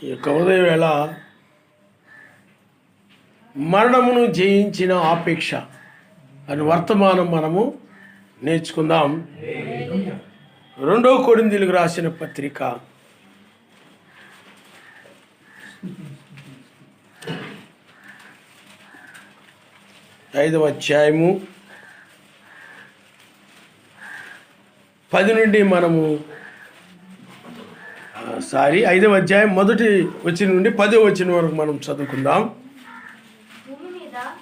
ఈ యొక్క ఉదయవేళ మరణమును జయించిన ఆపేక్ష అని వర్తమానం మనము నేర్చుకుందాం. 2 కొరింథీయులకు రాసిన పత్రిక 5వ అధ్యాయము 10 నుండి మనము 5వ అధ్యాయం 1వ వచనం నుండి 10వ వచనం వరకు మనం చదువుకుందాం.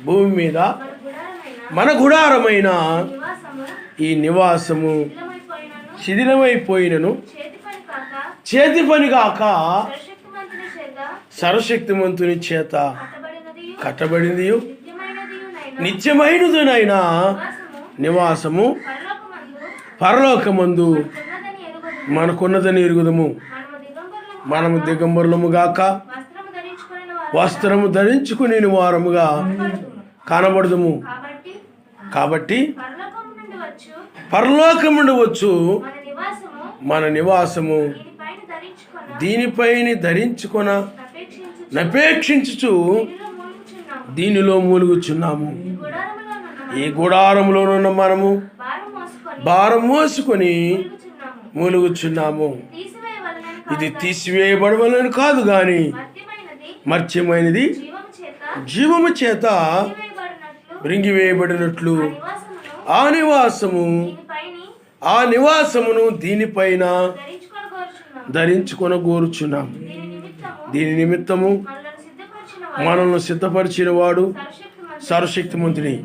భూమి మీద మన గుడారమైన ఈ నివాసము శిథిలమైపోయినను చేతి పని కాక సర్వశక్తిమంతుని చేత కట్టబడింది నిత్యమైనదినైనా నివాసము పరలోకమందు మనకున్నదని ఎరుగుదము. మనము దిగంబరులము గాక వస్త్రము ధరించుకునే వారముగా కనబడదుము. కాబట్టి పరలోకం నుండి వచ్చు మన నివాసము దీనిపైన ధరించుకొన నపేక్షించుచు దీనిలో మూలుగుచున్నాము. ఈ గుడారములోనున్న మనము భారం మోసుకొని మూలుగుచున్నాము. ఇది తీసివేయబడవలని కాదు గాని మర్త్యమైనది జీవము చేత మృంగివేయబడినట్లు ఆ నివాసమును దీనిపైన ధరించుకొని కోరుచున్నాము. దీని నిమిత్తము మనల్ని సిద్ధపరిచిన వాడు సర్వశక్తిమంతుని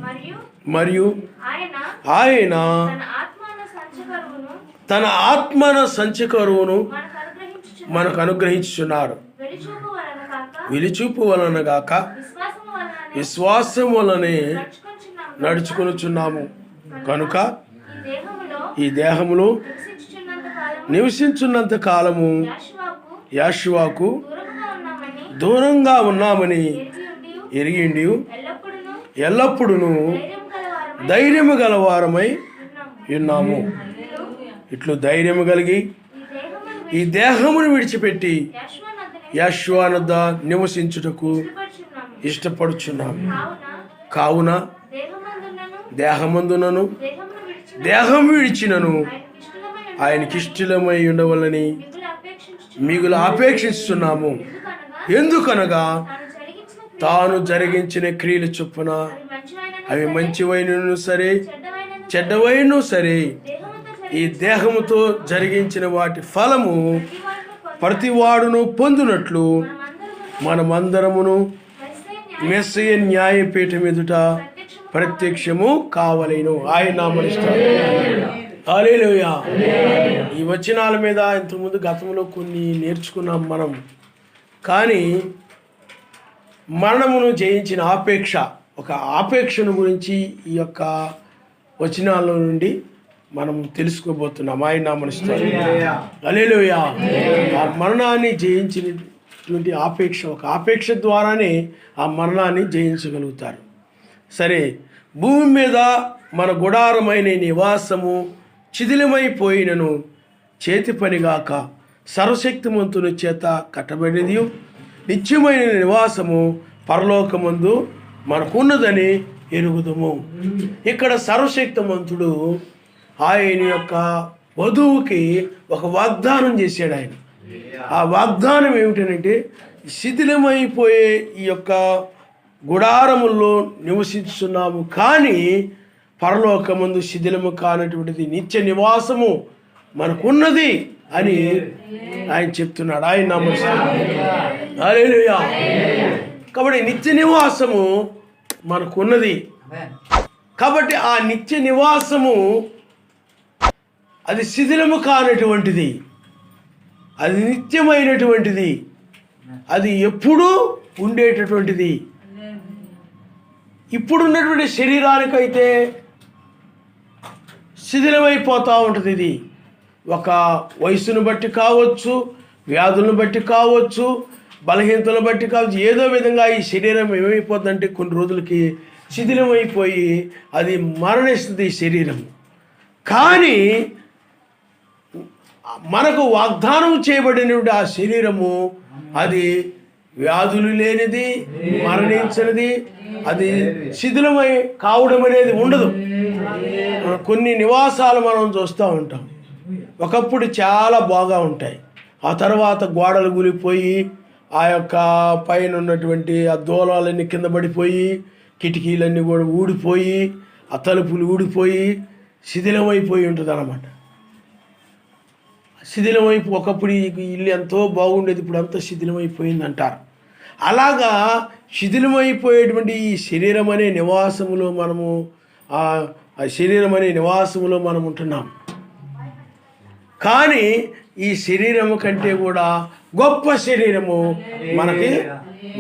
మరియు ఆయన తన ఆత్మన సంచకరువును మనకు అనుగ్రహించుచున్నారు. విలిచూపు వలన గాక విశ్వాసం వలనే నడుచుకొనుచున్నాము. కనుక ఈ దేహములో నివసించున్నంత కాలము యాషువాకు దూరంగా ఉన్నామని ఎరిగిండి ఎల్లప్పుడూ ధైర్యము గలవారమై ఉన్నాము. ఇట్లు ధైర్యము కలిగి ఈ దేహమును విడిచిపెట్టి యాషువానొద్ద నివసించుటకు ఇష్టపడుచున్నాము. కావున దేహమందునను దేహం విడిచినను ఆయనకిష్టమై ఉండవలని మిగులు అపేక్షిస్తున్నాము. ఎందుకనగా తాను జరిగించిన క్రియలు చొప్పున అవి మంచివైనను సరే చెడ్డవైనను సరే ఈ దేహముతో జరిగించిన వాటి ఫలము ప్రతివాడును పొందునట్లు మనమందరమును మెస్సయ న్యాయపీఠం ఎదుట ప్రత్యక్షము కావలేను. ఆయన నామమున హల్లెలూయా. ఈ వచనాల మీద ఇంతకుముందు గతంలో కొన్ని నేర్చుకున్నాం మనం. కానీ మరణమును జయించిన ఆపేక్ష, ఒక ఆపేక్షను గురించి ఈ యొక్క వచనాల నుండి మనం తెలుసుకోబోతున్నాం. ఆయన నామమున హల్లెలూయా. ఆ మరణాన్ని జయించినటువంటి ఆపేక్ష, ఒక ఆపేక్ష ద్వారానే ఆ మరణాన్ని జయించగలుగుతారు. సరే, భూమి మీద మన గుడారమైన నివాసము శిథిలమైపోయినను చేతి పనిగాక సర్వశక్తిమంతుని చేత కట్టబడినది నిత్యమైన నివాసము పరలోకమందు మనకున్నదని ఎరుగుదము. ఇక్కడ సర్వశక్తిమంతుడు ఆయన యొక్క వధువుకి ఒక వాగ్దానం చేశాడు. ఆయన ఆ వాగ్దానం ఏమిటంటే శిథిలమైపోయే ఈ యొక్క గుడారముల్లో నివసిస్తున్నాము, కానీ పరలోకమందు శిథిలము కానటువంటిది నిత్య నివాసము మనకున్నది అని ఆయన చెప్తున్నాడు. ఆయన నమస్కారం. హల్లెలూయా. కాబట్టి నిత్య నివాసము మనకున్నది. కాబట్టి ఆ నిత్య నివాసము అది శిథిలము కానటువంటిది, అది నిత్యమైనటువంటిది, అది ఎప్పుడూ ఉండేటటువంటిది. ఇప్పుడున్నటువంటి శరీరానికైతే శిథిలమైపోతూ ఉంటుంది. ఇది ఒక వయసును బట్టి కావచ్చు, వ్యాధులను బట్టి కావచ్చు, బలహీనతలను బట్టి కావచ్చు, ఏదో విధంగా ఈ శరీరం ఏమైపోతుందంటే కొన్ని రోజులకి శిథిలమైపోయి అది మరణిస్తుంది ఈ శరీరం. కానీ మనకు వాగ్దానం చేయబడిన ఆ శరీరము అది వ్యాధులు లేనిది, మరణించినది, అది శిథిలమై కావడం అనేది ఉండదు. కొన్ని నివాసాలు మనం చూస్తూ ఉంటాం, ఒకప్పుడు చాలా బాగా ఉంటాయి, ఆ తర్వాత గోడలు కూలిపోయి ఆ యొక్క పైన ఉన్నటువంటి ఆ దూలాలన్నీ కింద పడిపోయి, కిటికీలన్నీ కూడా ఊడిపోయి, ఆ తలుపులు ఊడిపోయి శిథిలమైపోయి ఉంటుంది అన్నమాట. ఒకప్పుడు ఈ ఇల్లు ఎంతో బాగుండేది, ఇప్పుడు అంతా శిథిలమైపోయింది అంటారు. అలాగా శిథిలమైపోయేటువంటి ఈ శరీరం అనే నివాసములో మనము మనం ఉంటున్నాం. కానీ ఈ శరీరము కంటే కూడా గొప్ప శరీరము మనకి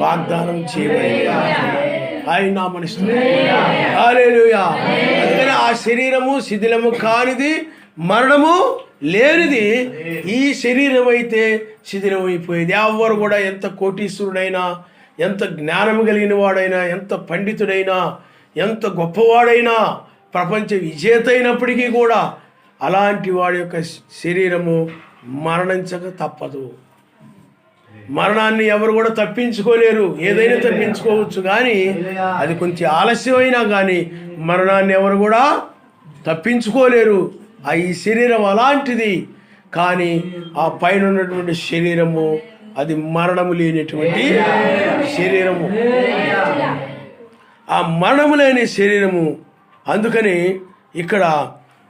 వాగ్దానం చేయబడింది. ఆయన నామమున హల్లెలూయా. అందుకని ఆ శరీరము శిథిలము కానిది, మరణము లేనిది ఈ శరీరం అయితే శిథిలమైపోయేది. ఎవరు కూడా ఎంత కోటీశ్వరుడైనా, ఎంత జ్ఞానం కలిగిన వాడైనా, ఎంత పండితుడైనా, ఎంత గొప్పవాడైనా, ప్రపంచ విజేత అయినప్పటికీ కూడా అలాంటి వాడి యొక్క శరీరము మరణించక తప్పదు. మరణాన్ని ఎవరు కూడా తప్పించుకోలేరు. ఏదైనా తప్పించుకోవచ్చు, కానీ అది కొంచెం ఆలస్యమైనా కానీ మరణాన్ని ఎవరు కూడా తప్పించుకోలేరు. ఈ శరీరం అలాంటిది. కానీ ఆ పైన ఉన్నటువంటి శరీరము అది మరణము లేనటువంటి శరీరము, ఆ మరణము లేని శరీరము. అందుకని ఇక్కడ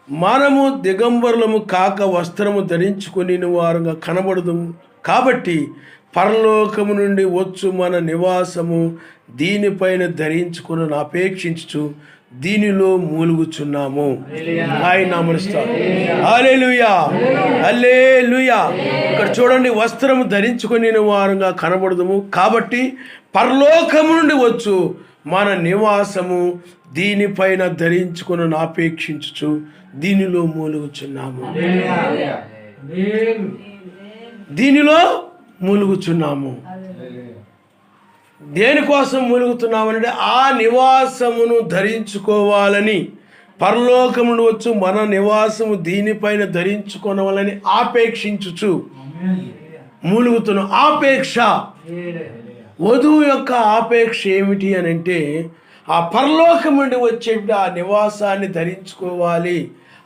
మనము దిగంబరులము కాక వస్త్రము ధరించుకొని వారుగా కనబడదుము. కాబట్టి పరలోకము నుండి వచ్చు మన నివాసము దీనిపైన ధరించుకుని అపేక్షించు దీనిలో మూలుగుచున్నాము. ఆయన నామమున హల్లెలూయా, హల్లెలూయా. ఇక్కడ చూడండి, వస్త్రము ధరించుకొని వారుగా కనబడదుము. కాబట్టి పరలోకము నుండి వచ్చు మన నివాసము దీనిపైన ధరించుకుని అపేక్షించు దీనిలో మూలుగుచున్నాము. దీనిలో మూలుగుచున్నాము. దేనికోసం మూలుగుతున్నామనంటే ఆ నివాసమును ధరించుకోవాలని, పరలోకమును వచ్చు మన నివాసము దీనిపైన ధరించుకోవాలని ఆపేక్షించుచు మూలుగుతున్నాం. ఆపేక్ష, వధువు యొక్క ఆపేక్ష ఏమిటి అని అంటే ఆ పరలోకం నుండి వచ్చే ఆ నివాసాన్ని ధరించుకోవాలి,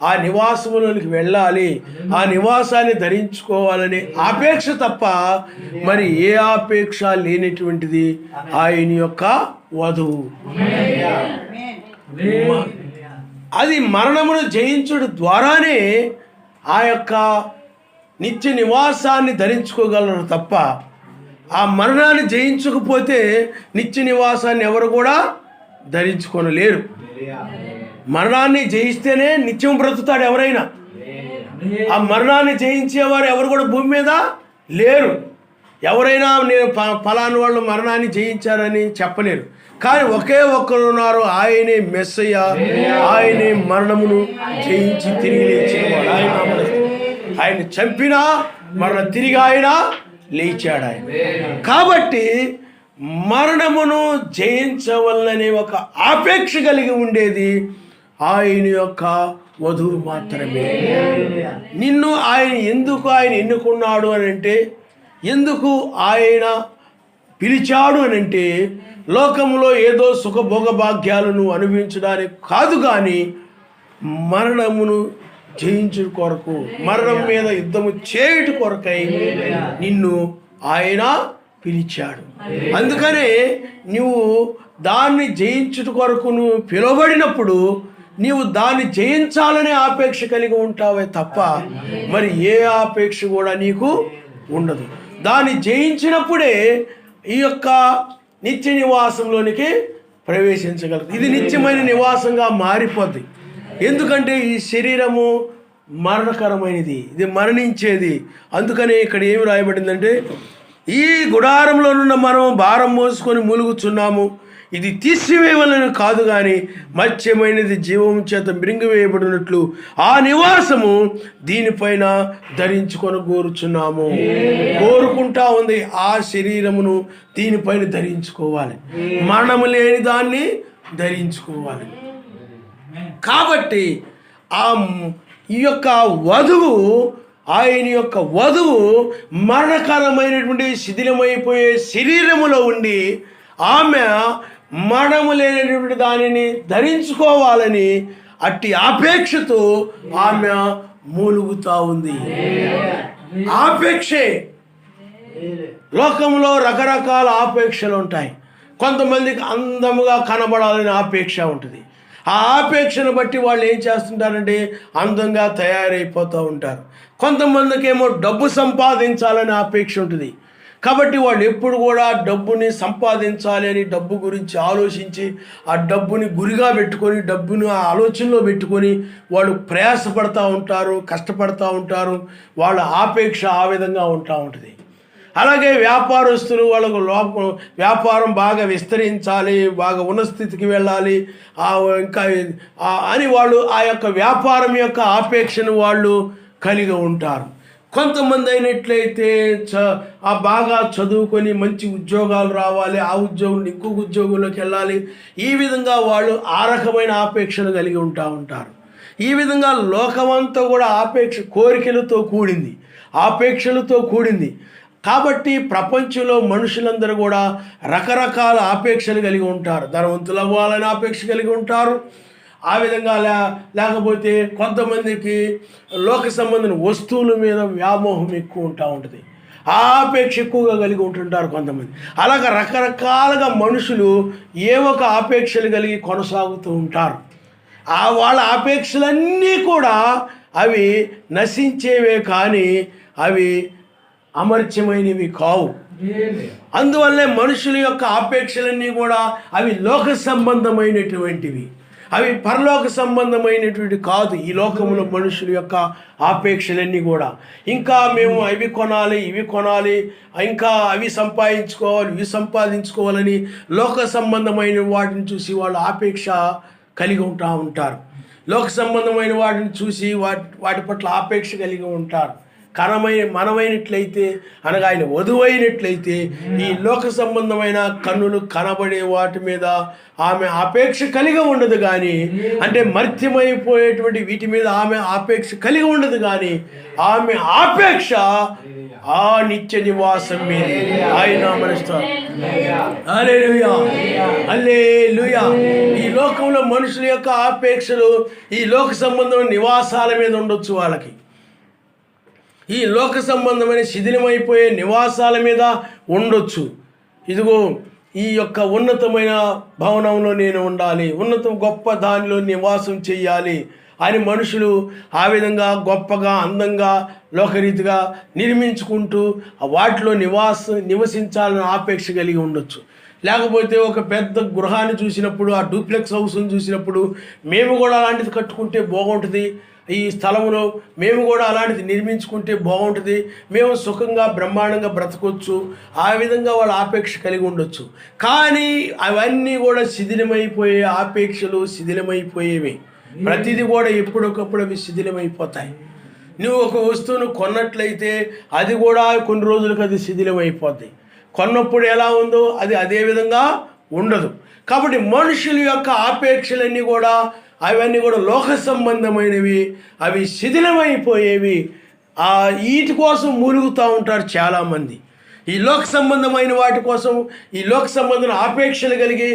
ఆ నివాసములోనికి వెళ్ళాలి, ఆ నివాసాన్ని ధరించుకోవాలని ఆపేక్ష తప్ప మరి ఏ ఆపేక్ష లేనటువంటిది ఆయన యొక్క వధువు. అది మరణమును జయించడం ద్వారానే ఆ యొక్క నిత్య నివాసాన్ని ధరించుకోగలరు తప్ప ఆ మరణాన్ని జయించకపోతే నిత్య నివాసాన్ని ఎవరు కూడా ధరించుకోలేరు. మరణాన్ని జయిస్తేనే నిత్యం బ్రతుకుతాడు ఎవరైనా. ఆ మరణాన్ని జయించేవారు ఎవరు కూడా భూమి మీద లేరు. ఎవరైనా నేను ఫలాని వాళ్ళు మరణాన్ని జయించారని చెప్పలేరు. కానీ ఒకే ఒక్కరు ఉన్నారు, ఆయనే మెస్సయ్య, ఆయనే మరణమును జయించి తిరిగి లేచేవాడు. ఆయన చంపినా మరణ తిరిగి ఆయన లేచాడు ఆయన. కాబట్టి మరణమును జయించవలననే ఒక ఆపేక్ష కలిగి ఉండేది ఆయన యొక్క వధువు మాత్రమే. నిన్ను ఆయన ఎందుకు ఎన్నుకున్నాడు అని అంటే, ఎందుకు ఆయన పిలిచాడు అని అంటే, లోకంలో ఏదో సుఖభోగ భాగ్యాలను అనుభవించడానికి కాదు, కానీ మరణమును జయించు కొరకు, మరణం మీద యుద్ధము చేయుట కొరకై నిన్ను ఆయన పిలిచాడు. అందుకనే నువ్వు దాన్ని జయించుట కొరకు నువ్వు పిలువబడినప్పుడు నీవు దాన్ని జయించాలనే ఆపేక్ష కలిగి ఉంటావే తప్ప మరి ఏ ఆపేక్ష కూడా నీకు ఉండదు. దాన్ని జయించినప్పుడే ఈ యొక్క నిత్య నివాసంలోనికి ప్రవేశించగలదు. ఇది నిత్యమైన నివాసంగా మారిపోద్ది. ఎందుకంటే ఈ శరీరము మరణకరమైనది, ఇది మరణించేది. అందుకనే ఇక్కడ ఏమి రాయబడిందంటే, ఈ గుడారంలోనున్న మనం భారం మోసుకొని మూలుగుచున్నాము, ఇది తీసివేయవలని కాదు, కానీ మత్స్యమైనది జీవము చేత మృంగివేయబడినట్లు ఆ నివాసము దీనిపైన ధరించుకొని కోరుచున్నాము. కోరుకుంటా ఉంది ఆ శరీరమును దీనిపైన ధరించుకోవాలి, మరణము లేని దాన్ని ధరించుకోవాలి. కాబట్టి ఈ యొక్క వధువు ఆయన యొక్క వధువు మరణకరమైనటువంటి శిథిలమైపోయే శరీరములో ఉండి ఆమె మరణము లేనటువంటి దానిని ధరించుకోవాలని అట్టి ఆపేక్షతో ఆమె మూలుగుతా ఉంది. ఆపేక్షే. లోకంలో రకరకాల ఆపేక్షలు ఉంటాయి. కొంతమందికి అందముగా కనబడాలని ఆపేక్ష ఉంటుంది. ఆ ఆపేక్షను బట్టి వాళ్ళు ఏం చేస్తుంటారంటే అందంగా తయారైపోతూ ఉంటారు. కొంతమందికి ఏమో డబ్బు సంపాదించాలని ఆపేక్ష ఉంటుంది. కాబట్టి వాళ్ళు ఎప్పుడు కూడా డబ్బుని సంపాదించాలి అని డబ్బు గురించి ఆలోచించి ఆ డబ్బుని గురిగా పెట్టుకొని డబ్బుని ఆ ఆలోచనలో పెట్టుకొని వాళ్ళు ప్రయాసపడతా ఉంటారు, కష్టపడతా ఉంటారు. వాళ్ళ ఆపేక్ష ఆ విధంగా ఉంటుంది. అలాగే వ్యాపారస్తులు వాళ్ళకు వ్యాపారం బాగా విస్తరించాలి, బాగా ఉన్నత స్థితికి వెళ్ళాలి ఇంకా అని వాళ్ళు ఆ యొక్క వ్యాపారం యొక్క ఆపేక్షను వాళ్ళు కలిగి ఉంటారు. కొంతమంది అయినట్లయితే బాగా చదువుకొని మంచి ఉద్యోగాలు రావాలి, ఆ ఉద్యోగం ఇంకొక ఉద్యోగంలోకి వెళ్ళాలి. ఈ విధంగా వాళ్ళు ఆ రకమైన ఆపేక్షను కలిగి ఉంటారు. ఈ విధంగా లోకమంతా కూడా ఆపేక్ష కోరికలతో కూడింది, ఆపేక్షలతో కూడింది. కాబట్టి ప్రపంచంలో మనుషులందరూ కూడా రకరకాల ఆపేక్షలు కలిగి ఉంటారు. ధనవంతులు అవ్వాలని ఆపేక్ష కలిగి ఉంటారు. ఆ విధంగా లేకపోతే కొంతమందికి లోక సంబంధించిన వస్తువుల మీద వ్యామోహం ఎక్కువ ఉంటుంది. ఆ ఆపేక్ష ఎక్కువగా కలిగి ఉంటుంటారు కొంతమంది. అలాగ రకరకాలుగా మనుషులు ఏ ఒక ఆపేక్షలు కలిగి కొనసాగుతూ ఉంటారు. వాళ్ళ ఆపేక్షలన్నీ కూడా అవి నశించేవే కానీ అవి అమర్త్యమైనవి కావు. అందువల్లే మనుషుల యొక్క ఆపేక్షలన్నీ కూడా అవి లోక సంబంధమైనటువంటివి, అవి పరలోక సంబంధమైనటువంటి కాదు. ఈ లోకంలో మనుషుల యొక్క ఆపేక్షలన్నీ కూడా ఇంకా మేము అవి కొనాలి, ఇవి కొనాలి, ఇంకా అవి సంపాదించుకోవాలి, ఇవి సంపాదించుకోవాలని లోక సంబంధమైన వాటిని చూసి వాళ్ళు ఆపేక్ష కలిగి ఉంటారు. లోక సంబంధమైన వాటిని చూసి వాటి పట్ల ఆపేక్ష కలిగి ఉంటారు. మనమైనట్లయితే అనగా ఆయన వధువైనట్లయితే ఈ లోక సంబంధమైన కన్నులు కనబడే వాటి మీద ఆమె ఆపేక్ష కలిగి ఉండదు కానీ, అంటే మర్త్యమైపోయేటువంటి వీటి మీద ఆమె ఆపేక్ష కలిగి ఉండదు కానీ ఆమె ఆపేక్ష ఆ నిత్య నివాసం మీద ఆయన మనస్తారు. హల్లెలూయా, హల్లెలూయా. ఈ లోకంలో మనుషుల యొక్క ఆపేక్షలు ఈ లోక సంబంధమైన నివాసాల మీద ఉండొచ్చు. వాళ్ళకి ఈ లోక సంబంధమైన శిథిలమైపోయే నివాసాల మీద ఉండొచ్చు. ఇదిగో ఈ యొక్క ఉన్నతమైన భవనంలో నేను ఉండాలి, గొప్ప దానిలో నివాసం చెయ్యాలి అని మనుషులు ఆ విధంగా గొప్పగా అందంగా లోకరీతిగా నిర్మించుకుంటూ వాటిలో నివసించాలని ఆపేక్ష కలిగి ఉండొచ్చు. లేకపోతే ఒక పెద్ద గృహాన్ని చూసినప్పుడు, ఆ డూప్లెక్స్ హౌస్ని చూసినప్పుడు మేము కూడా అలాంటిది కట్టుకుంటే బాగుంటుంది, ఈ స్థలంలో మేము కూడా అలాంటిది నిర్మించుకుంటే బాగుంటుంది, మేము సుఖంగా బ్రహ్మాండంగా బ్రతకొచ్చు, ఆ విధంగా వాళ్ళ ఆపేక్ష కలిగి ఉండొచ్చు. కానీ అవన్నీ కూడా శిథిలమైపోయే ఆపేక్షలు, శిథిలమైపోయేవి. ప్రతిదీ కూడా ఎప్పటికప్పుడు అవి శిథిలమైపోతాయి. నువ్వు ఒక వస్తువును కొన్నట్లయితే అది కూడా కొన్ని రోజులకు అది శిథిలమైపోద్ది. కొన్నప్పుడు ఎలా ఉందో అది అదే విధంగా ఉండదు. కాబట్టి మనుషుల యొక్క ఆపేక్షలన్నీ కూడా అవన్నీ కూడా లోక సంబంధమైనవి, అవి శిథిలమైపోయేవి. వీటి కోసం మూలుగుతూ ఉంటారు చాలామంది. ఈ లోక సంబంధమైన వాటి కోసం, ఈ లోక సంబంధమైన ఆపేక్షలు కలిగి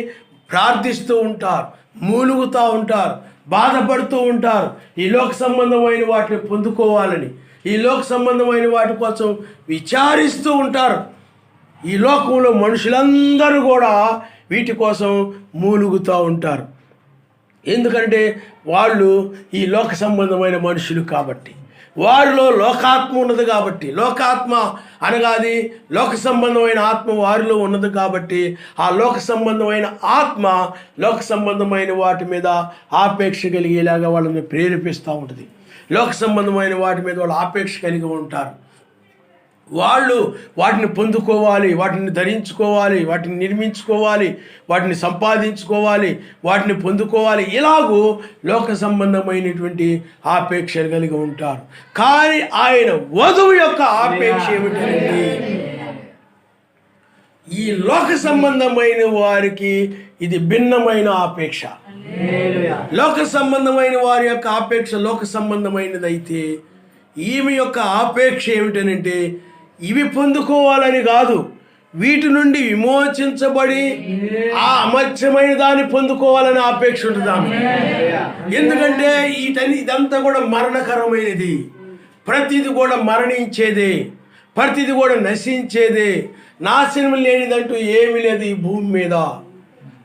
ప్రార్థిస్తూ ఉంటారు, మూలుగుతూ ఉంటారు, బాధపడుతూ ఉంటారు. ఈ లోక సంబంధమైన వాటిని పొందుకోవాలని, ఈ లోక సంబంధమైన వాటి కోసం విచారిస్తూ ఉంటారు. ఈ లోకంలో మనుషులందరూ కూడా వీటి కోసం మూలుగుతూ ఉంటారు. ఎందుకంటే వాళ్ళు ఈ లోక సంబంధమైన మనుషులు కాబట్టి, వారిలో లోకాత్మ ఉన్నది కాబట్టి, లోకాత్మ అనగా అది లోక సంబంధమైన ఆత్మ వారిలో ఉన్నది కాబట్టి ఆ లోక సంబంధమైన ఆత్మ లోక సంబంధమైన వాటి మీద ఆపేక్ష కలిగేలాగా వాళ్ళని ప్రేరేపిస్తూ ఉంటుంది. లోక సంబంధమైన వాటి మీద వాళ్ళు ఆపేక్ష కలిగి ఉంటారు. వాళ్ళు వాటిని పొందుకోవాలి, వాటిని ధరించుకోవాలి, వాటిని నిర్మించుకోవాలి, వాటిని సంపాదించుకోవాలి, వాటిని పొందుకోవాలి. ఇలాగూ లోక సంబంధమైనటువంటి ఆపేక్షలు కలిగి ఉంటారు. కానీ ఆయన వధువు యొక్క ఆపేక్ష ఏమిటంటే ఈ లోక సంబంధమైన వారికి ఇది భిన్నమైన ఆపేక్ష. లోక సంబంధమైన వారి యొక్క ఆపేక్ష లోక సంబంధమైనదైతే ఈమె యొక్క ఆపేక్ష ఏమిటనంటే ఇవి పొందుకోవాలని కాదు, వీటి నుండి విమోచించబడి ఆ అమర్చమైన దాన్ని పొందుకోవాలని ఆపేక్ష ఉంటుంది ఆమె. ఎందుకంటే ఇదంతా కూడా మరణకరమైనది, ప్రతిది కూడా మరణించేదే, ప్రతిది కూడా నశించేదే, నాశనం లేనిదంటూ ఏమీ లేదు ఈ భూమి మీద.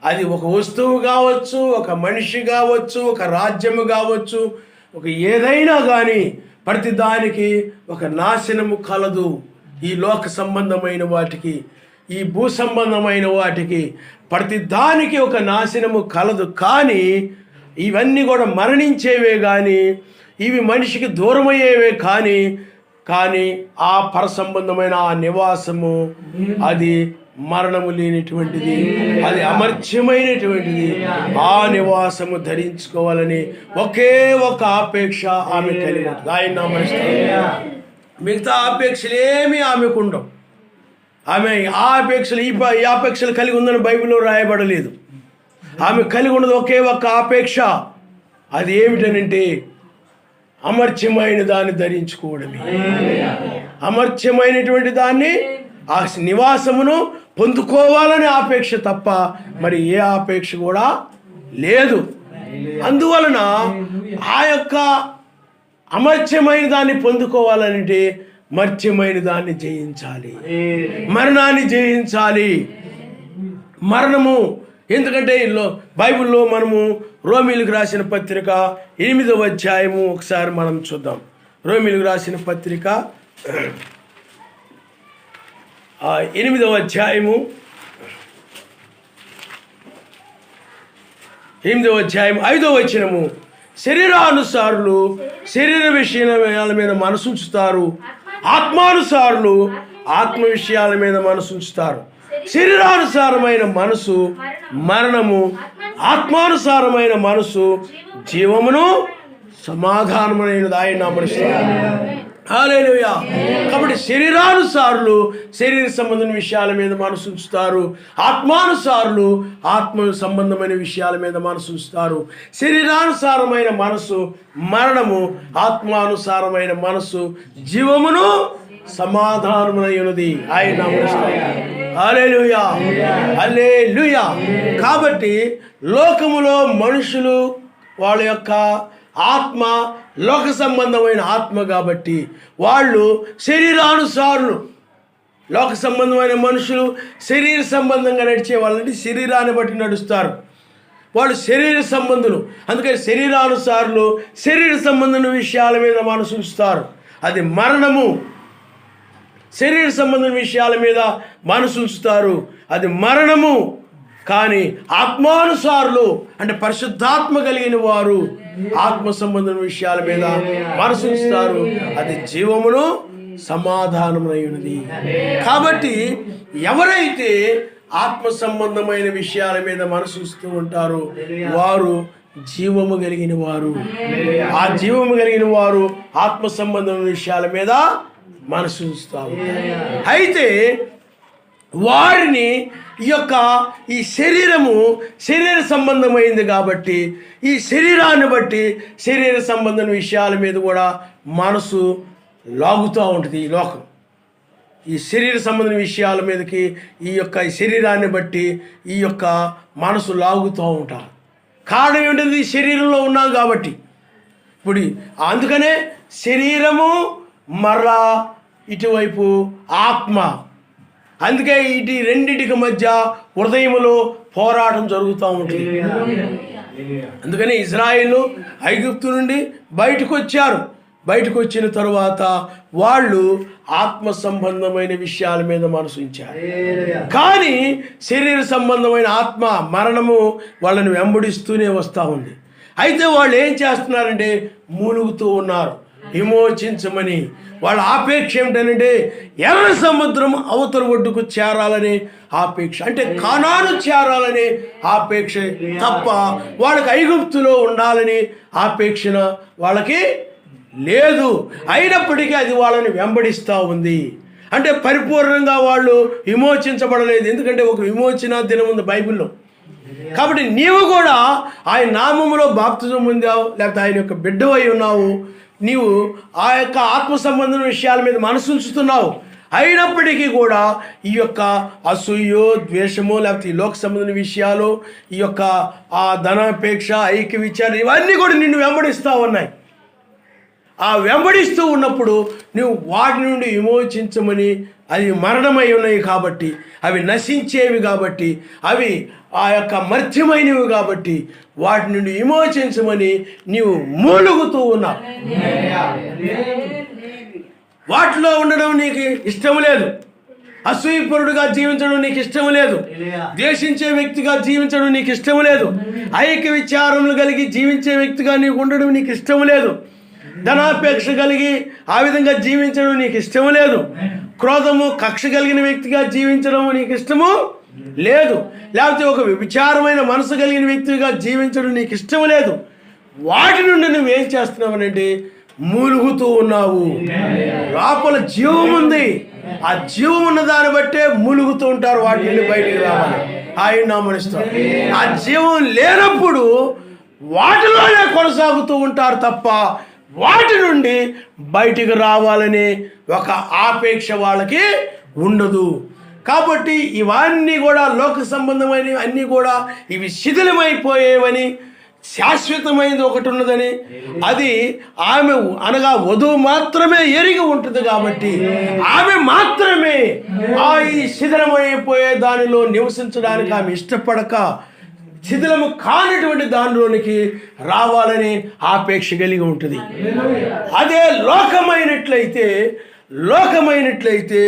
అది ఒక వస్తువు కావచ్చు, ఒక మనిషి కావచ్చు, ఒక రాజ్యము కావచ్చు, ఒక ఏదైనా కానీ ప్రతి దానికి ఒక నాశనము కలదు. ఈ లోక సంబంధమైన వాటికి, ఈ భూ సంబంధమైన వాటికి ప్రతి దానికి ఒక నాశనము కలదు. కానీ ఇవన్నీ కూడా మరణించేవే కానీ, ఇవి మనిషికి దూరమయ్యేవే కానీ ఆ పర సంబంధమైన ఆ నివాసము అది మరణము లేనిటువంటిది, అది అమర్త్యమైనటువంటిది. ఆ నివాసము ధరించుకోవాలని ఒకే ఒక ఆపేక్ష ఆమె కలిగి ఉంటుంది. ఆయన మిగతా ఆపేక్షలు ఏమీ ఆమెకు ఉండవు. ఆమె ఆ అపేక్షలు ఈ ఆపేక్షలు కలిగి ఉందని బైబిల్లో రాయబడలేదు. ఆమె కలిగి ఉన్నది ఒకే ఒక్క ఆపేక్ష. అది ఏమిటనంటే అమర్త్యమైన దాన్ని ధరించుకోవడమే. అమర్త్యమైనటువంటి దాన్ని, ఆ నివాసమును పొందుకోవాలనే ఆపేక్ష తప్ప మరి ఏ ఆపేక్ష కూడా లేదు. అందువలన ఆ యొక్క అమర్త్యమైన దాన్ని పొందుకోవాలంటే మర్త్యమైన దాన్ని జయించాలి, మరణాన్ని జయించాలి. మరణము ఎందుకంటే బైబిల్లో మనము రోమీలకు రాసిన పత్రిక 8వ అధ్యాయము ఒకసారి మనం చూద్దాం. రోమీలకు రాసిన పత్రిక 8వ అధ్యాయము 5వ వచనము, శరీరానుసారులు శరీర విషయాల మీద మనసు ఉంచుతారు, ఆత్మానుసారులు ఆత్మ విషయాల మీద మనసు ఉంచుతారు. శరీరానుసారమైన మనసు మరణము, ఆత్మానుసారమైన మనసు జీవమును సమాధానమైనది. ఆయన నామమున హల్లెలూయా. కాబట్టి శరీరానుసారులు శరీర సంబంధమైన విషయాల మీద మనసు ఉంచుతారు, ఆత్మానుసారులు ఆత్మ సంబంధమైన విషయాల మీద మనసు ఉంచుతారు. శరీరానుసారమైన మనసు మరణము, ఆత్మానుసారమైన మనసు జీవమును సమాధానమునైనది. ఆయన హల్లెలూయా, హల్లెలూయా. కాబట్టి లోకములో మనుషులు వాళ్ళ యొక్క ఆత్మ లోక సంబంధమైన ఆత్మ కాబట్టి వాళ్ళు శరీరానుసారులు. లోక సంబంధమైన మనుషులు శరీర సంబంధంగా నడిచే వాళ్ళంటే శరీరాన్ని బట్టి నడుస్తారు, వాళ్ళు శరీర సంబంధులు. అందుకని శరీరానుసారులు శరీర సంబంధమైన విషయాల మీద మనసు ఉంచుతారు, అది మరణము. శరీర సంబంధమైన విషయాల మీద మనసు ఉంచుతారు, అది మరణము. కానీ ఆత్మానుసారులు అంటే పరిశుద్ధాత్మ కలిగిన వారు ఆత్మ సంబంధమైన విషయాల మీద మనసు ఉంచుతారు, అది జీవమును సమాధానమునైనది. కాబట్టి ఎవరైతే ఆత్మ సంబంధమైన విషయాల మీద మనసు ఉంచుతూ ఉంటారో వారు జీవము కలిగిన వారు. ఆ జీవము కలిగిన వారు ఆత్మ సంబంధమైన విషయాల మీద మనసు ఉంచుతారు. అయితే వారిని ఈ శరీరము శరీర సంబంధమైంది కాబట్టి ఈ శరీరాన్ని బట్టి శరీర సంబంధమైన విషయాల మీద కూడా మనసు లాగుతూ ఉంటుంది. ఈ లోకం ఈ శరీర సంబంధమైన విషయాల మీదకి ఈ శరీరాన్ని బట్టి ఈ మనసు లాగుతూ ఉంటారు. కారణం ఏంటంటే ఈ శరీరంలో ఉన్నాం కాబట్టి. ఇప్పుడు అందుకనే శరీరము మరలా ఇటువైపు ఆత్మ, అందుకే ఇటు రెండింటికి మధ్య హృదయములో పోరాటం జరుగుతూ ఉంటుంది. అందుకని ఇజ్రాయేలు ఐగుప్తు నుండి బయటకు వచ్చారు. బయటకు వచ్చిన తరువాత వాళ్ళు ఆత్మ సంబంధమైన విషయాల మీద మనసు ఉంచారు. కానీ శరీర సంబంధమైన ఆత్మ మరణము వాళ్ళని వెంబడిస్తూనే వస్తూ ఉంది. అయితే వాళ్ళు ఏం చేస్తున్నారంటే మూలుగుతూ ఉన్నారు విమోచించమని. వాళ్ళ ఆపేక్ష ఏమిటంటే ఎర్ర సముద్రం అవతల ఒడ్డుకు చేరాలనే ఆపేక్ష, అంటే కానాను చేరాలనే ఆపేక్ష తప్ప వాళ్ళకి ఐగుప్తులో ఉండాలని ఆపేక్షన వాళ్ళకి లేదు. అయినప్పటికీ అది వాళ్ళని వెంబడిస్తూ ఉంది. అంటే పరిపూర్ణంగా వాళ్ళు విమోచించబడలేదు. ఎందుకంటే ఒక విమోచన దినం ఉంది బైబిల్లో. కాబట్టి నీవు కూడా ఆయన నామములో బాప్తిజం పొందావు, లేకపోతే ఆయన యొక్క బిడ్డవై ఉన్నావు, నీవు ఆ యొక్క ఆత్మ సంబంధమైన విషయాల మీద మనసు ఉంచుతున్నావు. అయినప్పటికీ కూడా ఈ యొక్క అసూయో ద్వేషమో లేకపోతే ఈ లోక సంబంధమైన విషయాలు, ఈ యొక్క ఆ ధనాపేక్ష, ఐక్య విచారణ, ఇవన్నీ కూడా నిన్ను వెంబడిస్తూ ఉన్నాయి. ఆ వెంబడిస్తూ ఉన్నప్పుడు నువ్వు వాటి నుండి విమోచించమని, అవి మరణమై ఉన్నాయి కాబట్టి, అవి నశించేవి కాబట్టి, అవి ఆ యొక్క మర్త్యమైనవి కాబట్టి వాటి నుండి విమోచించమని నీవు మూలుగుతూ ఉన్నావు. వాటిలో ఉండడం నీకు ఇష్టం లేదు. అసూయపరుడుగా జీవించడం నీకు ఇష్టం లేదు. ద్వేషించే వ్యక్తిగా జీవించడం నీకు ఇష్టం లేదు. ఐక్య విచారములు కలిగి జీవించే వ్యక్తిగా నీకు ఉండడం నీకు ఇష్టం లేదు. ధనాపేక్ష కలిగి ఆ విధంగా జీవించడం నీకు ఇష్టం లేదు. క్రోధము, కక్ష కలిగిన వ్యక్తిగా జీవించడం నీకు ఇష్టము లేదు. లేకపోతే ఒక విచారమైన మనసు కలిగిన వ్యక్తిగా జీవించడం నీకు ఇష్టం లేదు. వాటి నుండి నువ్వేం చేస్తున్నావనంటే మూలుగుతూ ఉన్నావు. లోపల జీవం ఉంది. ఆ జీవం ఉన్న దాన్ని బట్టే మూలుగుతూ ఉంటారు. వాటి నుండి బయటికి రావాలి. ఆయన నామనిస్తారు. ఆ జీవం లేనప్పుడు వాటిలోనే కొనసాగుతూ ఉంటారు తప్ప వాటి నుండి బయటికి రావాలని ఒక ఆపేక్ష వాళ్ళకి ఉండదు. కాబట్టి ఇవన్నీ కూడా లోక సంబంధమైనవి అన్నీ కూడా ఇవి శిథిలమైపోయేవని, శాశ్వతమైనది ఒకటి ఉన్నదని, అది ఆమె అనగా వధువు మాత్రమే ఎరిగి ఉంటుంది. కాబట్టి ఆమె మాత్రమే ఈ శిథిలమైపోయే దానిలో నివసించడానికి ఆమె ఇష్టపడక శిథిలము కానటువంటి దానిలోనికి రావాలని ఆపేక్ష కలిగి ఉంటుంది. అదే లోకమైనట్లయితే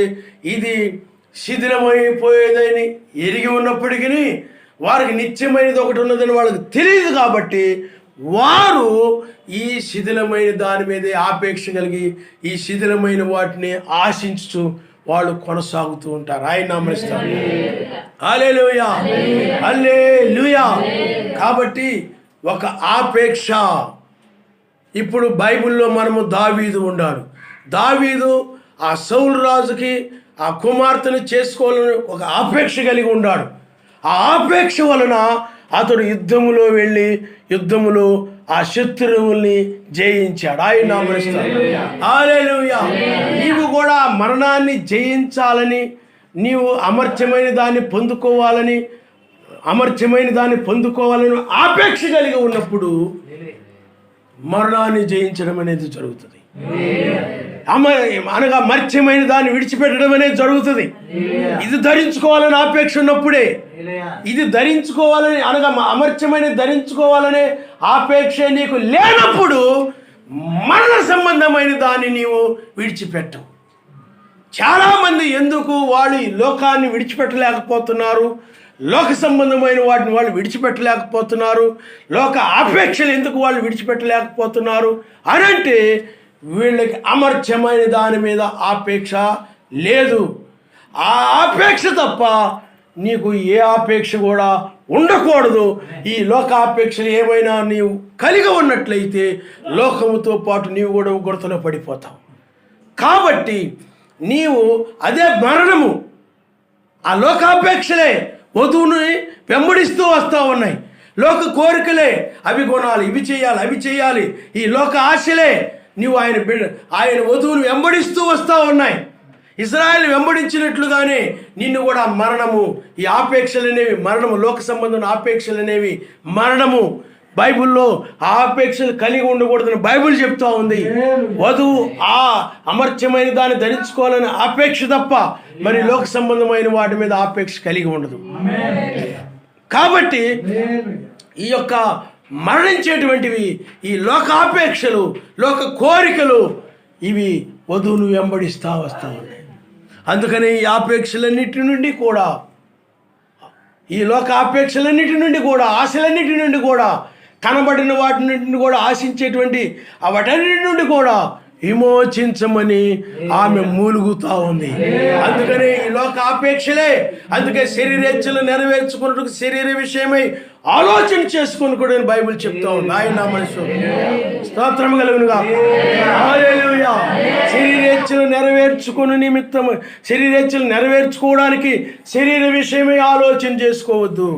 ఇది శిథిలమైపోయేదని ఎరిగి ఉన్నప్పటికీ వారికి నిత్యమైనది ఒకటి ఉన్నదని వాళ్ళకి తెలియదు. కాబట్టి వారు ఈ శిథిలమైన దాని మీదే ఆపేక్ష కలిగి ఈ శిథిలమైన వాటిని ఆశించుతూ వాళ్ళు కొనసాగుతూ ఉంటారు. ఆయన నామస్తారు. హల్లెలూయా, హల్లెలూయా. కాబట్టి ఒక ఆపేక్ష. ఇప్పుడు బైబిల్లో మనము దావీదు ఉన్నాడు. దావీదు ఆ సౌలు రాజుకి ఆ కుమార్తెను చేసుకోవాలని ఒక ఆపేక్ష కలిగి ఉన్నాడు. ఆ ఆపేక్ష వలన అతడు యుద్ధములో వెళ్ళి యుద్ధములో ఆ శత్రువుల్ని జయించాడు. ఆయన నామస్తారు. హల్లెలూయా. నీవు కూడా మరణాన్ని జయించాలని, నీవు అమర్త్యమైన దాన్ని పొందుకోవాలని ఆపేక్ష కలిగి ఉన్నప్పుడు మరణాన్ని జయించడం అనేది జరుగుతుంది. అనగా మర్త్యమైన దాన్ని విడిచిపెట్టడం అనేది జరుగుతుంది. ఇది ధరించుకోవాలని ఆపేక్ష ఉన్నప్పుడే, ఇది ధరించుకోవాలని అనగా అమర్త్యమైన ధరించుకోవాలనే ఆపేక్ష నీకు లేనప్పుడు మరణ సంబంధమైన దాన్ని నీవు విడిచిపెట్టవు. చాలామంది ఎందుకు వాళ్ళు ఈ లోకాన్ని విడిచిపెట్టలేకపోతున్నారు, లోక సంబంధమైన వాటిని వాళ్ళు విడిచిపెట్టలేకపోతున్నారు, లోక ఆపేక్షలు ఎందుకు వాళ్ళు విడిచిపెట్టలేకపోతున్నారు అనంటే వీళ్ళకి అమర్త్యమైన దాని మీద ఆపేక్ష లేదు. ఆ ఆపేక్ష తప్ప నీకు ఏ ఆపేక్ష కూడా ఉండకూడదు. ఈ లోకాపేక్షలు ఏమైనా నీవు కలిగి ఉన్నట్లయితే లోకముతో పాటు నీవు కూడా గుర్తులో పడిపోతావు. కాబట్టి నీవు అదే మరణము, ఆ లోకాపేక్షలే వధువుని వెంబడిస్తూ వస్తూ ఉన్నాయి. లోక కోరికలే, అవి కొనాలి, ఇవి చేయాలి, ఈ లోక ఆశలే నీవు ఆయన వధువును వెంబడిస్తూ వస్తూ ఉన్నాయి. ఇశ్రాయేలు వెంబడించినట్లుగానే నిన్ను కూడా మరణము, ఈ ఆపేక్షలు అనేవి మరణము, లోక సంబంధం ఆపేక్షలు అనేవి మరణము. బైబిల్లో ఆ ఆపేక్షలు కలిగి ఉండకూడదని బైబిల్ చెప్తా ఉంది. వధువు ఆ అమర్త్యమైన దాన్ని ధరించుకోవాలని ఆపేక్ష తప్ప మరి లోక సంబంధమైన వాటి మీద ఆపేక్ష కలిగి ఉండదు. కాబట్టి ఈ యొక్క మరణించేటువంటివి ఈ లోకాపేక్షలు, లోక కోరికలు, ఇవి వధువును వెంబడిస్తూ వస్తూ ఉన్నాయి. అందుకని ఈ ఆపేక్షలన్నిటి నుండి కూడా, ఈ లోక ఆపేక్షలన్నిటి నుండి కూడా, ఆశలన్నిటి నుండి కూడా, కనబడిన వాటి నుండి కూడా ఆశించేటువంటి వాటన్నిటి నుండి కూడా విమోచించమని ఆమె మూలుగుతూ ఉంది. అందుకనే ఈ లోక ఆపేక్షలే, అందుకే శరీరేచ్ఛలు నెరవేర్చుకున్నట్టు శరీర విషయమై ఆలోచన చేసుకుని కూడా బైబిల్ చెప్తా ఉంది. ఆయన మనసు స్తోత్రం కలుగునుగా. హల్లెలూయా. శరీరేచ్ఛలు నెరవేర్చుకుని నిమిత్తం, శరీరేచ్ఛలు నెరవేర్చుకోవడానికి శరీర విషయమై ఆలోచన చేసుకోవద్దు.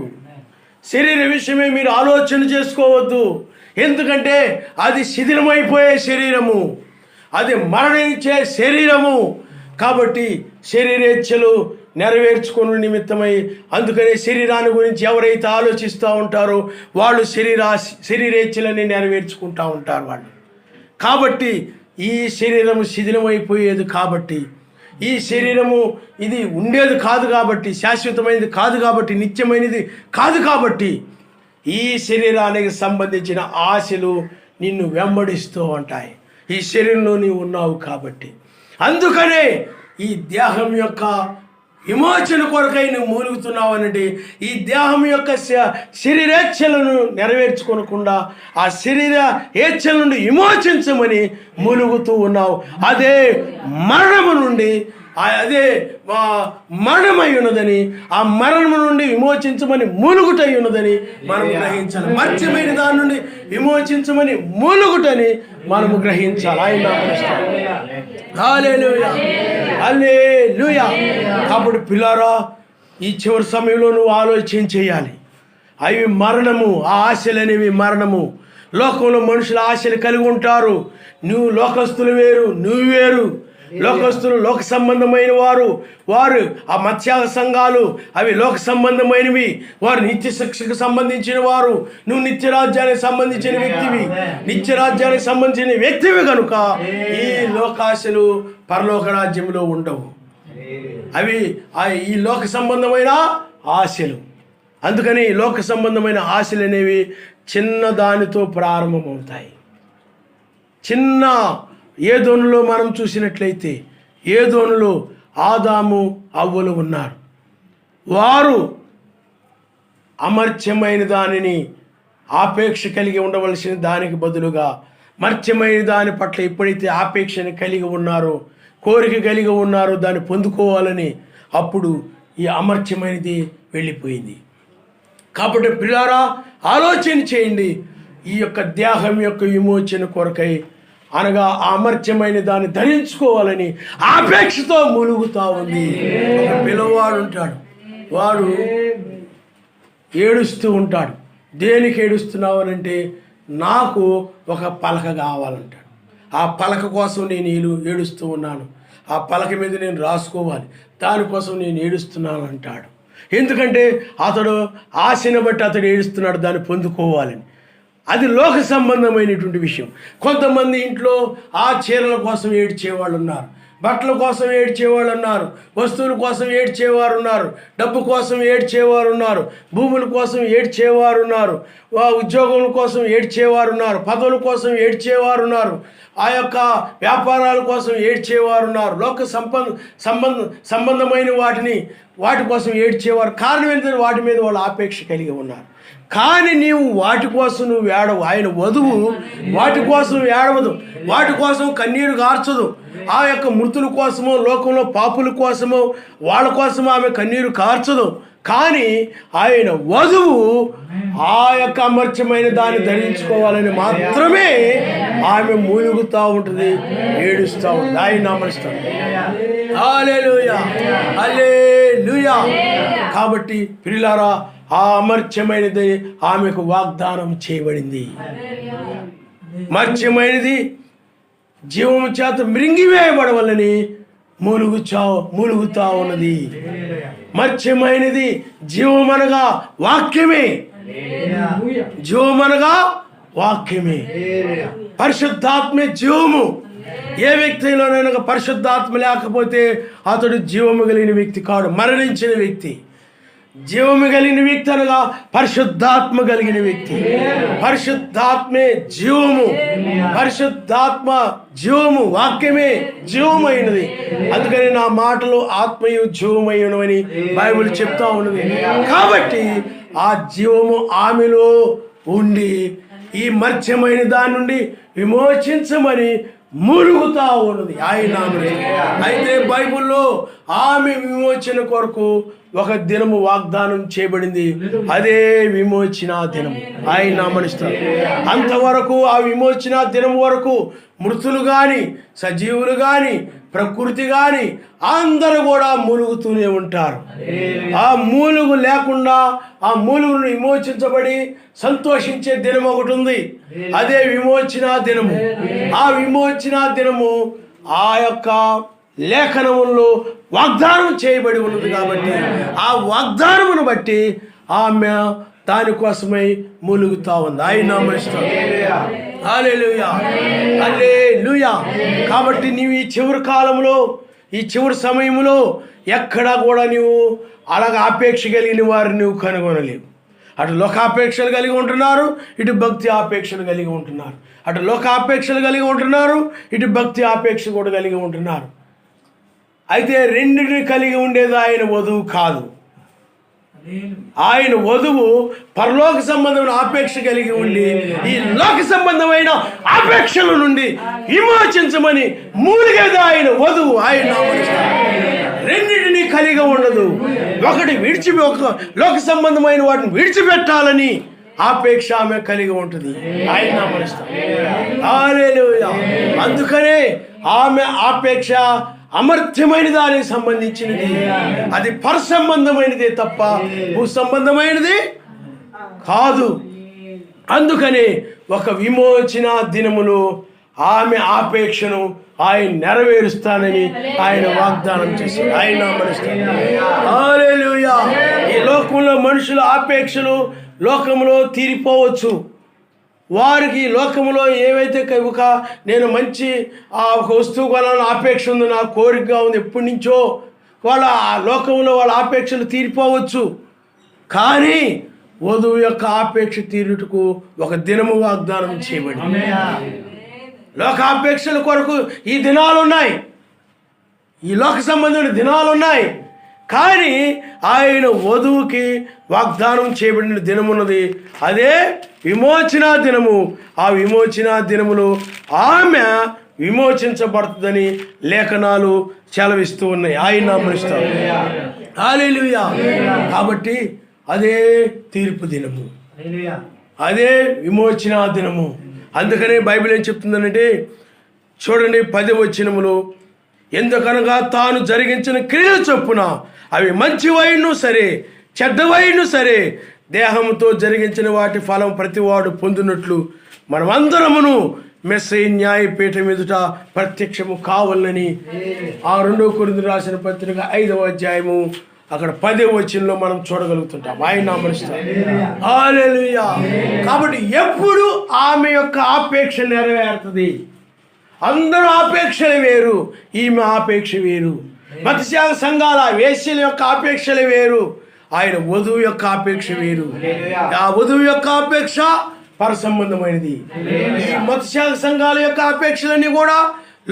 శరీర విషయమై మీరు ఆలోచన చేసుకోవద్దు. ఎందుకంటే అది శిథిలమైపోయే శరీరము, అది మరణించే శరీరము. కాబట్టి శరీరేచ్ఛలు నెరవేర్చుకునే నిమిత్తమై, అందుకని శరీరాన్ని గురించి ఎవరైతే ఆలోచిస్తూ ఉంటారో వాళ్ళు శరీరేచ్ఛలని నెరవేర్చుకుంటూ ఉంటారు వాళ్ళు. కాబట్టి ఈ శరీరము శిథిలమైపోయేది, కాబట్టి ఈ శరీరము ఇది ఉండేది కాదు, కాబట్టి శాశ్వతమైనది కాదు, కాబట్టి నిత్యమైనది కాదు, కాబట్టి ఈ శరీరానికి సంబంధించిన ఆశలు నిన్ను వెంబడిస్తూ ఉంటాయి. ఈ శరీరంలో నీవు ఉన్నావు కాబట్టి, అందుకనే ఈ దేహం యొక్క విమోచన కొరకై నువ్వు మూలుగుతున్నావు అనంటే, ఈ దేహం యొక్క శరీరేచ్ఛలను నెరవేర్చుకోనకుండా ఆ శరీర ఏచ్ఛల నుండి విమోచించమని మూలుగుతూ ఉన్నావు. అదే మరణము నుండి, అదే మరణమై ఉన్నదని, ఆ మరణము నుండి విమోచించమని మూలుగుటై ఉన్నదని మనం గ్రహించాలి. మర్త్యమైన దాని నుండి విమోచించమని మూలుగుటని మనము గ్రహించాలి. ఆయన హల్లెలూయా, హల్లెలూయా. కాబట్టి పిల్లారా, ఈ చివరి సమయంలో నువ్వు ఆలోచన చేయాలి. అవి మరణము, ఆ ఆశలు అనేవి మరణము. లోకంలో మనుషుల ఆశలు కలిగి ఉంటారు. నువ్వు లోకస్తులు వేరు, నువ్వు వేరు. లోకస్తులు లోక సంబంధమైన వారు ఆ మత్స్యాగ సంఘాలు అవి లోక సంబంధమైనవి. వారు నిత్య శిక్షకు సంబంధించిన వారు, నువ్వు నిత్యరాజ్యానికి సంబంధించిన వ్యక్తివి. నిత్యరాజ్యానికి సంబంధించిన వ్యక్తివి కనుక ఈ లోకాశలు పరలోక రాజ్యంలో ఉండవు. అవి ఈ లోక సంబంధమైన ఆశలు. అందుకని లోక సంబంధమైన ఆశలు అనేవి చిన్న దానితో ప్రారంభమవుతాయి. చిన్న ఏదోనులో మనం చూసినట్లయితే, ఏదోనులో ఆదాము అవ్వలు ఉన్నారు. వారు అమర్త్యమైన దానిని ఆపేక్ష కలిగి ఉండవలసిన దానికి బదులుగా మర్త్యమైన దాని పట్ల ఎప్పుడైతే ఆపేక్షని కలిగి ఉన్నారో, కోరిక కలిగి ఉన్నారో దాన్ని పొందుకోవాలని, అప్పుడు ఈ అమర్త్యమైనది వెళ్ళిపోయింది. కాబట్టి పిల్లారా, ఆలోచన చేయండి. ఈ యొక్క దేహం యొక్క విమోచన కొరకై, అనగా అమర్త్యమైన దాన్ని ధరించుకోవాలని ఆపేక్షతో మూలుగుతూ ఉంది. ఒక పిల్లవాడు ఉంటాడు, వాడు ఏడుస్తూ ఉంటాడు. దేనికి ఏడుస్తున్నావు అని అంటే, నాకు ఒక పలక కావాలంటాడు. ఆ పలక కోసం నేను ఏడుస్తూ ఉన్నాను, ఆ పలక మీద నేను రాసుకోవాలి, దానికోసం నేను ఏడుస్తున్నాను అంటాడు. ఎందుకంటే అతడు ఆశను బట్టి అతడు ఏడుస్తున్నాడు, దాన్ని పొందుకోవాలని. అది లోక సంబంధమైనటువంటి విషయం. కొంతమంది ఇంట్లో ఆ చీరల కోసం ఏడ్చేవాళ్ళు ఉన్నారు, బట్టల కోసం ఏడ్చేవాళ్ళు ఉన్నారు, వస్తువుల కోసం ఏడ్చేవారు ఉన్నారు, డబ్బు కోసం ఏడ్చేవారు ఉన్నారు, భూముల కోసం ఏడ్చేవారు ఉన్నారు, ఉద్యోగముల కోసం ఏడ్చేవారు ఉన్నారు, పదవుల కోసం ఏడ్చేవారు ఉన్నారు, ఆ యొక్క వ్యాపారాల కోసం ఏడ్చేవారు ఉన్నారు, లోక సంబంధమైన వాటి కోసం ఏడ్చేవారు. కారణం ఏంటంటే వాటి మీద వాళ్ళు ఆపేక్ష కలిగి ఉన్నారు. కానీ నీవు వాటి కోసం నువ్వు ఏడవు. ఆయన వధువు వాటి కోసం ఏడవదు, వాటి కోసం కన్నీరు కార్చదు. ఆ యొక్క మృతుల కోసమో, లోకంలో పాపుల కోసమో, వాళ్ళ కోసమో ఆమె కన్నీరు కార్చదు. కానీ ఆయన వధువు ఆ యొక్క అమర్త్యమైన దాన్ని ధరించుకోవాలని మాత్రమే ఆమె మూలుగుతూ ఉంటుంది, ఏడుస్తూ ఉంటుంది. ఆయన అమరుస్తాడు. హల్లెలూయా, హల్లెలూయా. కాబట్టి ప్రియులారా, ఆ అమర్త్యమైనది ఆమెకు వాగ్దానం చేయబడింది. మర్త్యమైనది జీవము చేత మృంగివేయబడవలని మూలుగుతా ఉన్నది. మర్త్యమైనది జీవమనగా వాక్యమే, జీవమనగా వాక్యమే. పరిశుద్ధాత్మే జీవము. ఏ వ్యక్తిలోనైనా పరిశుద్ధాత్మ లేకపోతే అతడు జీవము కలిగిన వ్యక్తి కాడు, మరణించిన వ్యక్తి. జీవము కలిగిన వ్యక్తి అనగా పరిశుద్ధాత్మ కలిగిన వ్యక్తి. పరిశుద్ధాత్మే జీవము, పరిశుద్ధాత్మ జీవము, వాక్యమే జీవమైనది. అందుకని నా మాటలు ఆత్మయు జీవమయ్యను బైబిల్ చెప్తా ఉన్నది. కాబట్టి ఆ జీవము ఆమెలో ఉండి ఈ మర్త్యమైన దాని నుండి విమోచించమని మూలుగుతా ఉన్నది ఆయన. అయితే బైబిల్లో ఆమె విమోచన కొరకు ఒక దినము వాగ్దానం చేయబడింది. అదే విమోచన దినము. ఆయన నామనిస్తారు. అంతవరకు ఆ విమోచన దినం వరకు మృతులు కానీ, సజీవులు కానీ, ప్రకృతి కానీ అందరూ కూడా మూలుగుతూనే ఉంటారు. ఆ మూలుగు లేకుండా ఆ మూలుగును విమోచించబడి సంతోషించే దినం ఒకటి ఉంది. అదే విమోచన దినము. ఆ విమోచన దినము ఆ యొక్క లేఖనముల్లో వాగ్దానం చేయబడి ఉన్నది కాబట్టి ఆ వాగ్దానమును బట్టి ఆమె దానికోసమై మూలుగుతా ఉంది. ఆయన నామమున హల్లెలూయా, హల్లెలూయా. కాబట్టి నీవు ఈ చివరి కాలంలో, ఈ చివరి సమయంలో ఎక్కడా కూడా నీవు అలాగ ఆపేక్ష కలిగిన వారిని నువ్వు కనుగొనలేవు. అటు లోకాపేక్షలు కలిగి ఉంటున్నారు, ఇటు భక్తి ఆపేక్షలు కలిగి ఉంటున్నారు. అటు లోకాపేక్షలు కలిగి ఉంటున్నారు, ఇటు భక్తి ఆపేక్ష కూడా కలిగి ఉంటున్నారు. అయితే రెండింటిని కలిగి ఉండేది ఆయన వధువు కాదు. ఆయన వధువు పరలోక సంబంధమైన ఆపేక్ష కలిగి ఉండి ఈ లోక సంబంధమైన ఆపేక్షల నుండి విమోచించమని మూలిగేది ఆయన వధువు. ఆయన రెండింటినీ కలిగి ఉండదు. ఒకటి ఒక లోక సంబంధమైన వాటిని విడిచిపెట్టాలని ఆపేక్ష ఆమె కలిగి ఉంటుంది. ఆయన నామమున హల్లెలూయా. అందుకనే ఆమె ఆపేక్ష అమర్త్యమైన దానికి సంబంధించినది. అది పర సంబంధమైనదే తప్ప భూ సంబంధమైనది కాదు. అందుకని ఒక విమోచన దినములో ఆమె ఆపేక్షను ఆయన నెరవేరుస్తానని ఆయన వాగ్దానం చేశారు. ఆయన హల్లెలూయా. ఈ లోకంలో మనుషుల ఆపేక్షలు లోకంలో తీరిపోవచ్చు. వారికి లోకంలో ఏవైతే ఒక నేను మంచి ఒక వస్తువు కొనాలని ఆపేక్ష ఉంది, నా కోరికగా ఉంది ఎప్పటి నుంచో, వాళ్ళ ఆ లోకంలో వాళ్ళ ఆపేక్షలు తీరిపోవచ్చు. కానీ వధువు యొక్క ఆపేక్ష తీరుటకు ఒక దినము వాగ్దానం చేయబడింది. లోకాపేక్షల కొరకు ఈ దినాలు ఉన్నాయి, ఈ లోక సంబంధమైన దినాలు ఉన్నాయి. కానీ ఆయన వధువుకి వాగ్దానం చేయబడిన దినమున్నది, అదే విమోచన దినము. ఆ విమోచన దినములో ఆమె విమోచించబడుతుందని లేఖనాలు సెలవిస్తూ ఉన్నాయి. ఆయన నామమున హల్లెలూయా. కాబట్టి అదే తీర్పు దినము, అదే విమోచన దినము. అందుకనే బైబిల్ ఏం చెప్తుందనంటే చూడండి 10వ వచనములో, ఎందుకనగా తాను జరిగించిన క్రియల చొప్పున అవి మంచివైను సరే చెడ్డవైను సరే దేహంతో జరిగించిన వాటి ఫలం ప్రతివాడు పొందినట్లు మనమందరమును మెస్సయి న్యాయపీఠం ఎదుట ప్రత్యక్షము కావాలని ఆ 2 కొరింథీయులకు రాసిన పత్రిక 5వ అధ్యాయము అక్కడ 10వ వచనంలో మనం చూడగలుగుతుంటాం. ఆయన నామమున హల్లెలూయా. కాబట్టి ఎప్పుడు ఆమె యొక్క ఆపేక్ష నెరవేరుతుంది. అందరూ ఆపేక్షలు వేరు, ఈమె ఆపేక్ష వేరు. మత్స్యాగ సంఘాల వేశ్యల యొక్క ఆపేక్షలు వేరు, ఆయన వధువు యొక్క ఆపేక్ష వేరు. ఆ వధువు యొక్క ఆపేక్ష పర సంబంధమైనది. ఈ మత్స్యాగ సంఘాల యొక్క ఆపేక్షలన్నీ కూడా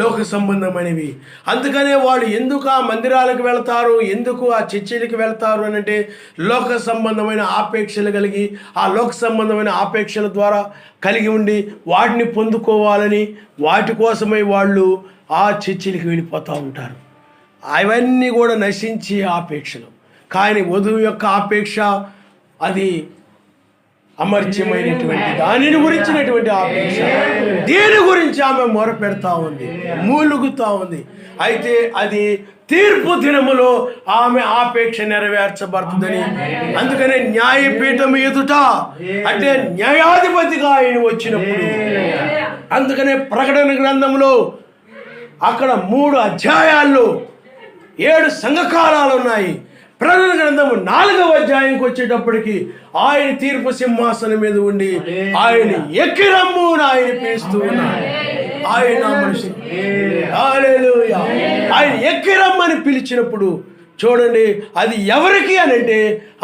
లోక సంబంధమైనవి. అందుకనే వాళ్ళు ఎందుకు ఆ మందిరాలకు వెళ్తారు, ఎందుకు ఆ చర్చిలకు వెళ్తారు అని అంటే లోక సంబంధమైన ఆపేక్షలు కలిగి ఆ లోక సంబంధమైన ఆపేక్షల ద్వారా కలిగి ఉండి వాటిని పొందుకోవాలని వాటి కోసమై వాళ్ళు ఆ చర్చిలకు వెళ్ళిపోతూ ఉంటారు. అవన్నీ కూడా నశించే ఆపేక్షలు. కానీ వధువు యొక్క ఆపేక్ష అది అమర్త్యమైనటువంటి దానిని గురించినటువంటి ఆపేక్ష. దీని గురించి ఆమె మొరపెడతా ఉంది, మూలుగుతా ఉంది. అయితే అది తీర్పు దినములో ఆమె ఆపేక్ష నెరవేర్చబడుతుందని. అందుకనే న్యాయపీఠం ఎదుట అంటే న్యాయాధిపతిగా ఆయన వచ్చినప్పుడు, అందుకనే ప్రకటన గ్రంథంలో అక్కడ 3 అధ్యాయాల్లో 7 సంఘకాలాలు ఉన్నాయి. ప్రకటన గ్రంథము 4వ అధ్యాయంకి వచ్చేటప్పటికి ఆయన తీర్పు సింహాసనం మీద ఉండి ఆయన ఎక్కిరమ్ము ఆయన పిలుస్తూ ఉన్నాడు. ఆయన హల్లెలూయా. ఆయన ఎక్కిరమ్మని పిలిచినప్పుడు చూడండి అది ఎవరికి అని అంటే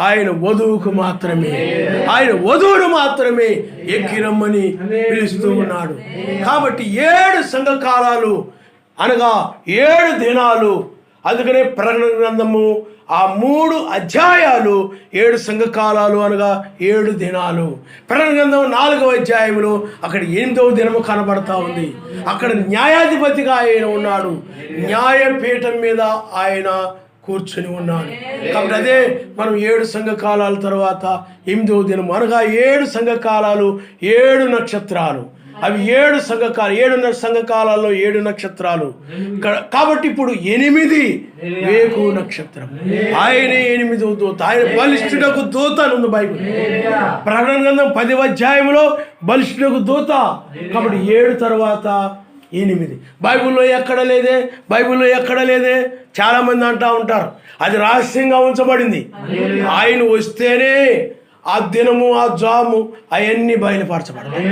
ఆయన వధువుకు మాత్రమే, ఆయన వధువును మాత్రమే ఎక్కిరమ్మని పిలుస్తూ ఉన్నాడు. కాబట్టి 7 సంఘకాలాలు అనగా 7 దినాలు. అందుకనే ప్రకటన గ్రంథము ఆ 3 అధ్యాయాలు 7 సంఘకాలాలు అనగా 7 దినాలు. ప్రకటన గ్రంథం 4వ అధ్యాయంలో అక్కడ 8వ దినము కనబడతా ఉంది. అక్కడ న్యాయాధిపతిగా ఆయన ఉన్నాడు, న్యాయపీఠం మీద ఆయన కూర్చొని ఉన్నాడు. కాబట్టి అదే మనం 7 సంఘకాలాల తర్వాత 8వ దినం అనగా 7 సంఘకాలాలు 7 నక్షత్రాలు అవి 7 సంఘకాలు, 7 సంఘకాలలో 7 నక్షత్రాలు. కాబట్టి ఇప్పుడు 8 వేకు నక్షత్రం. ఆయనే 8వ దూత. ఆయన బలిష్ఠుడకు దూత అని ఉంది బైబిల్. ప్రకటన గ్రంథం 10వ అధ్యాయంలో బలిష్ఠుడకు దూత. కాబట్టి 7 తర్వాత 8. బైబిల్లో ఎక్కడ లేదే చాలామంది అంటూ ఉంటారు. అది రహస్యంగా ఉంచబడింది. ఆయన వస్తేనే ఆ దినము, ఆ జాము అవన్నీ బయలుపరచబడతాయి.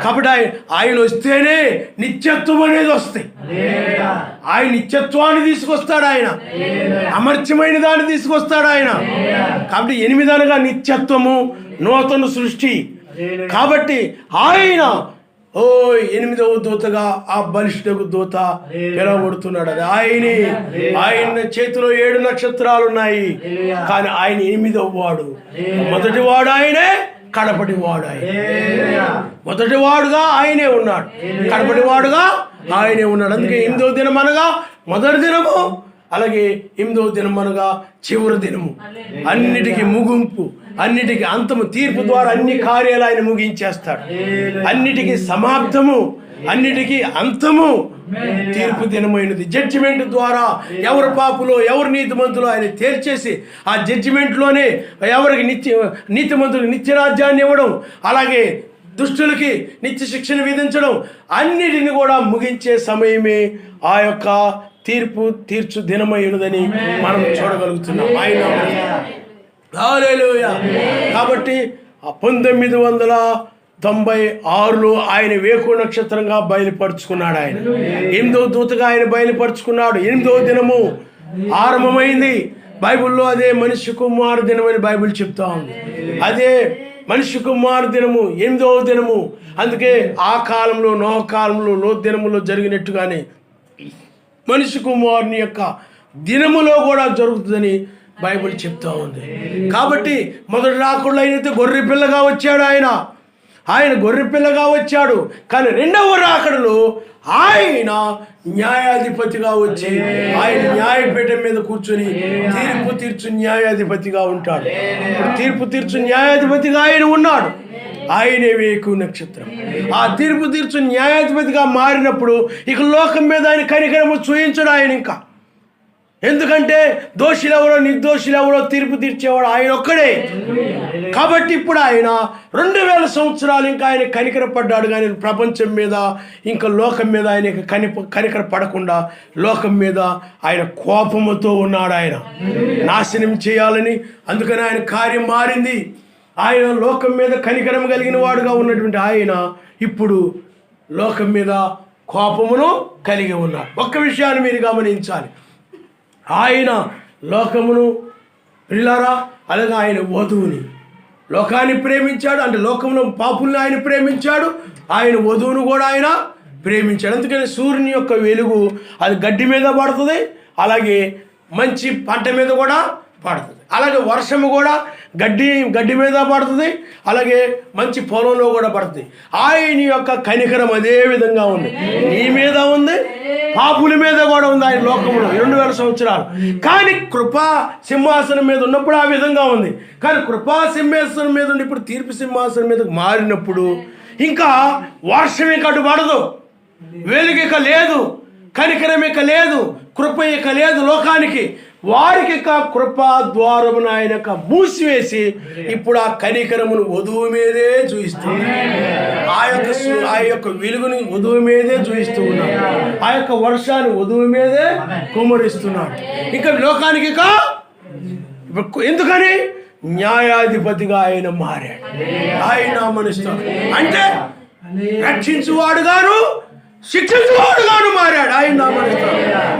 కాబట్టి ఆయన వస్తేనే నిత్యత్వం అనేది వస్తాయి. ఆయన నిత్యత్వాన్ని తీసుకొస్తాడు. ఆయన అమర్చమైన దాన్ని తీసుకొస్తాడు ఆయన. కాబట్టి 8 అనగా నిత్యత్వము, నూతన సృష్టి. కాబట్టి ఆయన 8వ దూతగా ఆ బలిష్ఠకు దూత పిలవబడుతున్నాడు. అది ఆయన చేతిలో 7 నక్షత్రాలు ఉన్నాయి. కానీ ఆయన 8వ వాడు. మొదటివాడు ఆయనే, కడపటివాడు ఆయన. మొదటివాడుగా ఆయనే ఉన్నాడు, కడపటివాడుగా ఆయనే ఉన్నాడు. అందుకే 8వ దినం అనగా మొదటి దినము, అలాగే 8వ దినం అనగా చివరి దినము. అన్నిటికీ ముగింపు, అన్నిటికీ అంతము. తీర్పు ద్వారా అన్ని కార్యాలు ఆయన ముగించేస్తాడు. అన్నిటికీ సమాప్తము, అన్నిటికీ అంతము తీర్పు దినమైనది. జడ్జిమెంట్ ద్వారా ఎవరు పాపులో ఎవరు నీతిమంతులో ఆయన తేల్చేసి ఆ జడ్జిమెంట్లోనే ఎవరికి నీతిమంతులకు నిత్య రాజ్యాన్ని ఇవ్వడం, అలాగే దుష్టులకి నిత్య శిక్షణ విధించడం, అన్నిటిని కూడా ముగించే సమయమే ఆ యొక్క తీర్చు దినమైనదని మనం చూడగలుగుతున్నాం. ఆయన హల్లెలూయా. కాబట్టి 1996లో ఆయన వేకు నక్షత్రంగా బయలుపరుచుకున్నాడు. ఆయన 8వ దూతగా ఆయన బయలుపరుచుకున్నాడు. 8వ దినము ఆరంభమైంది. బైబిల్లో అదే మనిషి కుమారు దినం అని బైబిల్ చెప్తా ఉంది. అదే మనిషి కుమారు దినము 8వ దినము. అందుకే ఆ కాలంలో, నోహ కాలంలో, లోతు దినములో జరిగినట్టుగానే మనిషి కుమారుని యొక్క దినములో కూడా జరుగుతుందని బైబిల్ చెప్తా ఉంది. కాబట్టి మొదటి రాకుళ్ళు అయినైతే గొర్రె పిల్లగా వచ్చాడు. ఆయన గొర్రె పిల్లగా వచ్చాడు. కానీ 2వ రాకడలో ఆయన న్యాయాధిపతిగా వచ్చి ఆయన న్యాయపీఠం మీద కూర్చొని తీర్పు తీర్చు న్యాయాధిపతిగా ఉంటాడు. తీర్పు తీర్చు న్యాయాధిపతిగా ఆయన ఉన్నాడు. ఆయనే వేకు నక్షత్రం. ఆ తీర్పు తీర్చు న్యాయాధిపతిగా మారినప్పుడు ఇక లోకం మీద ఆయన కనికరము చూయించడు ఆయన ఇంకా. ఎందుకంటే దోషులెవరో నిర్దోషులెవరో తీర్పు తీర్చేవాడు ఆయన ఒక్కడే. కాబట్టి ఇప్పుడు ఆయన 2000 సంవత్సరాలు ఇంకా ఆయన కనికరపడ్డాడు. కానీ ప్రపంచం మీద ఇంకా లోకం మీద ఆయన కనికర పడకుండా లోకం మీద ఆయన కోపముతో ఉన్నాడు. ఆయన నాశనం చేయాలని. అందుకని ఆయన కార్యం మారింది. ఆయన లోకం మీద కనికరం కలిగిన వాడుగా ఉన్నటువంటి ఆయన ఇప్పుడు లోకం మీద కోపమును కలిగి ఉన్నాడు. ఒక్క విషయాన్ని మీరు గమనించాలి. ఆయన లోకమును ప్రియులారా, అలాగే ఆయన వధువుని, లోకాన్ని ప్రేమించాడు. అంటే లోకంలో పాపుల్ని ఆయన ప్రేమించాడు. ఆయన వధువును కూడా ఆయన ప్రేమించాడు. అందుకని సూర్యుని యొక్క వెలుగు అది గడ్డి మీద పడుతుంది, అలాగే మంచి పంట మీద కూడా పడుతుంది. అలాగే వర్షము కూడా గడ్డి మీద పడుతుంది, అలాగే మంచి పొలంలో కూడా పడుతుంది. ఆయన యొక్క కనికరం అదే విధంగా ఉంది. నీ మీద ఉంది, పాపుల మీద కూడా ఉంది. ఆయన లోకంలో 2000 సంవత్సరాలు. కానీ కృపా సింహాసనం మీద ఉన్నప్పుడు ఆ విధంగా ఉంది. కానీ కృపా సింహాసనం మీద ఉండి ఇప్పుడు తీర్పు సింహాసనం మీద మారినప్పుడు ఇంకా వర్షం ఇక అటు పడదు, వెలుగు ఇక లేదు, కనికరం ఇక లేదు, కృప ఇక లేదు లోకానికి. వారికి కృపా ద్వారమును ఆయన మూసివేసి ఇప్పుడు ఆ కనికరమును వధువు మీదే చూయిస్తుంది. ఆ యొక్క వెలుగుని వధువు మీదే చూయిస్తూ ఉన్నాడు. ఆ యొక్క వర్షాన్ని వధువు మీదే కుమ్మరిస్తున్నాడు. ఇంకా లోకానికి ఎందుకని న్యాయాధిపతిగా ఆయన మారాడు. ఆయన మనుషుడు అంటే రక్షించువాడుగాను శిక్షించువాడుగాను మారాడు. ఆయన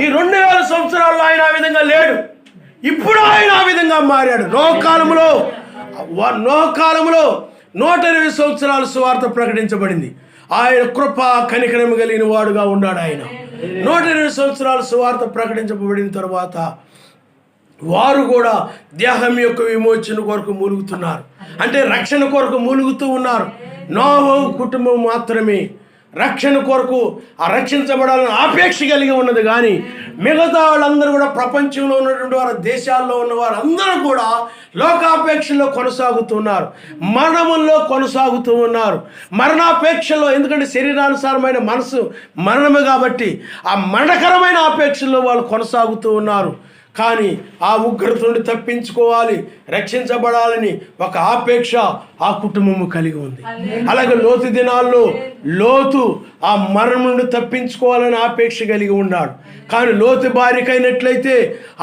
ఈ 2000 సంవత్సరాల్లో ఆయన ఆ విధంగా లేడు. ఇప్పుడు ఆయన ఆ విధంగా మారాడు. నోహ కాలంలో 120 సంవత్సరాలు సువార్త ప్రకటించబడింది. ఆయన కృప కనికరం కలిగిన వాడుగా ఉన్నాడు. ఆయన 120 సంవత్సరాలు సువార్త ప్రకటించబడిన తర్వాత వారు కూడా దేహం యొక్క విమోచన కొరకు మూలుగుతున్నారు. అంటే రక్షణ కొరకు మూలుగుతూ ఉన్నారు. నోహ కుటుంబం మాత్రమే రక్షణ కొరకు ఆ రక్షించబడాలని ఆపేక్ష కలిగి ఉన్నది. కానీ మిగతా వాళ్ళందరూ కూడా ప్రపంచంలో ఉన్నటువంటి వారు, దేశాల్లో ఉన్న వారు అందరూ కూడా లోకాపేక్షలో కొనసాగుతున్నారు, మరణముల్లో కొనసాగుతూ ఉన్నారు. మరణాపేక్షలో, ఎందుకంటే శరీరానుసారమైన మనసు మరణమే కాబట్టి ఆ మరణకరమైన ఆపేక్షల్లో వాళ్ళు కొనసాగుతూ ఉన్నారు. కానీ ఆ ఉగ్రత నుండి తప్పించుకోవాలి, రక్షించబడాలని ఒక ఆపేక్ష ఆ కుటుంబము కలిగి ఉంది. అలాగే లోతు దినాల్లో లోతు ఆ మరణం నుండి తప్పించుకోవాలని ఆపేక్ష కలిగి ఉన్నాడు. కానీ లోతు భార్యకైనట్లయితే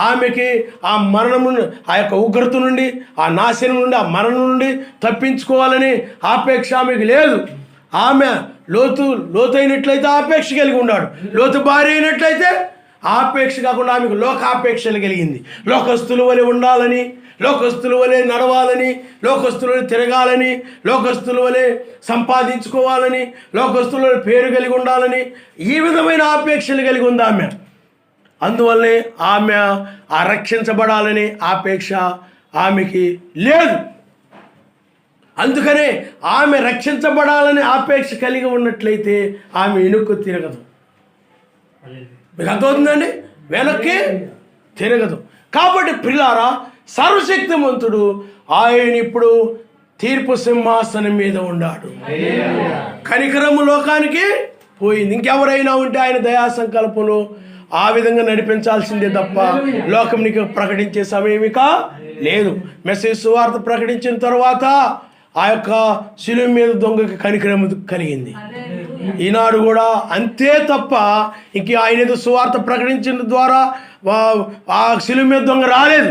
ఆమెకి ఆ మరణం నుండి, ఆ యొక్క ఉగ్రత నుండి, ఆ నాశనం నుండి, ఆ మరణం నుండి తప్పించుకోవాలని ఆపేక్ష ఆమెకి లేదు. ఆమె లోతు అయినట్లయితే ఆపేక్ష కలిగి ఉన్నాడు. లోతు భార్య అయినట్లయితే ఆపేక్ష కాకుండా ఆమెకు లోకాపేక్షలు కలిగింది. లోకస్తుల వలె ఉండాలని, లోకస్తుల వలె నడవాలని, లోకస్తుల వలె తిరగాలని, లోకస్తుల వలె సంపాదించుకోవాలని, లోకస్తుల వలె పేరు కలిగి ఉండాలని, ఈ విధమైన ఆపేక్షలు కలిగి ఉంది ఆమె. అందువల్లనే ఆమె ఆ రక్షించబడాలని ఆపేక్ష ఆమెకి లేదు. అందుకనే ఆమె రక్షించబడాలని ఆపేక్ష కలిగి ఉన్నట్లయితే ఆమె వెనుక్కు తిరగదు. మీకు అర్థమవుతుందండి? వెనక్కి తిరగదు. కాబట్టి ప్రియులారా, సర్వశక్తిమంతుడు ఆయన ఇప్పుడు తీర్పు సింహాసనం మీద ఉన్నాడు. కనికరము లోకానికి పోయింది. ఇంకెవరైనా ఉంటే ఆయన దయా సంకల్పంలో ఆ విధంగా నడిపించాల్సిందే తప్ప లోకం నీకు ప్రకటించే సమయం ఇక లేదు. మెసేజ్ సువార్త ప్రకటించిన తర్వాత ఆ యొక్క శిలువ మీద దొంగకి కనికరము కలిగింది. ఈనాడు కూడా అంతే తప్ప ఇంక ఆయన ఏదో సువార్త ప్రకటించిన ద్వారా ఆ శిలువ మీద దొంగ రాలేదు.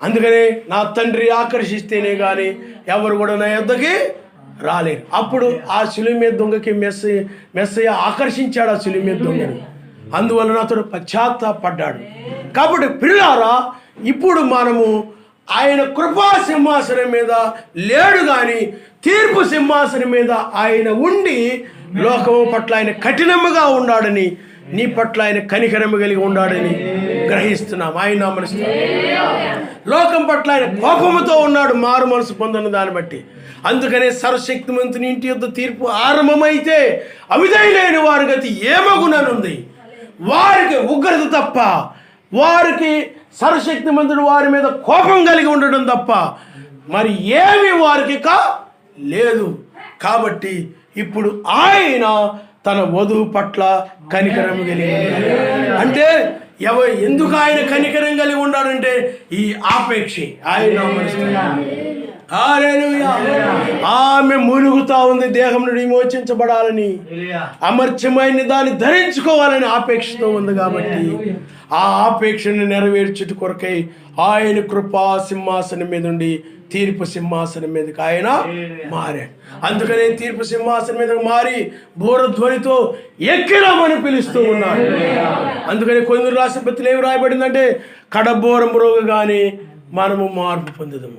అందుకని నా తండ్రి ఆకర్షిస్తేనే కానీ ఎవరు కూడా నా యొద్దకి రాలేరు. అప్పుడు ఆ శిలువ మీద దొంగకి మెస్సయ్య ఆకర్షించాడు ఆ శిలువ మీద దొంగని. అందువలన అతడు పశ్చాత్తాపడ్డాడు. కాబట్టి ప్రియులారా, ఇప్పుడు మనము ఆయన కృపా సింహాసనం మీద లేడు, కానీ తీర్పు సింహాసనం మీద ఆయన ఉండి లోకము పట్ల ఆయన కఠినముగా ఉన్నాడని, నీ పట్ల ఆయన కనికరము కలిగి ఉన్నాడని గ్రహిస్తున్నాం. ఆయన మనసు లోకం పట్ల ఆయన కోపముతో ఉన్నాడు, మారు మనసు పొందిన దాన్ని బట్టి. అందుకనే సర్వశక్తిమంతుని ఇంటి యొద్ద తీర్పు ఆరంభమైతే అవిధేయులైన వారి గతి ఏమగుననుంది. వారికి ఉగ్రత తప్ప, వారికి సర్వశక్తిమంతుడు వారి మీద కోపం కలిగి ఉండడం తప్ప మరి ఏమి వారికి లేదు. కాబట్టి ఇప్పుడు ఆయన తన వధువు పట్ల కనికరం కలిగి ఉన్నాడు. అంటే ఎందుకు ఆయన కనికరం కలిగి ఉన్నాడంటే ఈ ఆపేక్ష ఆయన ఆమె మునుగుతా ఉంది, దేహం నుండి విమోచించబడాలని, అమర్చమైన దాన్ని ధరించుకోవాలని ఆపేక్షతో ఉంది. కాబట్టి ఆ ఆపేక్షను నెరవేర్చుట కొరకై ఆయన కృపా సింహాసనం మీద ఉండి తీర్పు సింహాసనం మీదకి ఆయన మారాడు. అందుకనే తీర్పు సింహాసనం మీదకి మారి బోరధ్వనితో ఎక్కిరామని పిలుస్తూ ఉన్నాడు. అందుకని కొందరు రాసిన పత్రికలో ఏమి రాయబడిందంటే, కడబోరం మ్రోగగానే మనము మార్పు పొందుదాము,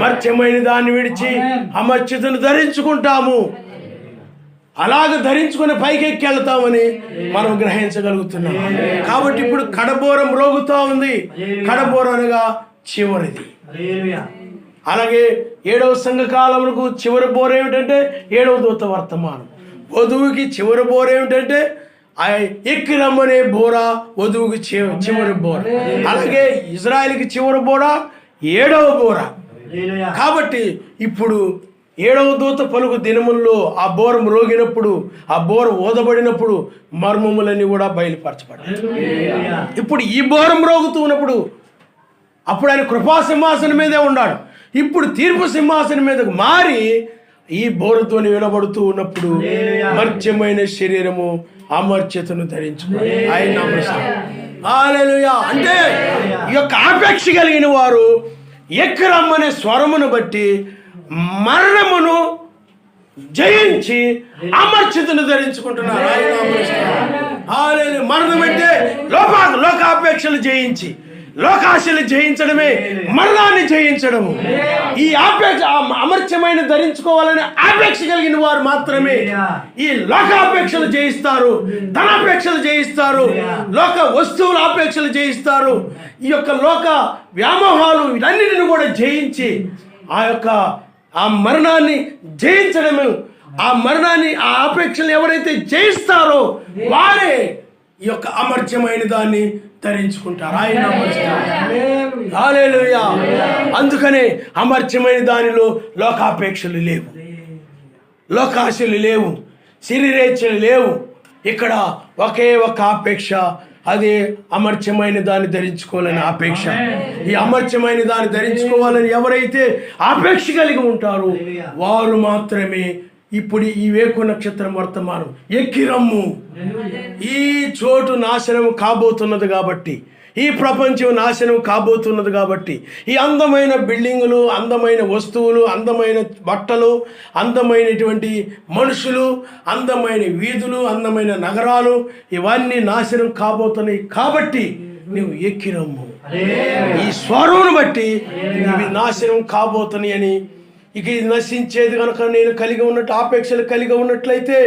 మర్త్యమైన దాన్ని విడిచి అమర్చితను ధరించుకుంటాము. అలాగ ధరించుకుని పైకి ఎక్కి వెళ్తామని మనం గ్రహించగలుగుతున్నాం. కాబట్టి ఇప్పుడు కడబోరం మ్రోగుతూ ఉంది. కడబోరం అనగా చివరిది. అలాగే 7వ సంఘకాలములకు చివరి బోర ఏమిటంటే 7వ దూత వర్తమానం. వధువుకి చివరి బోర ఏమిటంటే ఎక్కి రమ్మనే బోర వధువుకి చివరి బోర. అలాగే ఇజ్రాయెల్కి చివరి బోర 7వ బోర. కాబట్టి ఇప్పుడు 7వ దూత పలుకు దినముల్లో ఆ బోర మ్రోగినప్పుడు, ఆ బోర ఊదబడినప్పుడు మర్మములన్నీ కూడా బయలుపరచబడ్డాయి. ఇప్పుడు ఈ బోర మ్రోగుతూ ఉన్నప్పుడు అప్పుడు ఆయన కృపా సింహాసనం మీదే ఉన్నాడు. ఇప్పుడు తీర్పు సింహాసనం మీదకు మారి ఈ బోరతోని వినబడుతూ ఉన్నప్పుడు మర్త్యమైన శరీరము అమర్త్యతను ధరించుకుని ఆయన హల్లెలూయా. అంటే ఈ యొక్క ఆపేక్ష కలిగిన వారు ఎక్కరమ్మనే స్వరమును బట్టి మరణమును జయించి అమర్త్యతను ధరించుకుంటున్నారు. ఆయన మరణం అంటే లోకాపేక్షలు జయించి, లోకాశలు జయించడమే మరణాన్ని జయించడము. ఈ ఆపేక్ష అమర్త్యమైన ధరించుకోవాలని ఆపేక్ష కలిగిన వారు మాత్రమే ఈ లోకాపేక్షలు జయిస్తారు, ధనాపేక్షలు జయిస్తారు, లోక వస్తువుల ఆపేక్షలు జయిస్తారు. ఈ యొక్క లోక వ్యామోహాలు వీటన్నిటిని కూడా జయించి ఆ మరణాన్ని జయించడము ఆ మరణాన్ని, ఆ ఆపేక్షలు ఎవరైతే జయిస్తారో వారే ఈ యొక్క అమర్త్యమైన దాన్ని ధరించుకుంటారు. ఆయన హల్లెలూయా. అందుకనే అమర్త్యమైన దానిలో లోకాపేక్షలు లేవు, లోకాశలు లేవు, శరీరేచ్ఛలు లేవు. ఇక్కడ ఒకే ఒక ఆపేక్ష, అదే అమర్త్యమైన దాన్ని ధరించుకోవాలని ఆపేక్ష. ఈ అమర్త్యమైన దాన్ని ధరించుకోవాలని ఎవరైతే ఆపేక్ష కలిగి ఉంటారో వారు మాత్రమే ఇప్పుడు ఈ వేకు నక్షత్రం వర్తమానం ఎక్కిరమ్ము. ఈ చోటు నాశనం కాబోతున్నది కాబట్టి, ఈ ప్రపంచం నాశనం కాబోతున్నది కాబట్టి, ఈ అందమైన బిల్డింగులు, అందమైన వస్తువులు, అందమైన బట్టలు, అందమైనటువంటి మనుషులు, అందమైన వీధులు, అందమైన నగరాలు ఇవన్నీ నాశనం కాబోతున్నాయి. కాబట్టి నువ్వు ఎక్కిరమ్ము. ఈ స్వరమును బట్టి ఇవి నాశనం కాబోతున్నాయి అని, ఇక ఇది నశించేది కనుక నేను కలిగి ఉన్నట్టు, ఆపేక్షలు కలిగి ఉన్నట్లయితే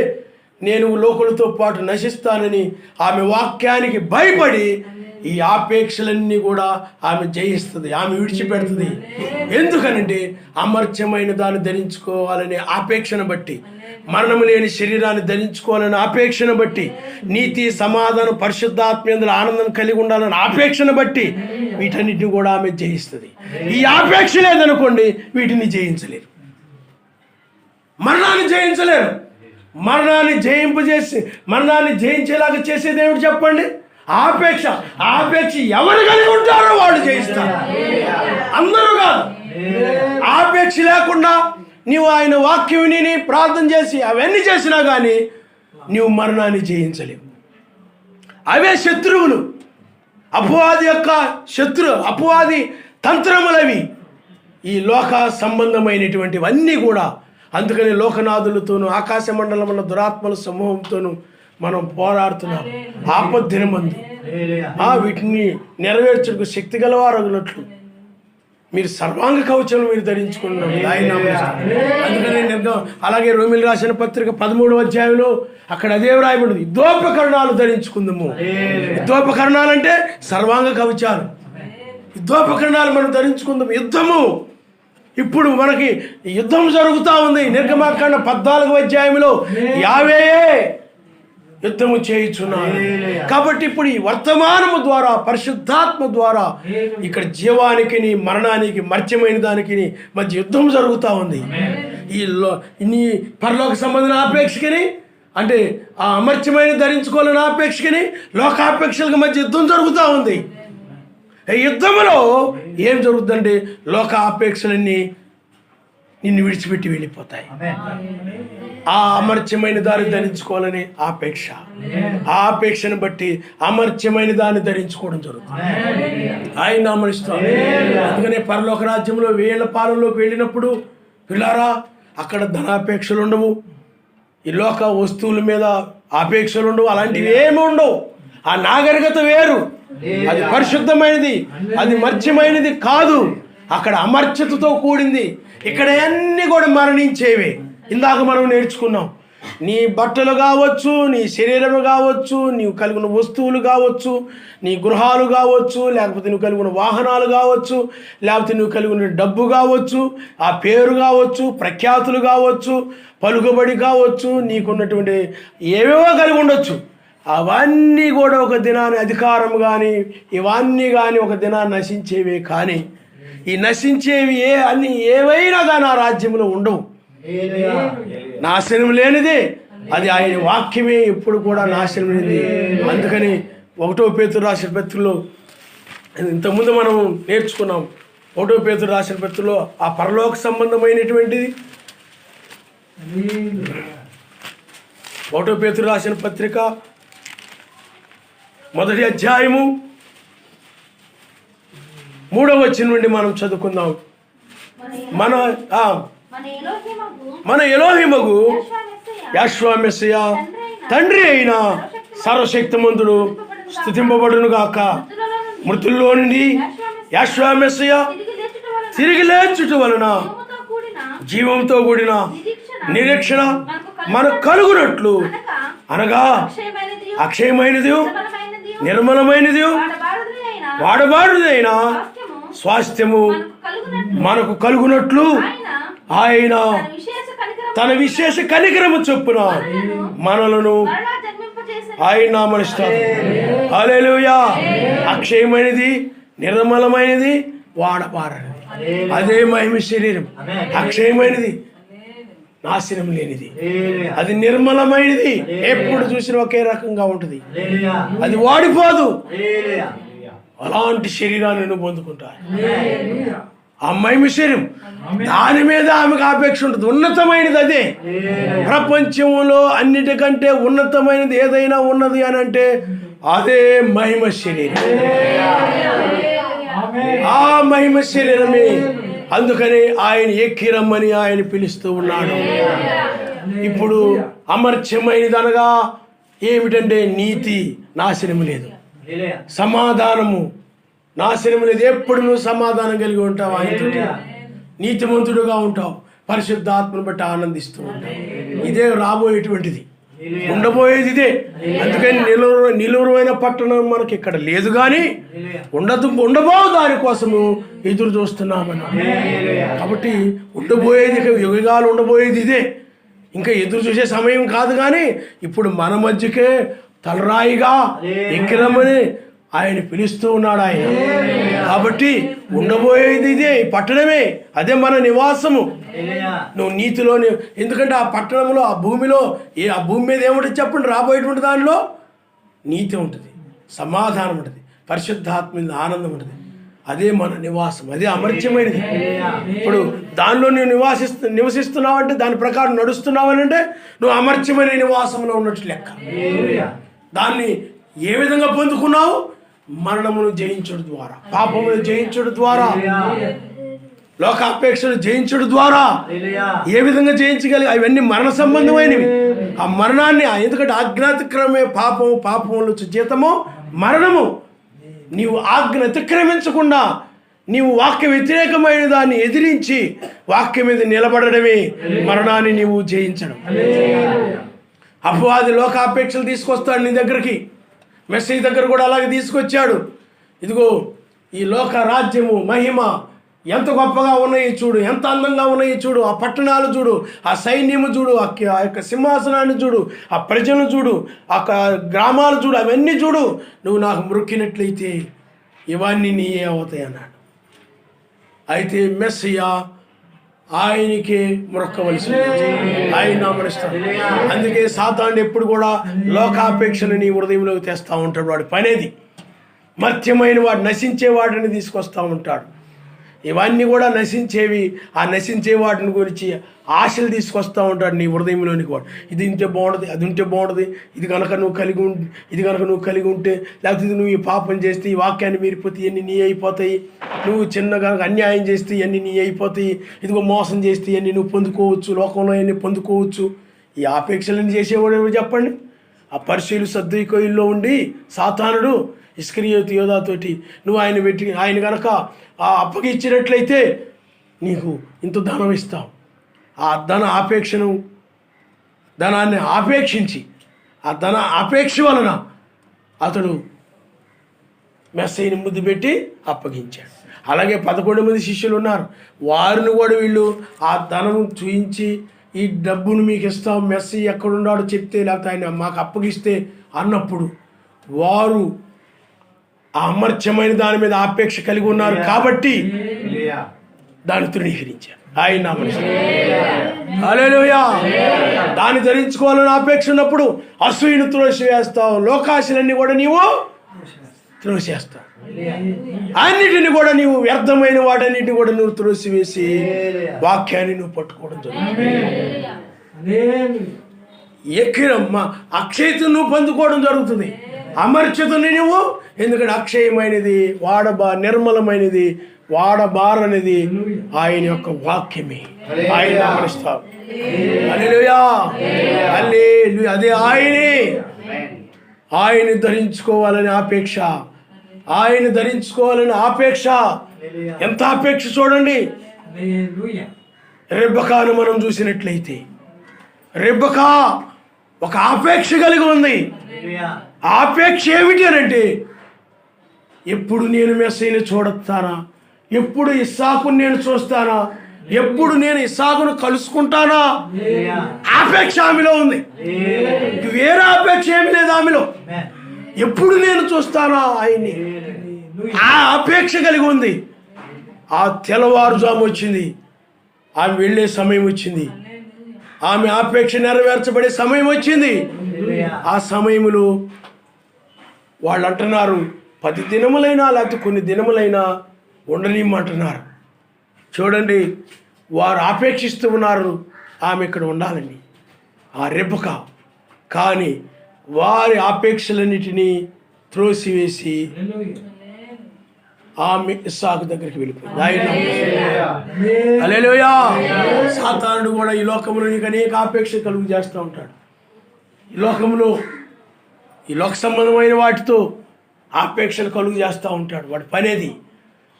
నేను లోకులతో పాటు నశిస్తానని ఆమె వాక్యానికి భయపడి ఈ ఆపేక్షలన్నీ కూడా ఆమె జయిస్తుంది, ఆమె విడిచిపెడుతుంది. ఎందుకనంటే అమర్త్యమైన దాన్ని ధరించుకోవాలనే ఆపేక్షను బట్టి, మరణము లేని శరీరాన్ని ధరించుకోవాలని ఆపేక్షను బట్టి, నీతి సమాధానం పరిశుద్ధాత్మేంద్ర ఆనందం కలిగి ఉండాలని ఆపేక్షను బట్టి వీటన్నిటిని కూడా ఆమె జయిస్తుంది. ఈ ఆపేక్ష లేదనుకోండి వీటిని జయించలేరు, మరణాన్ని జయించలేరు. మరణాన్ని మరణాన్ని జయించేలాగా చేసేది ఏమిటి చెప్పండి? ఆపేక్ష. ఆపేక్ష ఎవరు కలిగి ఉంటారో వాళ్ళు జయిస్తారు, అందరూ కాదు. ఆపేక్ష లేకుండా నీవు ఆయన వాక్యం విని ప్రార్థన చేసి అవన్నీ చేసినా కానీ నీవు మరణాన్ని జయించలేవు. అవే శత్రువులు, అపవాది యొక్క అపవాది తంత్రములవి, ఈ లోక సంబంధమైనటువంటివన్నీ కూడా. అందుకని లోకనాథులతోనూ ఆకాశ మండలమున్న దురాత్మల సమూహంతోనూ మనం పోరాడుతున్నాం. ఆపద్దినమందు వీటిని నెరవేర్చుకు శక్తి గలవారగినట్లు మీరు సర్వాంగ కవచం మీరు ధరించుకున్నారు. అందుకని అలాగే రోమిలు రాసిన పత్రిక 13వ అధ్యాయంలో అక్కడ అదే వ్రాయబడింది, యుద్ధోపకరణాలు ధరించుకుందాము. యుద్ధోపకరణాలు అంటే సర్వాంగ కవచాలు. యుద్ధోపకరణాలు మనం ధరించుకుందాము. యుద్ధము ఇప్పుడు మనకి యుద్ధం జరుగుతూ ఉంది. నిర్గమాకాండ 14వ అధ్యాయంలో యావేయే యుద్ధము చేయుచున్నారు. కాబట్టి ఇప్పుడు ఈ వర్తమానము ద్వారా, పరిశుద్ధాత్మ ద్వారా ఇక్కడ జీవానికి మరణానికి మర్త్యమైన దానికి మధ్య యుద్ధం జరుగుతూ ఉంది. ఈ పరలోక సంబంధం ఆపేక్షకని, అంటే ఆ అమర్త్యమైన ధరించుకోవాలని ఆపేక్షకని, లోకాపేక్షలకు మధ్య యుద్ధం జరుగుతూ ఉంది. ఈ యుద్ధంలో ఏం జరుగుతుందంటే లోక ఆపేక్షలన్నీ నిన్ను విడిచిపెట్టి వెళ్ళిపోతాయి. ఆ అమర్త్యమైన దాన్ని ధరించుకోవాలని ఆపేక్ష, ఆ ఆపేక్షను బట్టి అమర్త్యమైన దాన్ని ధరించుకోవడం జరుగుతుంది. ఆయన అమరిస్తాం. అందుకనే పరలోక రాజ్యంలో వేళ్ల పాలనలోకి వెళ్ళినప్పుడు పిల్లారా అక్కడ ధనాపేక్షలు ఉండవు, ఈ లోక వస్తువుల మీద ఆపేక్షలు ఉండవు, అలాంటివి ఏమి ఉండవు. ఆ నాగరికత వేరు, అది పరిశుద్ధమైనది, అది మర్త్యమైనది కాదు. అక్కడ అమర్త్యతతో కూడింది. ఇక్కడ అన్నీ కూడా మరణించేవే. ఇందాక మనం నేర్చుకున్నాం. నీ బట్టలు కావచ్చు, నీ శరీరం కావచ్చు, నీవు కలిగిన వస్తువులు కావచ్చు, నీ గృహాలు కావచ్చు, లేకపోతే నువ్వు కలిగిన వాహనాలు కావచ్చు, లేకపోతే నువ్వు కలిగిన డబ్బు కావచ్చు, ఆ పేరు కావచ్చు, ప్రఖ్యాతులు కావచ్చు, పలుకుబడి కావచ్చు, నీకున్నటువంటి ఏవేవో కలిగి ఉండొచ్చు. అవన్నీ కూడా ఒక దినాన్ని, అధికారం కానీ ఇవన్నీ కానీ ఒక దినాన్ని నశించేవే. కానీ ఈ నశించేవి ఏవైనా కానీ ఆ రాజ్యంలో ఉండవు. నాశనం లేనిదే అది ఆయన వాక్యమే ఎప్పుడు కూడా నాశనం లేనిది. అందుకని 1వ పేతురు రాసిన పత్రికలో ఇంతకుముందు మనం నేర్చుకున్నాం. 1వ పేతురు రాసిన పత్రికలో ఆ పరలోక సంబంధమైనటువంటిది 1వ పేతురు రాసిన పత్రిక 1వ అధ్యాయము 3వ వచనం నుండి మనం చదువుకుందాం. మన ఎలోహిమగు యెహోవా మెస్సియా తండ్రి అయిన సర్వశక్తిమంతుడు స్తుతింపబడును గాక. మృతుల్లో నుండి యెహోవా మెస్సియా తిరిగి లేచుట వలన జీవంతో కూడిన నిరీక్షణ మనకు కలుగునట్లు, అనగా అక్షయమైనది, నిర్మలమైనది, వాడబారుదైన స్వాస్థ్యము మనకు కలుగునట్లు ఆయన తన విశేష కనికరము చొప్పున మనలను ఆయన నామనిస్తాడు. హల్లెలూయా. అక్షయమైనది, నిర్మలమైనది, వాడబారనిది, అదే మహిమ శరీరం. అక్షయమైనది, నాశనం లేనిది, అది నిర్మలమైనది, ఎప్పుడు చూసినా ఒకే రకంగా ఉంటుంది, అది వాడిపోదు. అలాంటి శరీరాన్ని నువ్వు పొందుకుంటావు. ఆ మహిమ శరీరం, దాని మీద ఆమెకు ఆపేక్ష ఉంటుంది. ఉన్నతమైనది అదే. ప్రపంచంలో అన్నిటికంటే ఉన్నతమైనది ఏదైనా ఉన్నది అని అంటే అదే మహిమ శరీరం. ఆ మహిమ శరీరమే. అందుకని ఆయన ఎక్కి రమ్మని ఆయన పిలుస్తూ ఉన్నాడు. ఇప్పుడు అమర్త్యమైనది అనగా ఏమిటంటే నీతి నాశనము లేదు, సమాధానము నాశనము లేదు. ఎప్పుడు నువ్వు సమాధానం కలిగి ఉంటావు, ఆయనతో నీతిమంతుడుగా ఉంటావు, పరిశుద్ధాత్మను బట్టి ఆనందిస్తూ ఉంటావు. ఇదే రాబోయేటువంటిది, ఉండబోయేది ఇదే. అందుకని నిలువైన పట్టణం మనకి ఇక్కడ లేదు, కానీ ఉండబో దానికోసము ఎదురు చూస్తున్నామని. కాబట్టి ఉండబోయేది, యుగాలు ఉండబోయేది ఇదే. ఇంకా ఎదురు చూసే సమయం కాదు, కానీ ఇప్పుడు మన మధ్యకే తలరాయిగా ఎక్కిరమ్మని ఆయన పిలుస్తూ ఉన్నాడు ఆయన. కాబట్టి ఉండబోయేది ఇదే, పట్టణమే, అదే మన నివాసము. నువ్వు నీతిలోనే, ఎందుకంటే ఆ పట్టణంలో, ఆ భూమిలో, ఆ భూమి మీద ఏముంటుంది చెప్పండి? రాబోయేటువంటి దానిలో నీతి ఉంటుంది, సమాధానం ఉంటుంది, పరిశుద్ధాత్మ మీద ఆనందం ఉంటుంది. అదే మన నివాసం, అదే అమర్త్యమైనది. ఇప్పుడు దానిలో నువ్వు నివసిస్తున్నావు అంటే, దాని ప్రకారం నడుస్తున్నావు అని అంటే నువ్వు అమర్త్యమైన నివాసంలో ఉన్నట్టు లెక్క. దాన్ని ఏ విధంగా పొందుకున్నావు? మరణమును జయించడం ద్వారా, పాపమును జయించడం ద్వారా, లోకాపేక్షను జయించడం ద్వారా. ఏ విధంగా జయించగలిగి? అవన్నీ మరణ సంబంధమైనవి. ఆ మరణాన్ని, ఎందుకంటే ఆజ్ఞాతిక్రమే పాపము, పాపములు జీతము మరణము. నీవు ఆజ్ఞ అతిక్రమించకుండా నీవు వాక్య వ్యతిరేకమైన దాన్ని ఎదిరించి వాక్యం మీద నిలబడడమే మరణాన్ని నీవు జయించడం. అపవాది లోకాపేక్షలు తీసుకొస్తాడు నీ దగ్గరికి. మెస్సీ దగ్గర కూడా అలాగే తీసుకొచ్చాడు. ఇదిగో ఈ లోక రాజ్యము, మహిమ ఎంత గొప్పగా ఉన్నాయి చూడు, ఎంత అందంగా ఉన్నాయి చూడు, ఆ పట్టణాలు చూడు, ఆ సైన్యము చూడు, ఆ యొక్క సింహాసనాన్ని చూడు, ఆ ప్రజలను చూడు, ఆ గ్రామాలు చూడు, అవన్నీ చూడు. నువ్వు నాకు మొక్కినట్లయితే ఇవన్నీ నీయే అవుతాయి అన్నాడు. అయితే మెస్సియా ఆయనకే మొక్కవలసి, ఆయన నామనిస్తాడు. అందుకే సాతానుడు ఎప్పుడు కూడా లోకాపేక్షను నీ హృదయంలోకి తెస్తూ ఉంటాడు. వాడి పనేది మర్త్యమైన వాడు, నశించే వాడిని తీసుకొస్తూ ఉంటాడు. ఇవన్నీ కూడా నశించేవి. ఆ నశించే వాటిని గురించి ఆశలు తీసుకొస్తూ ఉంటాడు నీ హృదయంలోనికి. వాడు ఇది ఉంటే బాగుంటుంది, అది ఉంటే బాగుంటుంది, ఇది కనుక నువ్వు కలిగి ఉంటే, లేకపోతే ఇది నువ్వు ఈ పాపం చేస్తే, ఈ వాక్యాన్ని మీరిపోతే ఇవన్నీ నీ అయిపోతాయి, నువ్వు చిన్న కనుక అన్యాయం చేస్తే ఇవన్నీ నీ అయిపోతాయి, ఇదిగో మోసం చేస్తే ఇవన్నీ నువ్వు పొందుకోవచ్చు, లోకంలో ఇవన్నీ పొందుకోవచ్చు. ఈ ఆపేక్షలన్నీ చేసేవాడు ఎవరు చెప్పండి? ఆ పరిశీలు సద్దీకోయిల్లో ఉండి సాతానుడు ఇస్కరియోతు యోధాతోటి నువ్వు ఆయన కనుక అప్పగిచ్చినట్లయితే నీకు ఇంత ధనం ఇస్తాం. ఆ ధనాన్ని ఆపేక్షించి, ఆ ధన ఆపేక్ష వలన అతడు మెస్సీని ముద్దు పెట్టి అప్పగించాడు. అలాగే 11 మంది శిష్యులు ఉన్నారు. వారిని కూడా వీళ్ళు ఆ ధనం చూయించి, ఈ డబ్బును మీకు ఇస్తాం, మెస్సీ ఎక్కడున్నాడో చెప్తే, లేకపోతే ఆయన మాకు అప్పగిస్తే అన్నప్పుడు వారు ఆ అమర్త్యమైన దాని మీద ఆపేక్ష కలిగి ఉన్నారు కాబట్టి దాన్ని తృణీకరించారు. ఆయన హల్లెలూయా. దాన్ని ధరించుకోవాలని ఆపేక్ష ఉన్నప్పుడు అసూయను త్రోసివేస్తావు, లోకాశలన్నీ కూడా నీవు త్రోసేస్తావు, అన్నిటిని కూడా నీవు వ్యర్థమైన వాటన్నిటిని కూడా నువ్వు త్రోసివేసి వాక్యాన్ని నువ్వు పట్టుకోవడం జరుగుతుంది. ఎక్కిరమ్మ అక్షయతను నువ్వు పొందుకోవడం జరుగుతుంది, అమర్చతని నువ్వు. ఎందుకంటే అక్షయమైనది, నిర్మలమైనది, వాడబారనిది ఆయన యొక్క వాక్యమే. ఆయన గమనిస్తావు. హల్లెలూయా, హల్లెలూయా. అదే ఆయనే. ఆయన ధరించుకోవాలని ఆపేక్ష, ఆయన ధరించుకోవాలని ఆపేక్ష. ఎంత ఆపేక్ష చూడండి. రెబెకాను మనం చూసినట్లయితే, రెబెకా ఒక ఆపేక్ష కలిగి ఉంది. ఆపేక్ష ఏమిటి అని అంటే, ఎప్పుడు నేను మెస్సీని చూడొస్తానా, ఎప్పుడు ఇస్సాకుని నేను చూస్తానా, ఎప్పుడు నేను ఇస్సాకును కలుసుకుంటానా ఆపేక్ష ఆమెలో ఉంది. వేరే ఆపేక్ష ఏమి లేదు ఆమెలో. ఎప్పుడు నేను చూస్తానా ఆయన్ని, ఆ అపేక్ష కలిగి ఉంది. ఆ తెల్లవారుజాము వచ్చింది, ఆమె వెళ్ళే సమయం వచ్చింది, ఆమె ఆపేక్ష నెరవేర్చబడే సమయం వచ్చింది. ఆ సమయంలో వాళ్ళు అంటున్నారు 10 దినములైనా లేకపోతే కొన్ని దినములైనా ఉండనిమ్మంటున్నారు. చూడండి, వారు ఆపేక్షిస్తూ ఉన్నారు ఆమె ఇక్కడ ఉండాలని, ఆ రెబెక్క. కానీ వారి ఆపేక్షలన్నిటినీ త్రోసివేసి ఆమె ఇస్సాకు దగ్గరికి వెళ్ళిపోయింది. హల్లెలూయా. సాతానుడు కూడా ఈ లోకంలో నీకు అనేక ఆపేక్ష కలుగు చేస్తూ ఉంటాడు. ఈ లోకంలో ఈ లోక సంబంధమైన వాటితో ఆపేక్షలు కలుగు చేస్తూ ఉంటాడు, వాడి పనేది.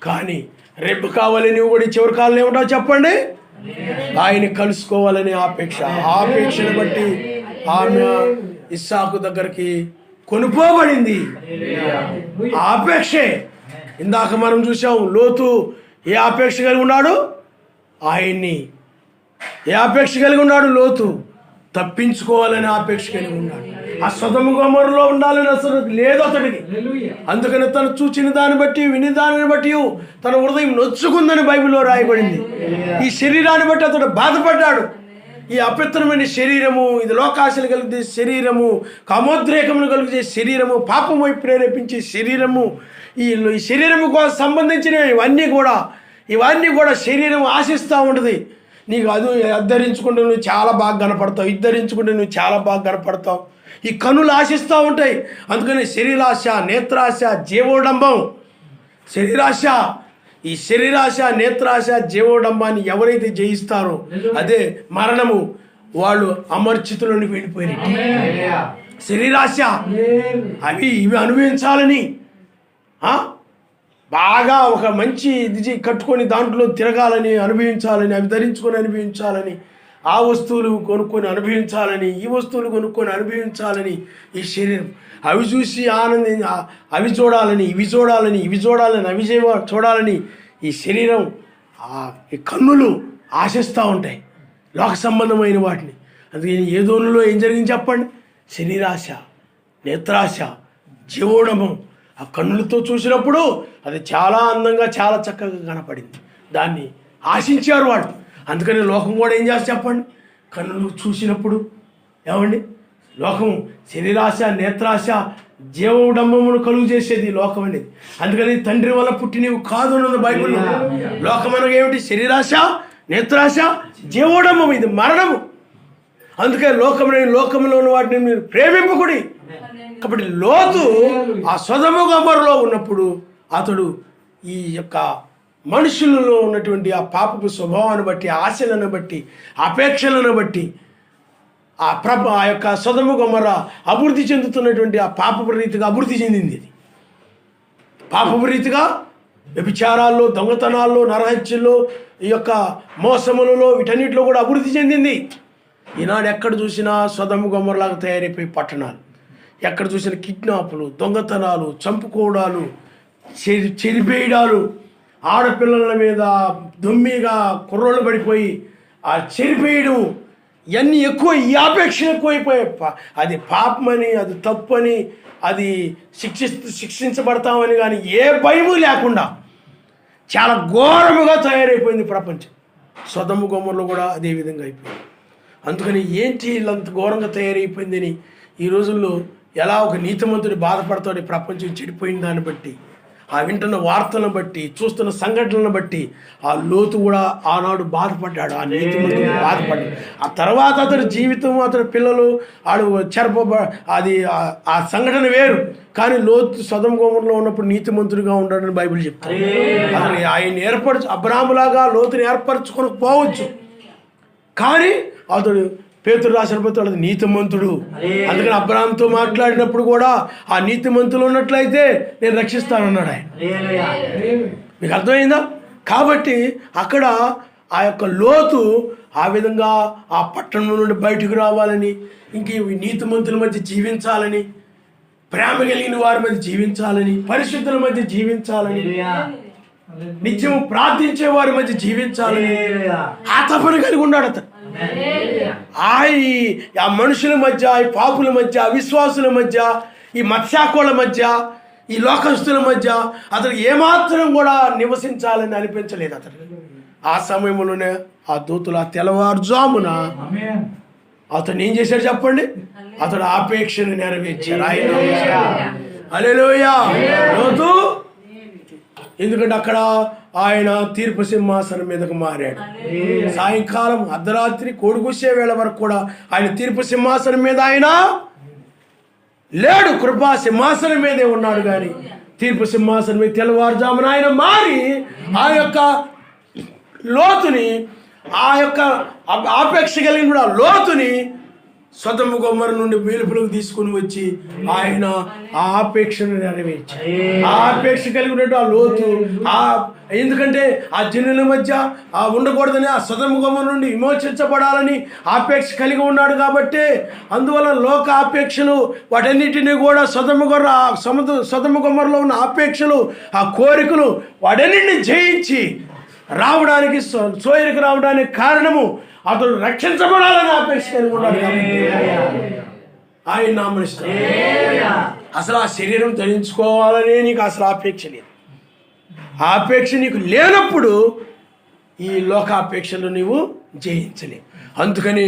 కానీ రేపు కావాలి నువ్వు కూడా చివరి కాలంలో ఏమిటో చెప్పండి, ఆయన కలుసుకోవాలని ఆపేక్ష. ఆపేక్షను బట్టి ఆమె ఇస్సాకు దగ్గరికి కొనుక్కోబడింది. ఆపేక్షే. ఇందాక మనం చూసాం, లోతు ఏ ఆపేక్ష కలిగి ఉన్నాడు, ఆయన్ని. ఏ ఆపేక్ష కలిగి ఉన్నాడు లోతు, తప్పించుకోవాలని ఆపేక్ష కలిగి ఉన్నాడు. ఆ సొదొమ గొమొర్రాలో ఉండాలని అసలు లేదు అతడికి. అందుకని తను చూచిన దాన్ని బట్టి, విని దానిని బట్టి తన హృదయం నొచ్చుకుందని బైబిల్లో రాయబడింది. ఈ శరీరాన్ని బట్టి అతడు బాధపడ్డాడు. ఈ అపవిత్రమైన శరీరము, ఇది లోకాశలు కలిగే శరీరము, కామోద్రేకమును కలిగే శరీరము, పాపమై ప్రేరేపించే శరీరము, ఈ శరీరము సంబంధించినవి ఇవన్నీ కూడా శరీరం ఆశిస్తూ ఉంటుంది. నీకు అది ధరించుకుంటే నువ్వు చాలా బాగా కనపడతావు, ఇది ధరించుకుంటే నువ్వు చాలా బాగా కనపడతావు. ఈ కనులు ఆశిస్తూ ఉంటాయి. అందుకని శరీరాశ, నేత్రాశ, జీవోడంబం. ఈ శరీరాశ, నేత్రాశ, జీవోడంబాన్ని ఎవరైతే జయిస్తారో అదే మరణము, వాళ్ళు అమర్చితులోనికి వెళ్ళిపోయినట్టు. శరీరాశ ఇవి అనుభవించాలని, బాగా ఒక మంచి ఇది కట్టుకొని దాంట్లో తిరగాలని, అనుభవించాలని, అవి ధరించుకొని అనుభవించాలని, ఆ వస్తువులు కొనుక్కొని అనుభవించాలని, ఈ వస్తువులు కొనుక్కొని అనుభవించాలని ఈ శరీరం. అవి చూసి అవి చూడాలని, ఇవి చూడాలని, అవి చూడాలని ఈ శరీరం, ఈ కన్నులు ఆశిస్తూ ఉంటాయి లోక సంబంధమైన వాటిని. అందుకని ఏదోనులో ఏం జరిగింది చెప్పండి, శరీరాశ, నేత్రాశ, జీవోడమం. ఆ కన్నులతో చూసినప్పుడు అది చాలా అందంగా, చాలా చక్కగా కనపడింది. దాన్ని ఆశించారు వాళ్ళు. అందుకని లోకం కూడా ఏం చేస్తే చెప్పండి, కన్నులు చూసినప్పుడు ఏమండి, లోకం శరీరాశ, నేత్రాశ, జీవోడంబమును కలుగు చేసేది లోకం అనేది. అందుకని తండ్రి వల్ల పుట్టినవి కాదు అన్నది బైబిల్లో. లోకం అనగా ఏమిటి, శరీరాశ, నేత్రాశ, జీవోడంబం, ఇది మరణము. అందుకే లోకంలో ఉన్న వాటిని మీరు ప్రేమింపకుడి. కాబట్టి లోతు ఆ సొదొమ గొమొర్రాలో ఉన్నప్పుడు అతడు ఈ యొక్క మనుషులలో ఉన్నటువంటి ఆ పాపపు స్వభావాన్ని బట్టి, ఆశలను బట్టి, అపేక్షలను బట్టి ఆ యొక్క సొదొమ గొమొర్రా అభివృద్ధి చెందుతున్నటువంటి ఆ పాపపు రీతిగా అభివృద్ధి చెందింది. ఇది పాపపు రీతిగా వ్యభిచారాల్లో, దొంగతనాల్లో, నరహత్యల్లో, ఈ యొక్క మోసములలో, వీటన్నిటిలో కూడా అభివృద్ధి చెందింది. ఈనాడు ఎక్కడ చూసినా సొదొమ గొమొర్రాలాగా తయారైపోయి పట్టణాలు, ఎక్కడ చూసిన కిడ్నాపులు, దొంగతనాలు, చంపుకోవడాలు, చెరిపేయడాలు, ఆడపిల్లల మీద దొమ్మిగా కుర్రోళ్ళు పడిపోయి ఆ చెరిపేయడం, ఇవన్నీ ఎక్కువ. ఈ ఆపేక్ష ఎక్కువైపోయాయి. అది పాపమని, అది తప్పని, అది శిక్షించబడతామని కానీ ఏ భయము లేకుండా చాలా ఘోరముగా తయారైపోయింది ప్రపంచం. సొదొమ గొమొర్రాలో కూడా అదే విధంగా అయిపోయింది. అందుకని ఏంటి వీళ్ళంత ఘోరంగా తయారైపోయిందని ఈ రోజుల్లో ఎలా ఒక నీతిమంతుడు బాధపడతాడు, ప్రపంచం చెడిపోయిన దాన్ని బట్టి, ఆ వింటున్న వార్తలను బట్టి, చూస్తున్న సంఘటనలను బట్టి ఆ లోతు కూడా ఆనాడు బాధపడ్డాడు. ఆ నీతిమంతుడు బాధపడ్డాడు. ఆ తర్వాత అతని జీవితం, అతని పిల్లలు అది ఆ సంఘటన వేరు. కానీ లోతు సొదొమ గొమొర్రాలో ఉన్నప్పుడు నీతిమంతుడిగా ఉండాలని బైబిల్ చెప్తాడు. అతను ఆయన అబ్రాహాములాగా లోతుని ఏర్పరచుకొని పోవచ్చు. కానీ అతడు పేతురు రాసిన పత్రికలో అది నీతిమంతుడు. అందుకని అబ్రాహాముతో మాట్లాడినప్పుడు కూడా ఆ నీతిమంతులు ఉన్నట్లయితే నేను రక్షిస్తానన్నాడు ఆయన. మీకు అర్థమైందా? కాబట్టి అక్కడ ఆ యొక్క లోతు ఆ విధంగా ఆ పట్టణం నుండి బయటకు రావాలని, ఇంక నీతిమంతుల మధ్య జీవించాలని, ప్రేమ కలిగిన వారి మధ్య జీవించాలని, పరిశుద్ధుల మధ్య జీవించాలని నిత్యము ప్రార్థించే వారి మధ్య జీవించాలని ఆ తపన కలిగి ఉన్నాడు అతను. ఆ మనుషుల మధ్య, ఈ పాపుల మధ్య, అవిశ్వాసుల మధ్య, ఈ మత్స్యాకోళ్ళ మధ్య, ఈ లోకస్తుల మధ్య అతను ఏమాత్రం కూడా నివసించాలని అనిపించలేదు అతను. ఆ సమయంలోనే ఆ దూతలు ఆ తెల్లవారుజామున అతను ఏం చేశాడు చెప్పండి? అతడు ఆపేక్షను నెరవేర్చాడు. ఆయన హల్లెలూయా. లోతు ఎందుకంటే అక్కడ ఆయన తీర్పు సింహాసనం మీదకు మారాడు. సాయంకాలం అర్ధరాత్రి కోడిగూసే వేళ వరకు కూడా ఆయన తీర్పు సింహాసనం మీద ఆయన లేడు. కృపా సింహాసనం మీదే ఉన్నాడు. కానీ తీర్పు సింహాసనం మీద తెల్లవారుజామున ఆయన మారి ఆ యొక్క లోతుని, ఆ యొక్క ఆపేక్ష కలిగిన లోతుని సొదొమ గొమొర్రా నుండి వెలుపలకు తీసుకుని వచ్చి ఆయన ఆ ఆపేక్షను నెరవేర్చాడు. ఆ ఆపేక్ష కలిగినట్టు ఆ లోతు ఎందుకంటే ఆ జనుల మధ్య ఉండకూడదని, ఆ సొదొమ గొమొర్రా నుండి విమోచించబడాలని ఆపేక్ష కలిగి ఉన్నాడు. కాబట్టి అందువల్ల లోక ఆపేక్షలు వాటన్నిటినీ కూడా సొదొమ గొమొర్రాలో ఉన్న ఆపేక్షలు, ఆ కోరికలు వాటన్నిటిని జయించి రావడానికి, సోయరికి రావడానికి కారణము అతడు రక్షించబడాలని ఆపేక్ష కలిగి ఉన్నాడు. ఆయన నామనిస్తాడు. అసలు ఆ శరీరం ధరించుకోవాలనే నీకు అసలు ఆపేక్ష లేదు. ఆపేక్ష నీకు లేనప్పుడు ఈ లోకాపేక్షలు నీవు జయించలేవు. అందుకని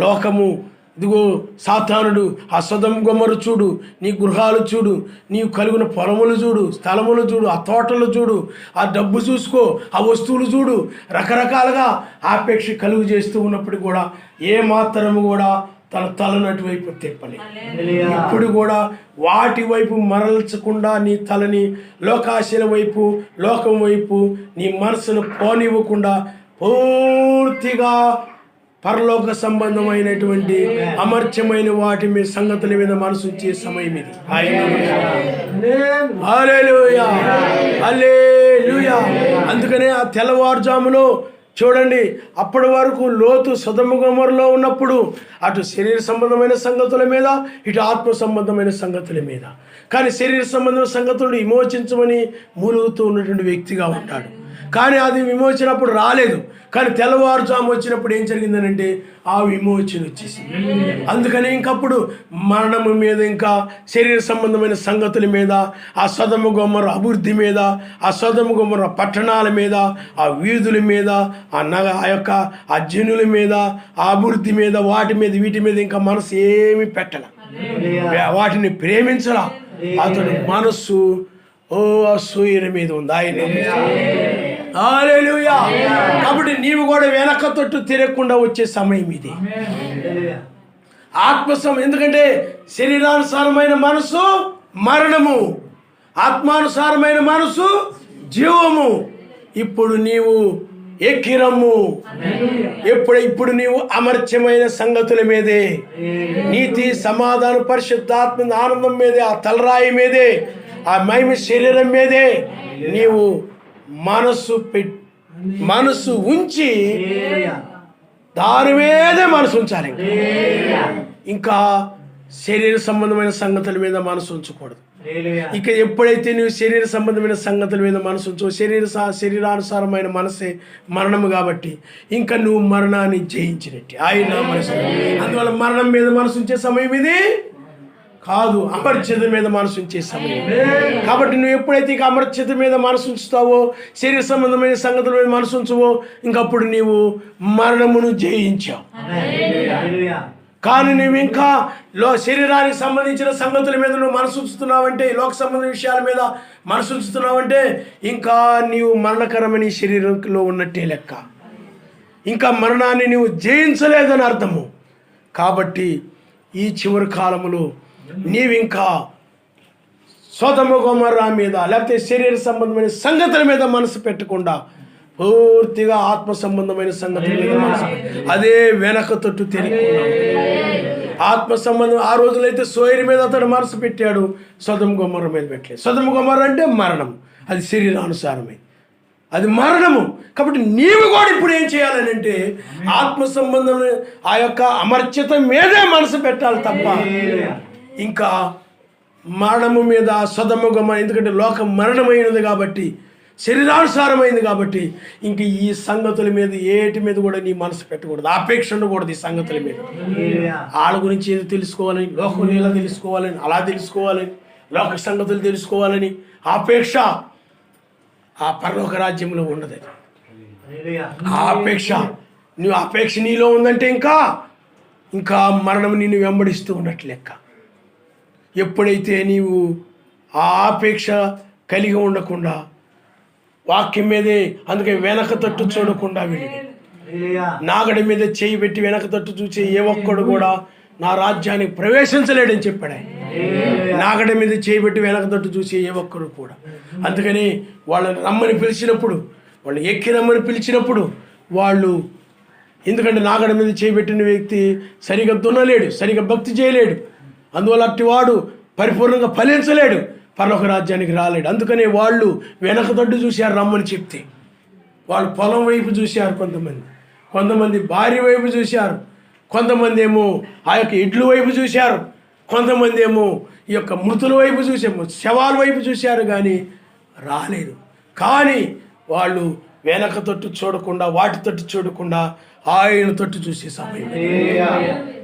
లోకము, ఇదిగో సాతానుడు ఆ సొదొమ గొమొర్రా చూడు, నీ గృహాలు చూడు, నీవు కలిగిన పొలములు చూడు, స్థలములు చూడు, ఆ తోటలు చూడు, ఆ డబ్బు చూసుకో, ఆ వస్తువులు చూడు, రకరకాలుగా ఆపేక్ష కలుగు చేస్తూ ఉన్నప్పుడు కూడా ఏ మాత్రము కూడా తన తలను అటువైపు తిప్పలేదు. ఇప్పుడు కూడా వాటి వైపు మరల్చకుండా నీ తలని లోకాశల వైపు, లోకం వైపు నీ మనసును పోనివ్వకుండా పూర్తిగా పరలోక సంబంధమైనటువంటి అమర్త్యమైన వాటి మీద సంగతుల మీద మనసు ఉంచే సమయం ఇది. హల్లెలూయా, హల్లెలూయా. అందుకనే ఆ తెల్లవారుజాములో చూడండి, అప్పటి వరకు లోతు సొదొమ గొమొర్రాలో ఉన్నప్పుడు అటు శరీర సంబంధమైన సంగతుల మీద, ఇటు ఆత్మ సంబంధమైన సంగతుల మీద. కానీ శరీర సంబంధమైన సంగతులను విమోచించమని మూలుగుతూ ఉన్నటువంటి వ్యక్తిగా ఉంటాడు. కానీ అది విమోచనప్పుడు రాలేదు. కానీ తెల్లవారుజాము వచ్చినప్పుడు ఏం జరిగిందనంటే ఆ విమోచన వచ్చేసింది. అందుకని ఇంకప్పుడు మరణము మీద, ఇంకా శరీర సంబంధమైన సంగతుల మీద, ఆ సొదొమ గొమొర్రా అభివృద్ధి మీద, ఆ సొదొమ గొమొర్రా పట్టణాల మీద, ఆ వీధుల మీద, ఆ యొక్క ఆ జనుల మీద, ఆ అభివృద్ధి మీద, వాటి మీద, వీటి మీద ఇంకా మనసు ఏమి పెట్టల, వాటిని ప్రేమించలా. అతడు మనస్సు అసూయ మీద ఉంది. ఆయన హల్లెలూయా. కాబట్టి నీవు కూడా వెనక తొట్టు తిరగకుండా వచ్చే సమయం ఇది. ఎందుకంటే శరీరానుసారమైన మనసు మరణము, ఆత్మానుసారమైన మనసు జీవము. ఇప్పుడు నీవు ఎక్కిరమ్ము. ఇప్పుడు నీవు అమర్త్యమైన సంగతుల మీదే, నీతి, సమాధానం, పరిశుద్ధాత్మ ఆనందం మీదే, ఆ తలరాయి మీదే, ఆ మహిమ శరీరం మీదే నీవు మనసు ఉంచి దాని మీదే మనసు ఉంచాలి. ఇంకా శరీర సంబంధమైన సంగతుల మీద మనసు ఉంచకూడదు. ఇక ఎప్పుడైతే నువ్వు శరీర సంబంధమైన సంగతుల మీద మనసు ఉంచో, శరీరానుసారమైన మనసే మరణము. కాబట్టి ఇంకా నువ్వు మరణాన్ని జయించినట్టు ఆయన మనసు. అందువల్ల మరణం మీద మనసు ఉంచే సమయం ఇది కాదు, అమర్త్యత మీద మనసు ఉంచే సమయం. కాబట్టి నువ్వు ఎప్పుడైతే ఇక అమర్త్యత మీద మనసు ఉంచుతావో, శరీర సంబంధమైన సంగతుల మీద మనసు ఉంచవో, ఇంకప్పుడు నీవు మరణమును జయించావు. కానీ నువ్వు ఇంకా శరీరానికి సంబంధించిన సంగతుల మీద నువ్వు మనసు ఉంచుతున్నావంటే, లోక సంబంధించిన విషయాల మీద మనసు ఉంచుతున్నావంటే ఇంకా నీవు మరణకరమైన శరీరంలో ఉన్నట్టే లెక్క. ఇంకా మరణాన్ని నువ్వు జయించలేదని అర్థము. కాబట్టి ఈ చివరి కాలములో నీవింకా సొదొమ గొమొర్రా మీద, లేకపోతే శరీర సంబంధమైన సంగతుల మీద మనసు పెట్టకుండా పూర్తిగా ఆత్మ సంబంధమైన సంగతుల మీద మనసు, అదే వెనక తొట్టు తిరిగి ఆత్మ సంబంధం. ఆ రోజులైతే సోయరి మీద అతడు మనసు పెట్టాడు, సొదొమ గొమొర్రా మీద పెట్టలేదు. సొదొమ గొమొర్రా అంటే మరణం, అది శరీరానుసారమే, అది మరణము. కాబట్టి నీవు కూడా ఇప్పుడు ఏం చేయాలని అంటే ఆత్మ సంబంధం, ఆ యొక్క అమర్త్యత మీదే మనసు పెట్టాలి తప్ప ఇంకా మరణము మీద, సొదొమ గొమొర్రా, ఎందుకంటే లోకం మరణమైనది కాబట్టి శరీరానుసారమైంది కాబట్టి ఇంక ఈ సంగతుల మీద ఏటి మీద కూడా నీ మనసు పెట్టకూడదు, ఆపేక్ష ఉండకూడదు ఈ సంగతుల మీద. వాళ్ళ గురించి ఏదో తెలుసుకోవాలని, లోకం ఎలా తెలుసుకోవాలని, అలా తెలుసుకోవాలని, లోక సంగతులు తెలుసుకోవాలని ఆపేక్ష ఆ పరలోక రాజ్యంలో ఉండదు. ఆపేక్ష నువ్వు ఆపేక్ష నీలో ఉందంటే ఇంకా మరణం నిన్ను వెంబడిస్తూ ఉన్నట్లు లెక్క. ఎప్పుడైతే నీవు ఆ ఆపేక్ష కలిగి ఉండకుండా వాక్యం మీదే, అందుకే వెనక తట్టు చూడకుండా వెళ్ళి నాగడి మీద చేయి పెట్టి వెనక తట్టు చూసే ఏ ఒక్కడు కూడా నా రాజ్యానికి ప్రవేశించలేడని చెప్పాడు ఆయన. నాగడి మీద చేయి పెట్టి వెనక తట్టు చూసే ఏ ఒక్కడు కూడా. అందుకని వాళ్ళని రమ్మని పిలిచినప్పుడు, వాళ్ళు ఎక్కి రమ్మని పిలిచినప్పుడు వాళ్ళు, ఎందుకంటే నాగడి మీద చేయబెట్టిన వ్యక్తి సరిగా దున్నలేడు, సరిగా భక్తి చేయలేడు, అందువల్ల అట్టి వాడు పరిపూర్ణంగా ఫలించలేడు, పరలోక రాజ్యానికి రాలేడు. అందుకనే వాళ్ళు వెనక తట్టు చూశారు రమ్మని చెప్తే. వాళ్ళు పొలం వైపు చూశారు, కొంతమంది భార్య వైపు చూశారు, కొంతమంది ఏమో ఆ యొక్క ఇడ్లు వైపు చూశారు, కొంతమంది ఏమో ఈ యొక్క మృతుల వైపు చూసాము, శవాల వైపు చూశారు, కానీ రాలేదు. కానీ వాళ్ళు వెనక తట్టు చూడకుండా, వాటి తట్టు చూడకుండా ఆయన తట్టు చూసే సమయం.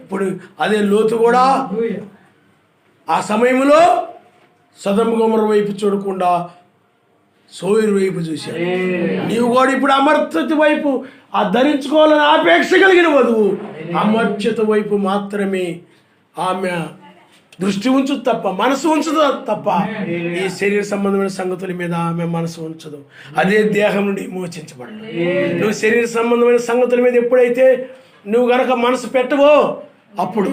ఇప్పుడు అదే లోతు కూడా ఆ సమయంలో సొదొమ గొమొర్రా వైపు చూడకుండా సోయరు వైపు చూశాడు. నీవు కూడా ఇప్పుడు అమర్త్యత వైపు, ఆ ధరించుకోవాలని ఆపేక్ష కలిగిన వధువు అమర్త్యత వైపు మాత్రమే ఆమె దృష్టి ఉంచుదు తప్ప, మనసు ఉంచదు తప్ప ఈ శరీర సంబంధమైన సంగతుల మీద ఆమె మనసు ఉంచదు. అదే దేహం నుండి విమోచించబడదు. నువ్వు శరీర సంబంధమైన సంగతుల మీద ఎప్పుడైతే నువ్వు గనక మనసు పెట్టవో అప్పుడు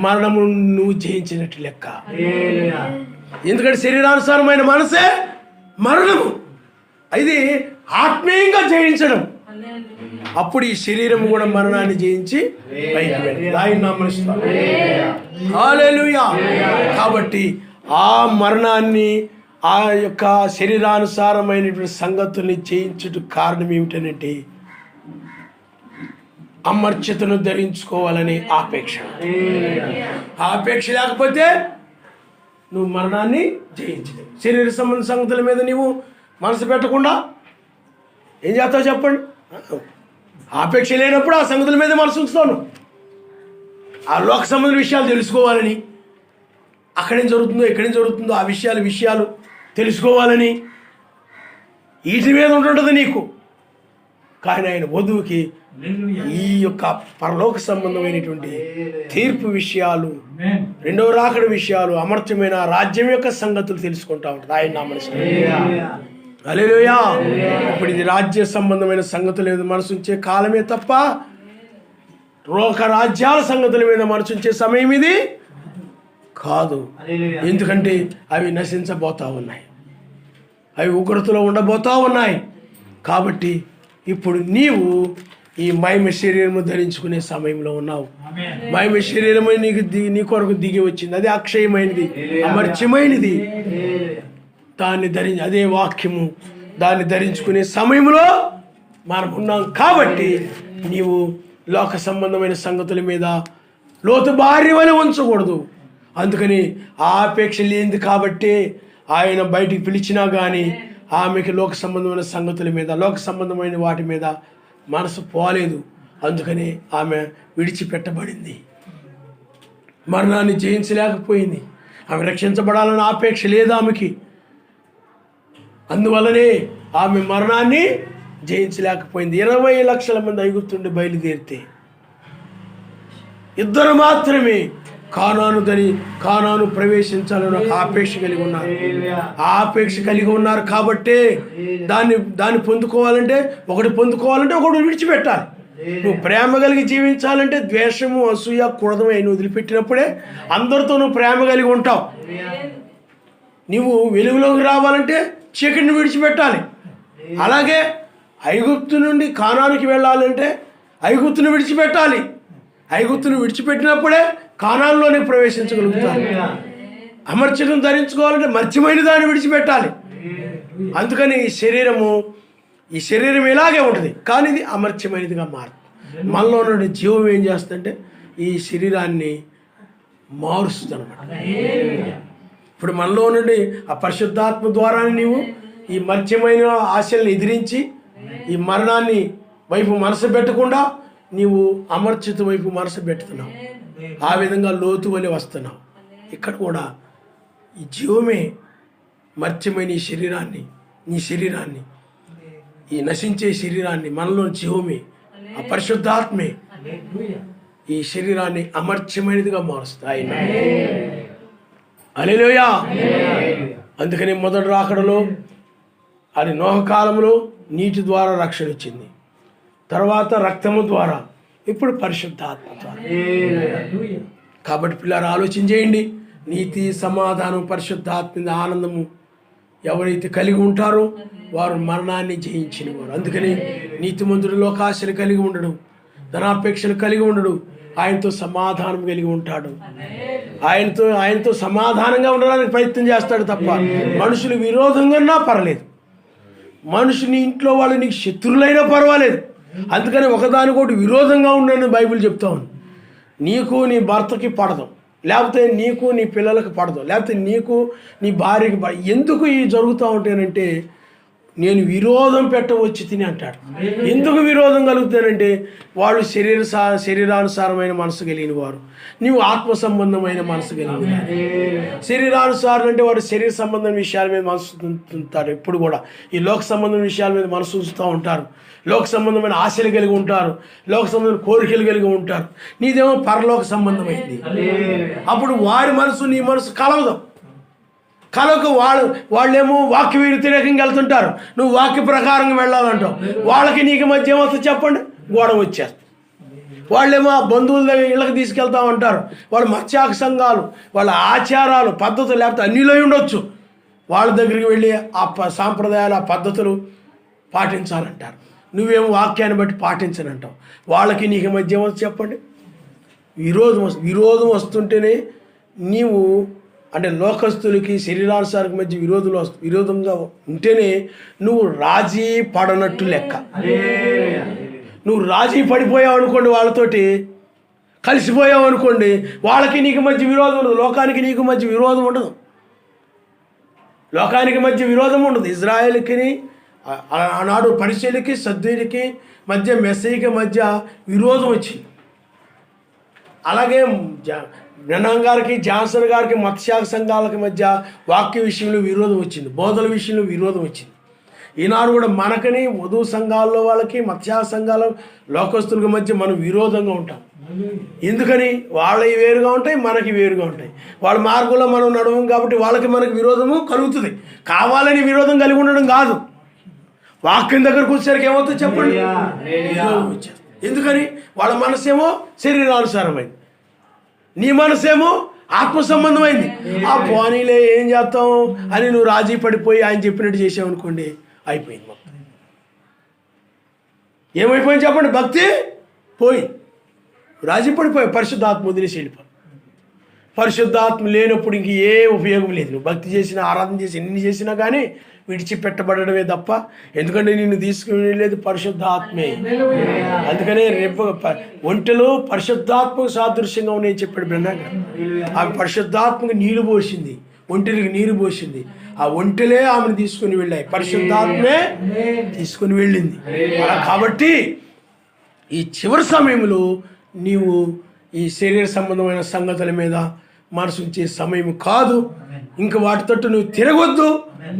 మరణము నువ్వు జయించినట్టు లెక్క. ఎందుకంటే శరీరానుసారమైన మనసే మరణము, ఇది ఆత్మీయంగా జయించడం. అప్పుడు ఈ శరీరం కూడా మరణాన్ని జయించి పైకి వెళ్ళి హల్లెలూయా. కాబట్టి ఆ మరణాన్ని, ఆ యొక్క శరీరానుసారమైనటువంటి సంగతుల్ని జయించుట కారణం ఏమిటనంటే అమర్త్యతను ధరించుకోవాలని ఆపేక్ష. ఆపేక్ష లేకపోతే నువ్వు మరణాన్ని జయించలేవు. శరీర సంబంధ సంగతుల మీద నీవు మనసు పెట్టకుండా ఏం చేస్తావు చెప్పండి? ఆపేక్ష లేనప్పుడు ఆ సంగతుల మీద మనసు ఉంచుతాను. ఆ లోక సంబంధ విషయాలు తెలుసుకోవాలని, అక్కడేం జరుగుతుందో ఎక్కడేం జరుగుతుందో ఆ విషయాలు తెలుసుకోవాలని వీటి మీద ఉంటుంటుంది నీకు. కానీ ఆయన వధువుకి ఈ యొక్క పరలోక సంబంధమైనటువంటి తీర్పు విషయాలు, రెండవ రాకడ విషయాలు, అమర్త్యమైన రాజ్యం యొక్క సంగతులు తెలుసుకుంటా ఉంటుంది ఆయన నామమున. హల్లెలూయా. ఇప్పుడు ఇది రాజ్య సంబంధమైన సంగతుల మీద మనసు ఉంచే కాలమే తప్ప లోక రాజ్యాల సంగతుల మీద మనసు ఉంచే సమయం ఇది కాదు. ఎందుకంటే అవి నశించబోతా ఉన్నాయి, అవి ఉగ్రతలో ఉండబోతా ఉన్నాయి. కాబట్టి ఇప్పుడు నీవు ఈ మహిమ శరీరము ధరించుకునే సమయంలో ఉన్నావు. మహిమ శరీరము నీ కొరకు దిగి వచ్చింది. అది అక్షయమైనది, అమర్త్యమైనది. దాన్ని అదే వాక్యము, దాన్ని ధరించుకునే సమయంలో మనం ఉన్నాం. కాబట్టి నీవు లోక సంబంధమైన సంగతుల మీద లోతు భార్య వలె ఉంచకూడదు. అందుకని ఆ ఆపేక్ష లేనిది కాబట్టి ఆయన బయటికి పిలిచినా కానీ ఆమెకి లోక సంబంధమైన సంగతుల మీద, లోక సంబంధమైన వాటి మీద మనసు పోలేదు. అందుకని ఆమె విడిచిపెట్టబడింది, మరణాన్ని జయించలేకపోయింది. ఆమె రక్షించబడాలని ఆపేక్ష లేదు ఆమెకి. అందువల్లనే ఆమె మరణాన్ని జయించలేకపోయింది. 20 లక్షల మంది ఐగుప్తుండి బయలుదేరితే ఇద్దరు మాత్రమే కానాను ప్రవేశించాలని ఒక ఆపేక్ష కలిగి ఉన్నారు. ఆ ఆపేక్ష కలిగి ఉన్నారు కాబట్టే దాన్ని పొందుకోవాలంటే ఒకటి విడిచిపెట్టాలి. నువ్వు ప్రేమ కలిగి జీవించాలంటే ద్వేషము, అసూయ, క్రోధము అయిన వదిలిపెట్టినప్పుడే అందరితో నువ్వు ప్రేమ కలిగి ఉంటావు. నువ్వు వెలుగులోకి రావాలంటే చీకటిని విడిచిపెట్టాలి. అలాగే ఐగుప్తు నుండి కానానుకి వెళ్ళాలంటే ఐగుప్తును విడిచిపెట్టాలి. ఐగుప్తును విడిచిపెట్టినప్పుడే కానాన్లోనే ప్రవేశించగలుగుతారు. అమర్త్యతను ధరించుకోవాలంటే మర్త్యమైన దాన్ని విడిచిపెట్టాలి. అందుకని ఈ శరీరం ఇలాగే ఉంటుంది, కానీ ఇది అమర్త్యమైనదిగా మారుతుంది. మనలో ఉన్న జీవం ఏం చేస్తుందంటే ఈ శరీరాన్ని మారుస్తుంది అన్నమాట. ఇప్పుడు మనలో నుండి ఆ పరిశుద్ధాత్మ ద్వారా నీవు ఈ మత్స్యమైన ఆశల్ని ఎదిరించి ఈ మరణాన్ని వైపు మనసు పెట్టకుండా నీవు అమర్చిత వైపు మనసు పెడుతున్నావు. ఆ విధంగా లోతు వలె వస్తున్నావు. ఇక్కడ కూడా ఈ జీవమే మత్స్యమైన నీ శరీరాన్ని ఈ నశించే శరీరాన్ని, మనలో జీవమే ఆ పరిశుద్ధాత్మే ఈ శరీరాన్ని అమర్త్యమైనదిగా మారుస్తాయి. హల్లెలూయా. అందుకని మొదటి రాకడలో అది నోహ కాలంలో నీటి ద్వారా రక్షణ ఇచ్చింది, తర్వాత రక్తము ద్వారా, ఇప్పుడు పరిశుద్ధాత్మ ద్వారా. కాబట్టి పిల్లలు ఆలోచన చేయండి. నీతి, సమాధానం, పరిశుద్ధాత్మ ఆనందము ఎవరైతే కలిగి ఉంటారో వారు మరణాన్ని జయించిన వారు. అందుకని నీతిమంతుడు లోకాశలు కలిగి ఉండడు, ధనాపేక్షలు కలిగి ఉండడు, ఆయనతో సమాధానం కలిగి ఉంటాడు. ఆయనతో సమాధానంగా ఉండడానికి ప్రయత్నం చేస్తాడు తప్ప మనుషులు విరోధంగా పర్లేదు, మనుషుని ఇంట్లో వాళ్ళు నీకు శత్రువులైనా పర్వాలేదు. అందుకని ఒకదానికొకటి విరోధంగా ఉండని బైబిల్ చెప్తా ఉంది. నీకు నీ భర్తకి పడదు, లేకపోతే నీకు నీ పిల్లలకు పడదు, లేకపోతే నీకు నీ భార్యకి పడదు. ఎందుకు ఇవి జరుగుతూ ఉంటానంటే నేను విరోధం పెట్టవచ్చి తిని అంటాడు. ఎందుకు విరోధం కలుగుతానంటే వాళ్ళు శరీరానుసారమైన మనసు కలిగిన వారు, నీవు ఆత్మ సంబంధమైన మనసు కలిగిన. శరీరానుసారం అంటే వాడు శరీర సంబంధమైన విషయాల మీద మనసు ఉంచుతారు. ఎప్పుడు కూడా ఈ లోక సంబంధమైన విషయాల మీద మనసు ఉంచుతూ ఉంటారు. లోక సంబంధమైన ఆశలు కలిగి ఉంటారు, లోక సంబంధమైన కోరికలు కలిగి ఉంటారు. నీదేమో పరలోక సంబంధమైంది. అప్పుడు వారి మనసు నీ మనసు కలవదు. కలవక వాళ్ళేమో వాక్య వ్యతిరేకంగా వెళ్తుంటారు, నువ్వు వాక్య ప్రకారంగా వెళ్ళాలంటావు. వాళ్ళకి నీకు మధ్య ఏమవుతుంది చెప్పండి, గోడ వచ్చేస్తుంది. వాళ్ళేమో ఆ బంధువుల దగ్గర ఇళ్ళకి తీసుకెళ్తా ఉంటారు. వాళ్ళు మత్స్యాక సంఘాలు, వాళ్ళ ఆచారాలు, పద్ధతులు లేకపోతే అన్నిలో ఉండొచ్చు. వాళ్ళ దగ్గరికి వెళ్ళి ఆ సాంప్రదాయాలు, ఆ పద్ధతులు పాటించాలంటారు. నువ్వేమో వాక్యాన్ని బట్టి పాటించనంటావు. వాళ్ళకి నీకు మధ్య ఏమవుతుంది చెప్పండి, విరోధం వస్తుంటేనే నీవు అంటే లోకస్తులకి శరీరానుసారం మధ్య విరోధంగా ఉంటేనే నువ్వు రాజీ పడనట్టు లెక్క. నువ్వు రాజీ పడిపోయావు అనుకోండి, వాళ్ళతోటి కలిసిపోయావు అనుకోండి, వాళ్ళకి నీకు మధ్య విరోధం ఉండదు, లోకానికి నీకు మధ్య విరోధం ఉండదు. లోకానికి మధ్య విరోధం ఉండదు. ఇజ్రాయేల్కి ఆనాడు పరిచయులకి సద్దులకి మధ్య మెస్సీకి మధ్య విరోధం వచ్చింది. అలాగే బ్రహ్నం గారికి, జాన్సన్ గారికి, మత్స్యాక సంఘాలకి మధ్య వాక్య విషయంలో విరోధం వచ్చింది, బోధల విషయంలో విరోధం వచ్చింది. ఈనాడు కూడా మనకని వధువు సంఘాల్లో వాళ్ళకి, మత్స్యాక సంఘాల లోకస్తులకి మధ్య మనం విరోధంగా ఉంటాం. ఎందుకని? వాళ్ళవి వేరుగా ఉంటాయి, మనకి వేరుగా ఉంటాయి. వాళ్ళ మార్గంలో మనం నడవం కాబట్టి వాళ్ళకి మనకి విరోధము కలుగుతుంది. కావాలని విరోధం కలిగి ఉండడం కాదు. వాక్యం దగ్గరకు వచ్చేసరికి ఏమవుతుంది చెప్పండి, విరోధం వచ్చేస్తుంది. ఎందుకని? వాళ్ళ మనసేమో శరీరానుసారమైంది, నీ మనసేమో ఆత్మ సంబంధమైంది. ఆ పోనీలే ఏం చేస్తాం అని నువ్వు రాజీ పడిపోయి ఆయన చెప్పినట్టు చేసావు అనుకోండి, అయిపోయింది మొత్తం. ఏమైపోయింది చెప్పండి, భక్తి పోయి రాజీ పడిపోయి పరిశుద్ధాత్మ వదిలేసి వెళ్ళిపో. పరిశుద్ధాత్మ లేనప్పుడు ఇంక ఏ ఉపయోగం లేదు. నువ్వు భక్తి చేసినా, ఆరాధన చేసి, ఎన్ని చేసినా కానీ విడిచిపెట్టబడమే తప్ప. ఎందుకంటే నిన్ను తీసుకుని లేదు పరిశుద్ధాత్మే. అందుకనే రేపు ఒంటెలో పరిశుద్ధాత్మకు సాదృశ్యంగా ఉన్నాయని చెప్పాడు బ్రహ్మం గారు. ఆమె పరిశుద్ధాత్మకు నీళ్లు పోసింది, ఒంటెలకు నీరు పోసింది. ఆ ఒంటెలే ఆమెను తీసుకుని వెళ్ళాయి, పరిశుద్ధాత్మే తీసుకుని వెళ్ళింది. కాబట్టి ఈ చివరి సమయంలో నీవు ఈ శరీర సంబంధమైన సంగతుల మీద మనసు ఉంచే సమయం కాదు. ఇంకా వాటి తట్టు నువ్వు తిరగొద్దు.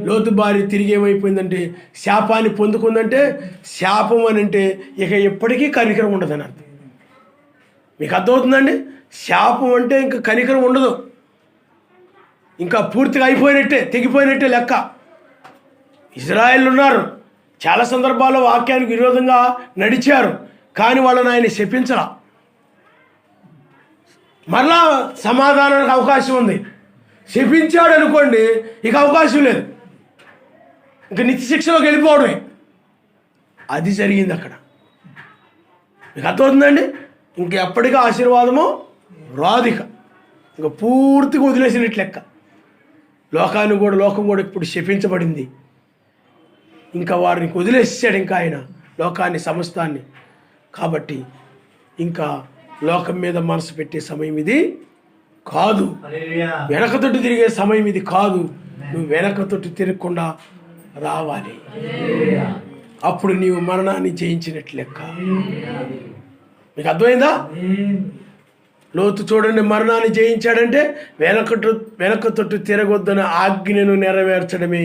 లోతు భార్య తిరిగి ఏమైపోయిందంటే శాపాన్ని పొందుకుందంటే, శాపం అని అంటే ఇక ఎప్పటికీ కనికరం ఉండదని అర్థం. మీకు అర్థమవుతుందండి? శాపం అంటే ఇంకా కనికరం ఉండదు, ఇంకా పూర్తిగా అయిపోయినట్టే, తెగిపోయినట్టే లెక్క. ఇజ్రాయేల్ ఉన్నారు, చాలా సందర్భాల్లో వాక్యానికి విరోధంగా నడిచారు, కానీ వాళ్ళని ఆయన శపించలా. మరలా సమాధానానికి అవకాశం ఉంది. శపించాడు అనుకోండి, ఇక అవకాశం లేదు, ఇంక నిత్య శిక్షలోకి వెళ్ళిపోవడమే. అది జరిగింది అక్కడ. మీకు అర్థమవుతుందండి? ఇంక ఎప్పటికీ ఆశీర్వాదము రాదిక, ఇంకా పూర్తిగా వదిలేసినట్లు లెక్క. లోకం కూడా ఇప్పుడు శపించబడింది. ఇంకా వారిని వదిలేసాడు ఇంకా ఆయన, లోకాన్ని, సమస్తాన్ని. కాబట్టి ఇంకా లోకం మీద మనసు పెట్టే సమయం ఇది కాదు, వెనక తొట్టు తిరిగే సమయం ఇది కాదు. నువ్వు వెనక తొట్టు తిరగకుండా రావాలి. అప్పుడు నీవు మరణాన్ని జయించినట్లు లెక్క. మీకు అర్థమైందా? లోతు చూడండి, మరణాన్ని జయించాడంటే వెనక తొట్టు తిరగొద్దన ఆజ్ఞను నెరవేర్చడమే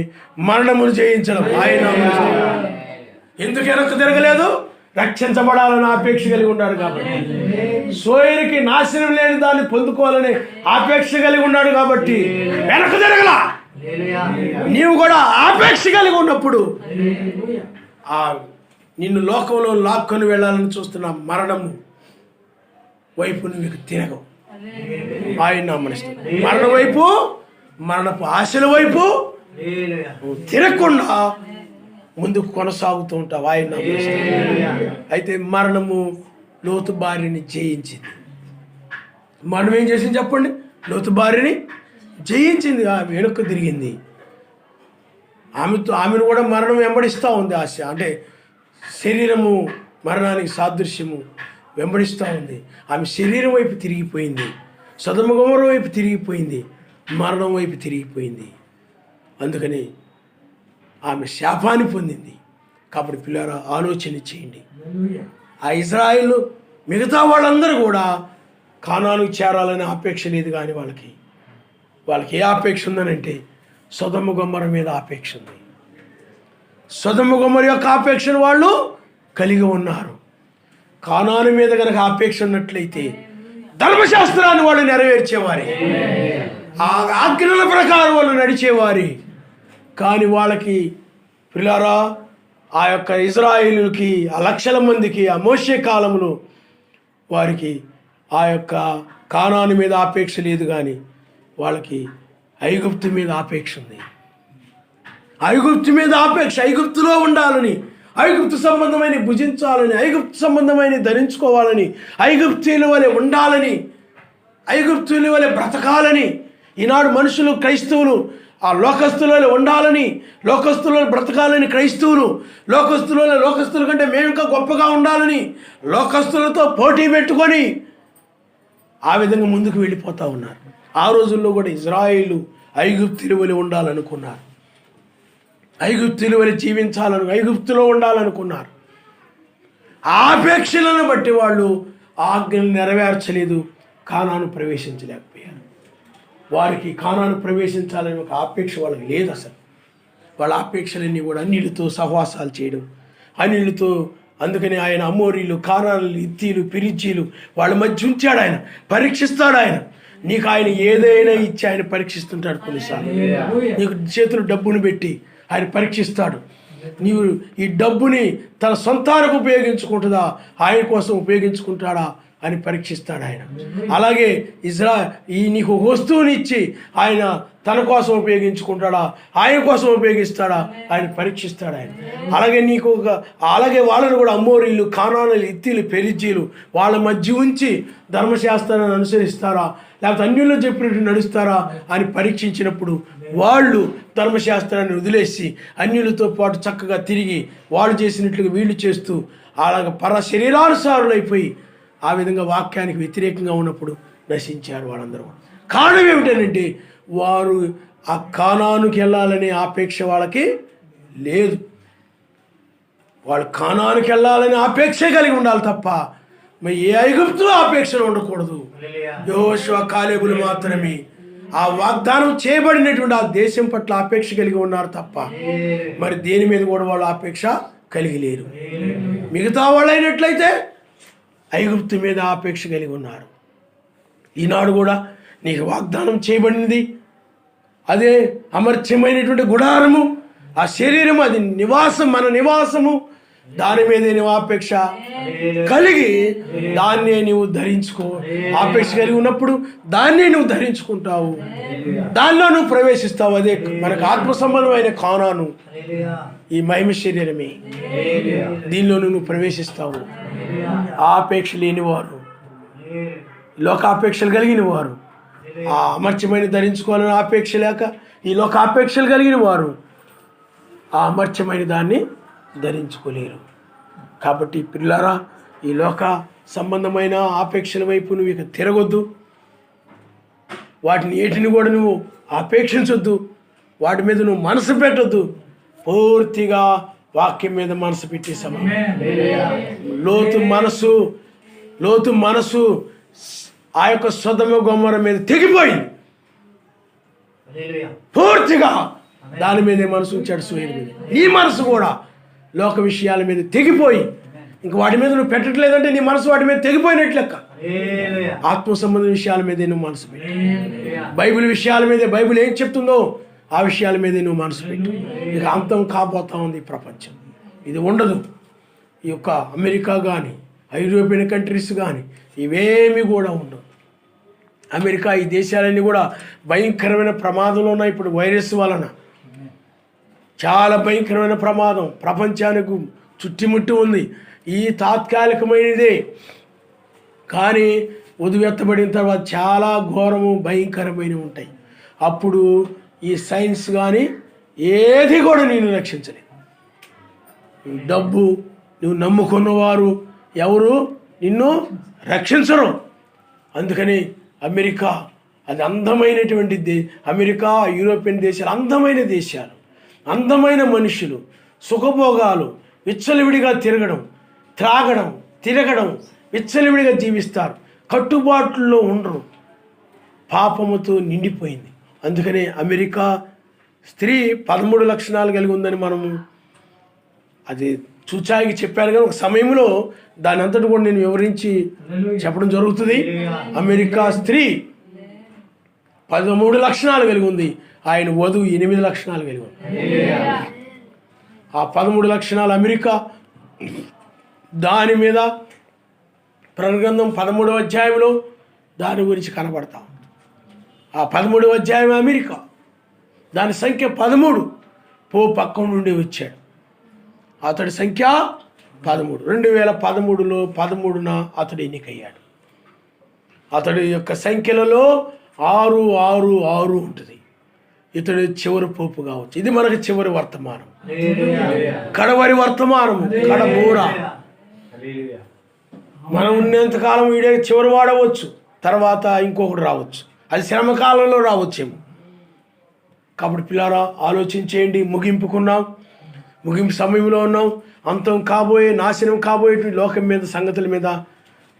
మరణమును జయించడం. ఆయన ఎందుకు వెనక్కు తిరగలేదు? రక్షించబడాలని ఆపేక్ష కలిగి ఉన్నాడు కాబట్టి. సోయరికి నాశనం లేని దాన్ని పొందుకోవాలని ఆపేక్ష కలిగి ఉన్నాడు కాబట్టి వెనక్కు తిరగలా. నీవు కూడా ఆపేక్ష కలిగి ఉన్నప్పుడు నిన్ను లోకంలో లాక్కొని వెళ్ళాలని చూస్తున్న మరణము వైపు నువ్వు తిరగవు. ఆయన నామనిస్తాడు. మరణం వైపు, మరణపు ఆశల వైపు నువ్వు తిరగకుండా ముందుకు కొనసాగుతూ ఉంటావు. ఆయన నామనిస్తాడు. అయితే మరణము లోతు భార్యని జయించింది. మరణం ఏం చేసింది చెప్పండి? లోతు భార్యని జయించింది. ఆమె వెనుక తిరిగింది. ఆమెను కూడా మరణం వెంబడిస్తూ ఉంది. ఆశ అంటే శరీరము మరణానికి సాదృశ్యము వెంబడిస్తూ ఉంది. ఆమె శరీరం వైపు తిరిగిపోయింది, సొదొమ గొమొర్రా వైపు తిరిగిపోయింది, మరణం వైపు తిరిగిపోయింది. అందుకని ఆమె శాపాన్ని పొందింది. కాబట్టి పిల్లరా, ఆలోచన చేయండి. ఆ ఇజ్రాయిల్ మిగతా వాళ్ళందరూ కూడా కానానుకు చేరాలనే ఆపేక్ష లేదు. కానీ వాళ్ళకి ఏ ఆపేక్ష ఉందనంటే సొదొమ గొమొర్రా మీద ఆపేక్ష ఉంది. సొదొమ గొమొర్రా యొక్క ఆపేక్షను వాళ్ళు కలిగి ఉన్నారు. కానాను మీద కనుక ఆపేక్ష ఉన్నట్లయితే ధర్మశాస్త్రాన్ని వాళ్ళు నెరవేర్చేవారి, ఆ ఆజ్ఞల ప్రకారం వాళ్ళు నడిచేవారి. కానీ వాళ్ళకి పిల్లారా, ఆ యొక్క ఇజ్రాయిలుకి, ఆ లక్షల మందికి ఆ మోషే కాలంలో వారికి ఆ యొక్క కానాను మీద ఆపేక్ష లేదు. కానీ వాళ్ళకి ఐగుప్తు మీద ఆపేక్ష ఉంది. ఐగుప్తు మీద ఆపేక్ష, ఐగుప్తులో ఉండాలని, ఐగుప్తు సంబంధమైన భుజించాలని, ఐగుప్తు సంబంధమైన ధరించుకోవాలని, ఐగుప్తీయుల వలె ఉండాలని, ఐగుప్తీయుల వలె బ్రతకాలని. ఈనాడు మనుషులు, క్రైస్తవులు ఆ లోకస్తులలో ఉండాలని, లోకస్తులలో బ్రతకాలని క్రైస్తవులు, లోకస్తుల కంటే మేము ఇంకా గొప్పగా ఉండాలని లోకస్తులతో పోటీ పెట్టుకొని ఆ విధంగా ముందుకు వెళ్ళిపోతూ ఉన్నారు. ఆ రోజుల్లో కూడా ఇజ్రాయేలు ఐగుప్తుల వలె ఉండాలనుకున్నారు, ఐగుప్తుల వలె ఐగుప్తులో ఉండాలనుకున్నారు. ఆపేక్షలను బట్టి వాళ్ళు ఆజ్ఞలు నెరవేర్చలేదు, కానాను ప్రవేశించలేకపోయారు. వారికి కానాను ప్రవేశించాలని ఒక ఆపేక్ష వాళ్ళకి లేదు అసలు. వాళ్ళ ఆపేక్షలన్నీ కూడా అన్నిటితో సహవాసాలు చేయడం, అన్నిటితో. అందుకని ఆయన అమోరీలు, కానానులు, ఇత్తీలు, పిరిచీలు వాళ్ళ మధ్య ఉంచాడు. ఆయన పరీక్షిస్తాడు. నీకు ఆయన ఏదైనా ఇచ్చి ఆయన పరీక్షిస్తుంటాడు. కొన్నిసార్లు నీకు చేతులు డబ్బును పెట్టి ఆయన పరీక్షిస్తాడు. నీవు ఈ డబ్బుని తన సొంతానికి ఉపయోగించుకుంటుందా, ఆయన కోసం ఉపయోగించుకుంటాడా అని పరీక్షిస్తాడు ఆయన. అలాగే నీకు వస్తువుని ఇచ్చి ఆయన తన కోసం ఉపయోగించుకుంటాడా, ఆయన కోసం ఉపయోగిస్తాడా ఆయన పరీక్షిస్తాడు ఆయన. అలాగే వాళ్ళని కూడా అమోరీలు, కానానులు, ఇత్తీలు, పెరిజీలు వాళ్ళ మధ్య ఉంచి ధర్మశాస్త్రాన్ని అనుసరిస్తారా, లేకపోతే అన్యుల్లో చెప్పినట్టు నడుస్తారా అని పరీక్షించినప్పుడు వాళ్ళు ధర్మశాస్త్రాన్ని వదిలేసి అన్యులతో పాటు చక్కగా తిరిగి వాళ్ళు చేసినట్లుగా వీళ్ళు చేస్తూ అలాగ శరీరానుసారులైపోయి ఆ విధంగా వాక్యానికి వ్యతిరేకంగా ఉన్నప్పుడు నశించారు వాళ్ళందరూ. కారణం ఏమిటంటే వారు ఆ కానానుకి వెళ్ళాలనే ఆపేక్ష వాళ్ళకి లేదు. వాళ్ళు కానానుకి వెళ్ళాలనే ఆపేక్ష కలిగి ఉండాలి తప్ప మరి ఏ ఐగుప్తులో ఆపేక్షలు ఉండకూడదు. యెహోషువ, కాలేబులు మాత్రమే ఆ వాగ్దానం చేయబడినటువంటి ఆ దేశం పట్ల ఆపేక్ష కలిగి ఉన్నారు తప్ప మరి దేని మీద కూడా వాళ్ళు ఆపేక్ష కలిగి లేరు. మిగతా వాళ్ళు అయినట్లయితే ఐగుప్తు మీద ఆపేక్ష కలిగి ఉన్నారు. ఈనాడు కూడా నీకు వాగ్దానం చేయబడినది అదే అమర్త్యమైనటువంటి గుడారము, ఆ శరీరం, అది నివాసం, మన నివాసము. దాని మీదే నువ్వు ఆపేక్ష కలిగి దాన్నే నువ్వు ధరించుకో. ఆపేక్ష కలిగి ఉన్నప్పుడు దాన్నే నువ్వు ధరించుకుంటావు, దానిలో నువ్వు ప్రవేశిస్తావు. అదే మనకు ఆత్మ సంబంధమైన కానాను, ఈ మహిమ శరీరమే. దీనిలో నువ్వు ప్రవేశిస్తావు. ఆపేక్ష లేనివారు, లోకాపేక్షలు కలిగిన వారు, ఆ అమర్త్యమైన ధరించుకోవాలని ఆపేక్ష లేక ఈ లోకాపేక్షలు కలిగిన వారు ఆ అమర్త్యమైన దాన్ని ధరించుకోలేరు. కాబట్టి పిల్లారా, ఈ లోక సంబంధమైన ఆపేక్షల వైపు నువ్వు ఇక తిరగొద్దు. వాటిని ఏటిని కూడా నువ్వు ఆపేక్షించొద్దు. వాటి మీద నువ్వు మనసు పెట్టొద్దు. పూర్తిగా వాక్యం మీద మనసు పెట్టేసాము. లోతు మనసు ఆ యొక్క సొదొమ గొమొర్రా మీద తెగిపోయింది. పూర్తిగా దాని మీదే మనసు ఉంచాడు, సూర్యుని మీద. నీ మనసు కూడా లోక విషయాల మీద తెగిపోయి ఇంక వాటి మీద నువ్వు పెట్టట్లేదంటే నీ మనసు వాటి మీద తెగిపోయినట్లు లెక్క. ఆత్మ సంబంధ విషయాల మీదే నువ్వు మనసు పెట్టు. బైబిల్ విషయాల మీదే, బైబిల్ ఏం చెప్తుందో ఆ విషయాల మీదే నువ్వు మనసు పెట్టు. ఇక అంతం కాబోతా ఉంది ఈ ప్రపంచం. ఇది ఉండదు. ఈ యొక్క అమెరికా కానీ, ఐరోపియన్ కంట్రీస్ కానీ ఇవేమి కూడా ఉండవు. అమెరికా, ఈ దేశాలన్నీ కూడా భయంకరమైన ప్రమాదంలో ఉన్నాయి. ఇప్పుడు వైరస్ వలన చాలా భయంకరమైన ప్రమాదం ప్రపంచానికి చుట్టుముట్టి ఉంది. ఈ తాత్కాలికమైనదే, కానీ ఉదివెత్తబడిన తర్వాత చాలా ఘోరము భయంకరమైనవి ఉంటాయి. అప్పుడు ఈ సైన్స్ కానీ ఏది కూడా నేను రక్షించలేదు. డబ్బు, నువ్వు నమ్ముకున్నవారు ఎవరు నిన్ను రక్షించరు. అందుకని అమెరికా అది అందమైనటువంటిది. అమెరికా, యూరోపియన్ దేశాలు అందమైన దేశాలు, అందమైన మనుషులు, సుఖభోగాలు, విచ్చలవిడిగా తిరగడం, త్రాగడం, తిరగడం, విచ్చలవిడిగా జీవిస్తారు. కట్టుబాట్లలో ఉండరు. పాపముతో నిండిపోయింది. అందుకనే అమెరికా స్త్రీ 13 లక్షణాలు కలిగి ఉందని మనము అది చూచాయికి చెప్పాను. కానీ ఒక సమయంలో దాని అంతటి కూడా నేను వివరించి చెప్పడం జరుగుతుంది. అమెరికా స్త్రీ 13 లక్షణాలు కలిగి ఉంది. ఆయన వధువు 8 లక్షణాలు కలిగి ఉంది. ఆ 13 లక్షణాలు అమెరికా. దాని మీద ప్రకటన 13వ అధ్యాయంలో దాని గురించి కనబడతాం. ఆ 13వ అధ్యాయం అమెరికా, దాని సంఖ్య 13. పక్కన నుండి వచ్చాడు. అతడి సంఖ్య 13. 2013లో 13న అతడు ఎన్నికయ్యాడు. అతడి యొక్క సంఖ్యలలో 666 ఉంటుంది. ఇతడు చివరి పోపు కావచ్చు. ఇది మనకు చివరి వర్తమానం, కడవరి వర్తమానము, కడబూర. మనం ఉన్నంతకాలం వీడే చివరి వాడవచ్చు, తర్వాత ఇంకొకటి రావచ్చు. అది శ్రమకాలంలో రావచ్చేమో. కాబట్టి పిల్లారా ఆలోచించేయండి. ముగింపుకున్నాం, ముగింపు సమయంలో ఉన్నాం. అంతం కాబోయే, నాశనం కాబోయే లోకం మీద, సంగతుల మీద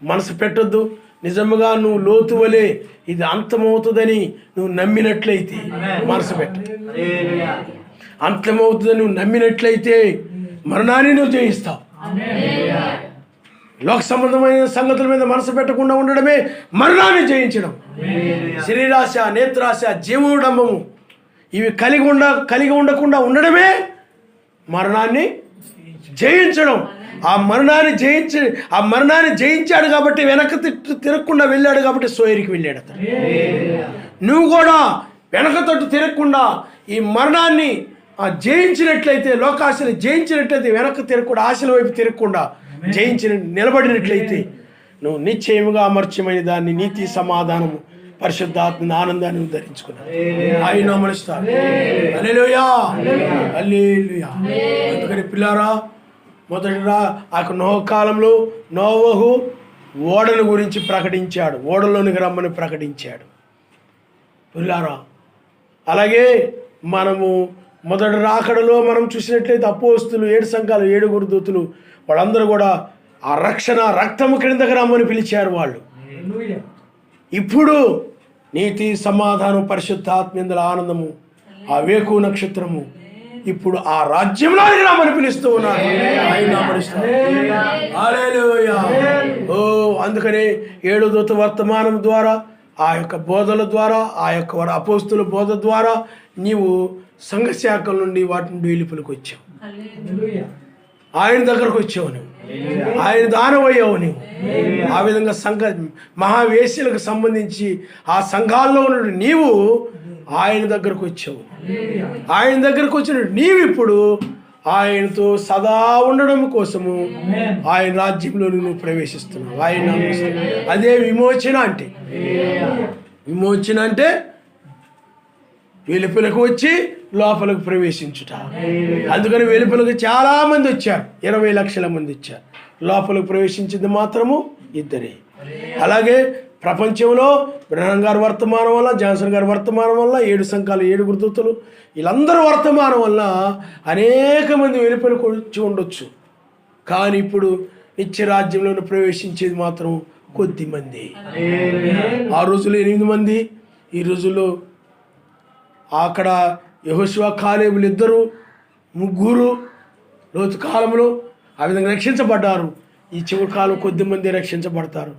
మనసు పెట్టొద్దు. నిజముగా నువ్వు లోతు వలె ఇది అంతమవుతుందని నువ్వు నమ్మినట్లయితే మనసు పెట్టు. అంతమవుతుందని నువ్వు నమ్మినట్లయితే మరణాన్ని నువ్వు జయిస్తావు. లోక సంబంధమైన సంగతుల మీద మనసు పెట్టకుండా ఉండడమే మరణాన్ని జయించడం. శరీరాశ, నేత్రాశ, జీవోడంబము ఇవి కలిగి ఉండకుండా ఉండడమే మరణాన్ని జయించడం. ఆ మరణాన్ని జయించాడు కాబట్టి వెనక్కి తిరగకుండా వెళ్ళాడు కాబట్టి సోయరికి వెళ్ళాడు అతను. నువ్వు కూడా వెనక తట్టు తిరగకుండా ఈ మరణాన్ని జయించినట్లయితే, లోకాశని జయించినట్లయితే, వెనక్కి తిరగకుండా, ఆశల వైపు తిరగకుండా నిలబడినట్లయితే నువ్వు నిశ్చయముగా అమర్చమైన దాన్ని, నీతి, సమాధానము, పరిశుద్ధాత్మ ఆనందాన్ని ధరించుకున్నావు. ఆయన నమస్కారం. హల్లెలూయా, హల్లెలూయా. అందుకని పిల్లారా, మొదటిగా ఆ నోహ కాలంలో నోవహు ఓడను గురించి ప్రకటించాడు, ఓడలోనికి రమ్మని ప్రకటించాడు. పిల్లారా, అలాగే మనము మొదటి రాకడలో మనం చూసినట్లయితే అపోస్తులు 7 సంఘాలు, 7 దూతలు, వాళ్ళందరూ కూడా ఆ రక్షణ రక్తము క్రిందకి రమ్మని పిలిచారు వాళ్ళు. ఇప్పుడు నీతి, సమాధానం, పరిశుద్ధాత్మేందుల ఆనందము, ఆ వేకు నక్షత్రము ఇప్పుడు ఆ రాజ్యంలో రమ్మని పిలుస్తూ ఉన్నారు. ఓ అందుకనే 7 దూత వర్తమానం ద్వారా, ఆ యొక్క బోధల ద్వారా, ఆ యొక్క అపోస్తుల బోధ ద్వారా నీవు సంఘ శాఖల నుండి వాటి నుండి వెలుపలికి వచ్చావు. ఆయన దగ్గరకు వచ్చావు నువ్వు, ఆయన దానమయ్యావు నువ్వు. ఆ విధంగా మహావేశ్యలకు సంబంధించి ఆ సంఘాల్లో ఉన్న నీవు ఆయన దగ్గరకు వచ్చావు. ఆయన దగ్గరకు వచ్చిన నీవు ఇప్పుడు ఆయనతో సదా ఉండడం కోసము ఆయన రాజ్యంలో నువ్వు ప్రవేశిస్తున్నావు. ఆయన అదే విమోచన అంటే. విమోచన అంటే వెలుపలకు వచ్చి లోపలకు ప్రవేశించుట. అందుకని వెలుపలకు చాలా మంది వచ్చారు, 20 లక్షల మంది వచ్చారు. లోపలకు ప్రవేశించింది మాత్రము 2. అలాగే ప్రపంచంలో బ్రహ్మం గారి వర్తమానం వల్ల, జాన్సన్ గారి వర్తమానం వల్ల, 7 సంఘాల 7 గురుదూతలు వీళ్ళందరూ వర్తమానం వల్ల అనేక మంది వెలుపలికి ఉండొచ్చు. కానీ ఇప్పుడు నిత్య రాజ్యంలో ప్రవేశించేది మాత్రం కొద్ది మంది. ఆ రోజుల్లో 8 మంది, ఈ రోజుల్లో అక్కడ యెహోషువ కాలేబులు 2 3 లోతు కాలంలో ఆ విధంగా రక్షించబడ్డారు. ఈ చివరి కాలం కొద్ది మంది రక్షించబడతారు.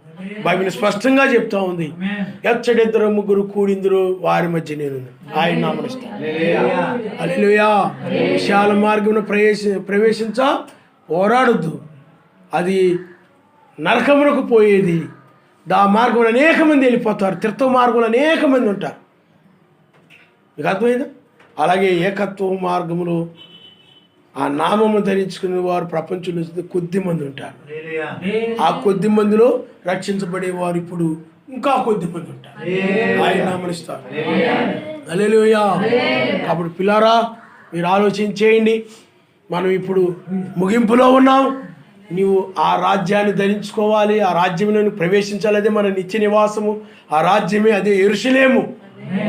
బైబిల్ స్పష్టంగా చెప్తా ఉంది, ఎచ్చడిద్దరు 3 కూడిందురు వారి మధ్య నేను ఆయన నామనిస్తాను. హల్లెలూయా. విశాల మార్గంలో ప్రవేశించ పోరాడొద్దు, అది నరకమునకు పోయేది. దా మార్గంలో అనేక మంది వెళ్ళిపోతారు, తీర్థ మార్గంలో అనేక మంది ఉంటారు. మీకు అర్థమైందా? అలాగే ఏకత్వ మార్గములో ఆ నామము ధరించుకునే వారు ప్రపంచంలో కొద్ది మంది ఉంటారు. ఆ కొద్ది మందిలో రక్షించబడేవారు ఇప్పుడు ఇంకా కొద్ది మంది ఉంటారు. ఆయన నామనిస్తారు. హల్లెలూయా. కాబట్టి పిల్లారా, మీరు ఆలోచించేయండి. మనం ఇప్పుడు ముగింపులో ఉన్నాం. నీవు ఆ రాజ్యాన్ని ధరించుకోవాలి, ఆ రాజ్యంలో ప్రవేశించాలి. అదే మన నిత్య నివాసము, ఆ రాజ్యమే, అదే యెరూషలేము,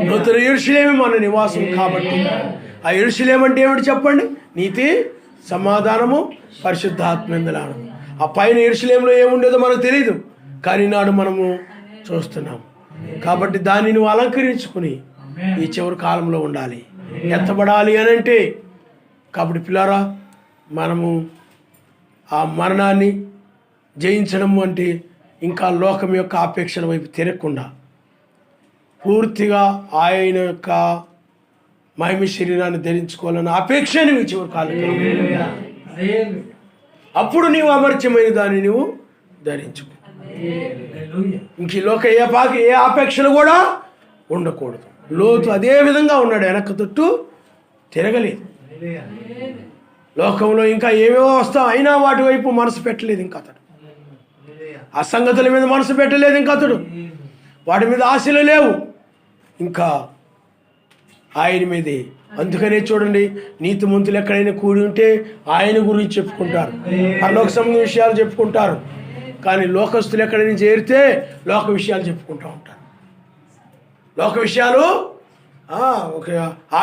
నూతన యెరూషలేము మన నివాసం. కాబట్టి ఆ యెరూషలేము అంటే ఏమిటి చెప్పండి? నీతి, సమాధానము, పరిశుద్ధాత్మేంద్రాను. ఆ పైన యెరూషలేములో ఏముండేదో మనకు తెలియదు, కానీ నాడు మనము చూస్తున్నాం. కాబట్టి దాన్ని నువ్వు అలంకరించుకుని ఈ చివరి కాలంలో ఉండాలి, ఎత్తబడాలి అని అంటే. కాబట్టి పిల్లారా, మనము ఆ మరణాన్ని జయించడం అంటే ఇంకా లోకం యొక్క ఆపేక్షల వైపు తిరగకుండా పూర్తిగా ఆయన యొక్క మహిమ శరీరాన్ని ధరించుకోవాలని అపేక్ష నువ్వు చివరి కాలం. అప్పుడు నీవు అమర్త్యమైన దాన్ని నువ్వు ధరించుకో. ఇంక ఈ లోక ఏ ఆపేక్షలు కూడా ఉండకూడదు. లోతు అదే విధంగా ఉన్నాడు, వెనక్కి తొట్టు తిరగలేదు. లోకంలో ఇంకా ఏవేవో వస్తావు, అయినా వాటి వైపు మనసు పెట్టలేదు ఇంకా అతడు. ఆ సంగతుల మీద మనసు పెట్టలేదు ఇంకా అతడు. వాటి మీద ఆశలు లేవు ఇంకా ఆయన మీదే. అందుకనే చూడండి, నీతిమంతులు ఎక్కడైనా కూడి ఉంటే ఆయన గురించి చెప్పుకుంటారు, పరలోక సంబంధ విషయాలు చెప్పుకుంటారు. కానీ లోకస్తులు ఎక్కడైనా చేరితే లోక విషయాలు చెప్పుకుంటూ ఉంటారు. లోక విషయాలు ఒక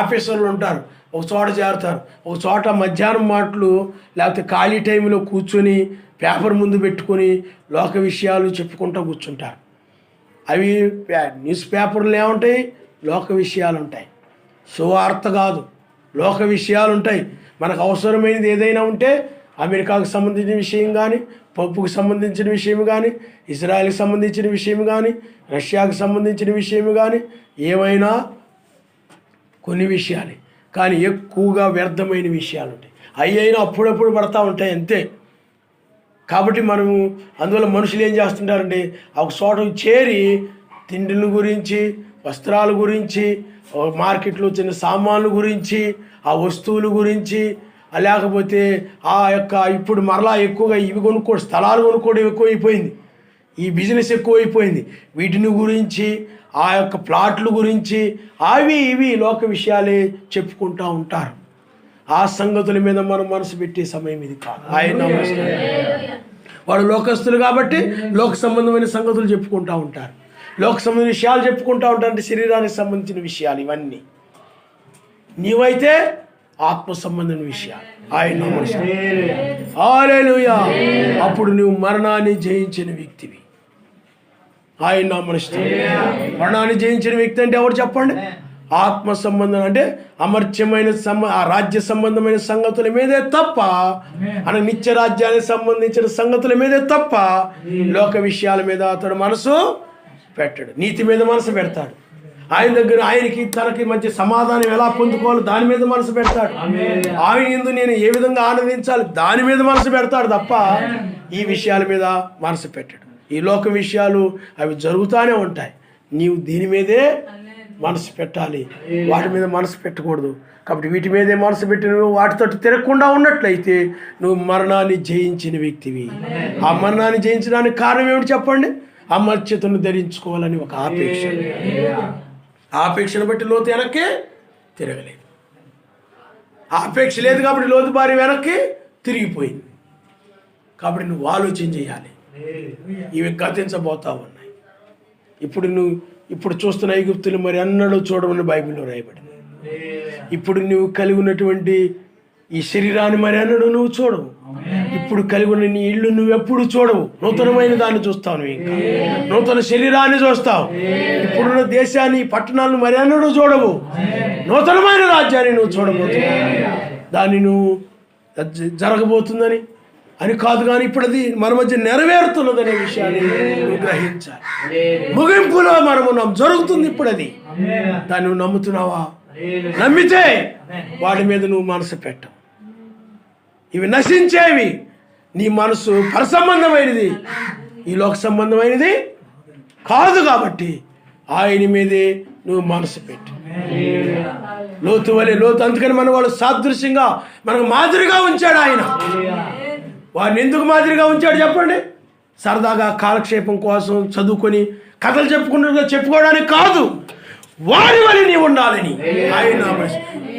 ఆఫీసర్లు ఉంటారు, ఒక చోట చేరుతారు, ఒక చోట మధ్యాహ్నం మాటలు లేకపోతే ఖాళీ టైంలో కూర్చొని పేపర్ ముందు పెట్టుకొని లోక విషయాలు చెప్పుకుంటూ కూర్చుంటారు. అవి న్యూస్ పేపర్లు ఏముంటాయి? లోక విషయాలు ఉంటాయి. సువార్త కాదు, లోక విషయాలు ఉంటాయి. మనకు అవసరమైనది ఏదైనా ఉంటే అమెరికాకు సంబంధించిన విషయం కానీ, పప్పుకు సంబంధించిన విషయం కానీ, ఇజ్రాయెల్కి సంబంధించిన విషయం కానీ, రష్యాకు సంబంధించిన విషయం కానీ, ఏమైనా కొన్ని విషయాలే. కానీ ఎక్కువగా వ్యర్థమైన విషయాలు ఉంటాయి. అయినా అప్పుడప్పుడు పడతా ఉంటాయి అంతే. కాబట్టి మనము అందువల్ల మనుషులు ఏం చేస్తుంటారంటే ఒక చోట చేరి తిండిల గురించి, వస్త్రాల గురించి, మార్కెట్లో చిన్న సామాన్ల గురించి, ఆ వస్తువుల గురించి, లేకపోతే ఆ యొక్క ఇప్పుడు మరలా ఎక్కువగా ఇవి కొనుక్కోవడం, స్థలాలు కొనుక్కోవడం ఎక్కువైపోయింది, ఈ బిజినెస్ ఎక్కువైపోయింది. వీటిని గురించి, ఆ యొక్క ప్లాట్ల గురించి, అవి ఇవి లోక విషయాలే చెప్పుకుంటూ ఉంటారు. ఆ సంగతుల మీద మనం మనసు పెట్టే సమయం ఇది కాదు. ఆయన వాడు లోకస్తులు కాబట్టి లోక సంబంధమైన సంగతులు చెప్పుకుంటూ ఉంటారు, లోక సంబంధమైన విషయాలు చెప్పుకుంటూ ఉంటారు. అంటే శరీరానికి సంబంధించిన విషయాలు ఇవన్నీ. నీవైతే ఆత్మ సంబంధమైన విషయాలు. ఆయన హల్లెలూయా. అప్పుడు నువ్వు మరణాన్ని జయించిన వ్యక్తివి. ఆయన నామనిస్తాడు. మరణాన్ని జయించిన వ్యక్తి అంటే ఎవరు చెప్పండి? ఆత్మ సంబంధం అంటే అమర్త్యమైన ఆ రాజ్య సంబంధమైన సంగతుల మీదే తప్ప, అన నిత్య రాజ్యానికి సంబంధించిన సంగతుల మీదే తప్ప లోక విషయాల మీద అతడు మనసు పెట్టాడు. నీతి మీద మనసు పెడతాడు. ఆయన దగ్గర ఆయనకి తనకి మంచి సమాధానం ఎలా పొందుకోవాలో దాని మీద మనసు పెడతాడు. ఆయన యందు నేను ఏ విధంగా ఆనందించాలి దాని మీద మనసు పెడతాడు తప్ప ఈ విషయాల మీద మనసు పెట్టాడు. ఈ లోక విషయాలు అవి జరుగుతూనే ఉంటాయి. నీవు దీని మీదే మనసు పెట్టాలి, వాటి మీద మనసు పెట్టకూడదు. కాబట్టి వీటి మీదే మనసు పెట్టి నువ్వు వాటితో తిరగకుండా ఉన్నట్లయితే నువ్వు మరణాన్ని జయించిన వ్యక్తివి. ఆ మరణాన్ని జయించడానికి కారణం ఏమిటి చెప్పండి? అమర్త్యతను ధరించుకోవాలని ఒక ఆపేక్ష. ఆపేక్షను బట్టి లోతు వెనక్కి తిరగలేదు. ఆపేక్ష లేదు కాబట్టి లోతు భార్య వెనక్కి తిరిగిపోయింది. కాబట్టి నువ్వు ఆలోచన చేయాలి, ఇవి గతించబోతా ఉన్నాయి. ఇప్పుడు చూస్తున్న ఐగుప్తులు మరి అన్నడూ చూడమని బైబిల్లో రాయబడింది. ఇప్పుడు నువ్వు కలిగి ఉన్నటువంటి ఈ శరీరాన్ని మరి అన్నడు నువ్వు చూడవు. ఇప్పుడు కలిగి ఉన్న నీ ఇల్లు నువ్వు ఎప్పుడు చూడవు. నూతనమైన దాన్ని చూస్తావు, నువ్వు ఇంకా నూతన శరీరాన్ని చూస్తావు. ఇప్పుడున్న దేశాన్ని, పట్టణాలను మరి అన్నడు చూడవు. నూతనమైన రాజ్యాన్ని నువ్వు చూడబోతున్నావు. దాన్ని నువ్వు జరగబోతుందని అని కాదు, కానీ ఇప్పుడు అది మన మధ్య నెరవేరుతున్నదనే విషయాన్ని నువ్వు గ్రహించాలి. ముగింపులో మనము జరుగుతుంది ఇప్పుడు అది. దాన్ని నువ్వు నమ్ముతున్నావా? నమ్మితే వాడి మీద నువ్వు మనసు పెట్టవు. ఇవి నశించేవి. నీ మనసు పరసంబంధమైనది, ఈ లోక సంబంధమైనది కాదు. కాబట్టి ఆయన మీదే నువ్వు మనసు పెట్టు. లోతు వలె లోతు, అందుకని మన వాళ్ళు సాదృశ్యంగా మనకు మాదిరిగా ఉంచాడు ఆయన. వాడిని ఎందుకు మాదిరిగా ఉంచాడు చెప్పండి? సరదాగా కాలక్షేపం కోసం చదువుకొని కథలు చెప్పుకోవడానికి కాదు. వారి వలె నీవు ఉండాలని, ఆయన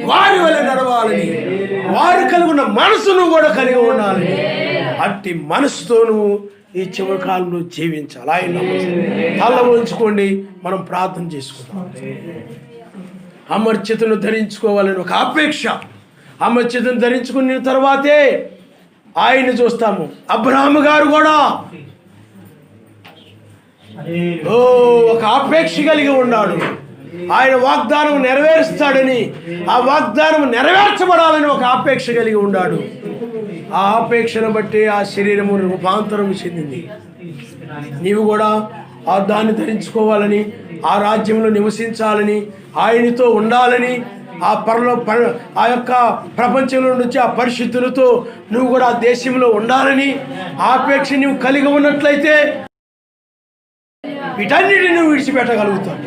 వారి వలె నడవాలని, వారు కలిగి ఉన్న మనసును కూడా కలిగి ఉండాలని, అట్టి మనసుతో నువ్వు ఈ చివరి కాలంలో జీవించాలి. ఆయన తల ఉంచుకోండి, మనం ప్రార్థన చేసుకుంటాం. అమర్చితను ధరించుకోవాలని ఒక అపేక్ష. అమర్చితను ధరించుకున్న తర్వాతే ఆయన్ని చూస్తాము. అబ్రహాము గారు కూడా ఒక అపేక్ష కలిగి ఉన్నాడు. ఆయన వాగ్దానం నెరవేరుస్తాడని, ఆ వాగ్దానం నెరవేర్చబడాలని ఒక అపేక్ష కలిగి ఉన్నాడు. ఆ అపేక్షను బట్టి ఆ శరీరము రూపాంతరం చెందింది. నీవు కూడా ఆ దాన్ని ధరించుకోవాలని, ఆ రాజ్యంలో నివసించాలని, ఆయనతో ఉండాలని, ఆ యొక్క ప్రపంచంలో నుంచి ఆ పరిశుద్ధులతో నువ్వు కూడా ఆ దేశంలో ఉండాలని ఆపేక్ష నువ్వు కలిగి ఉన్నట్లయితే వీటన్నిటిని నువ్వు విడిచిపెట్టగలుగుతావు.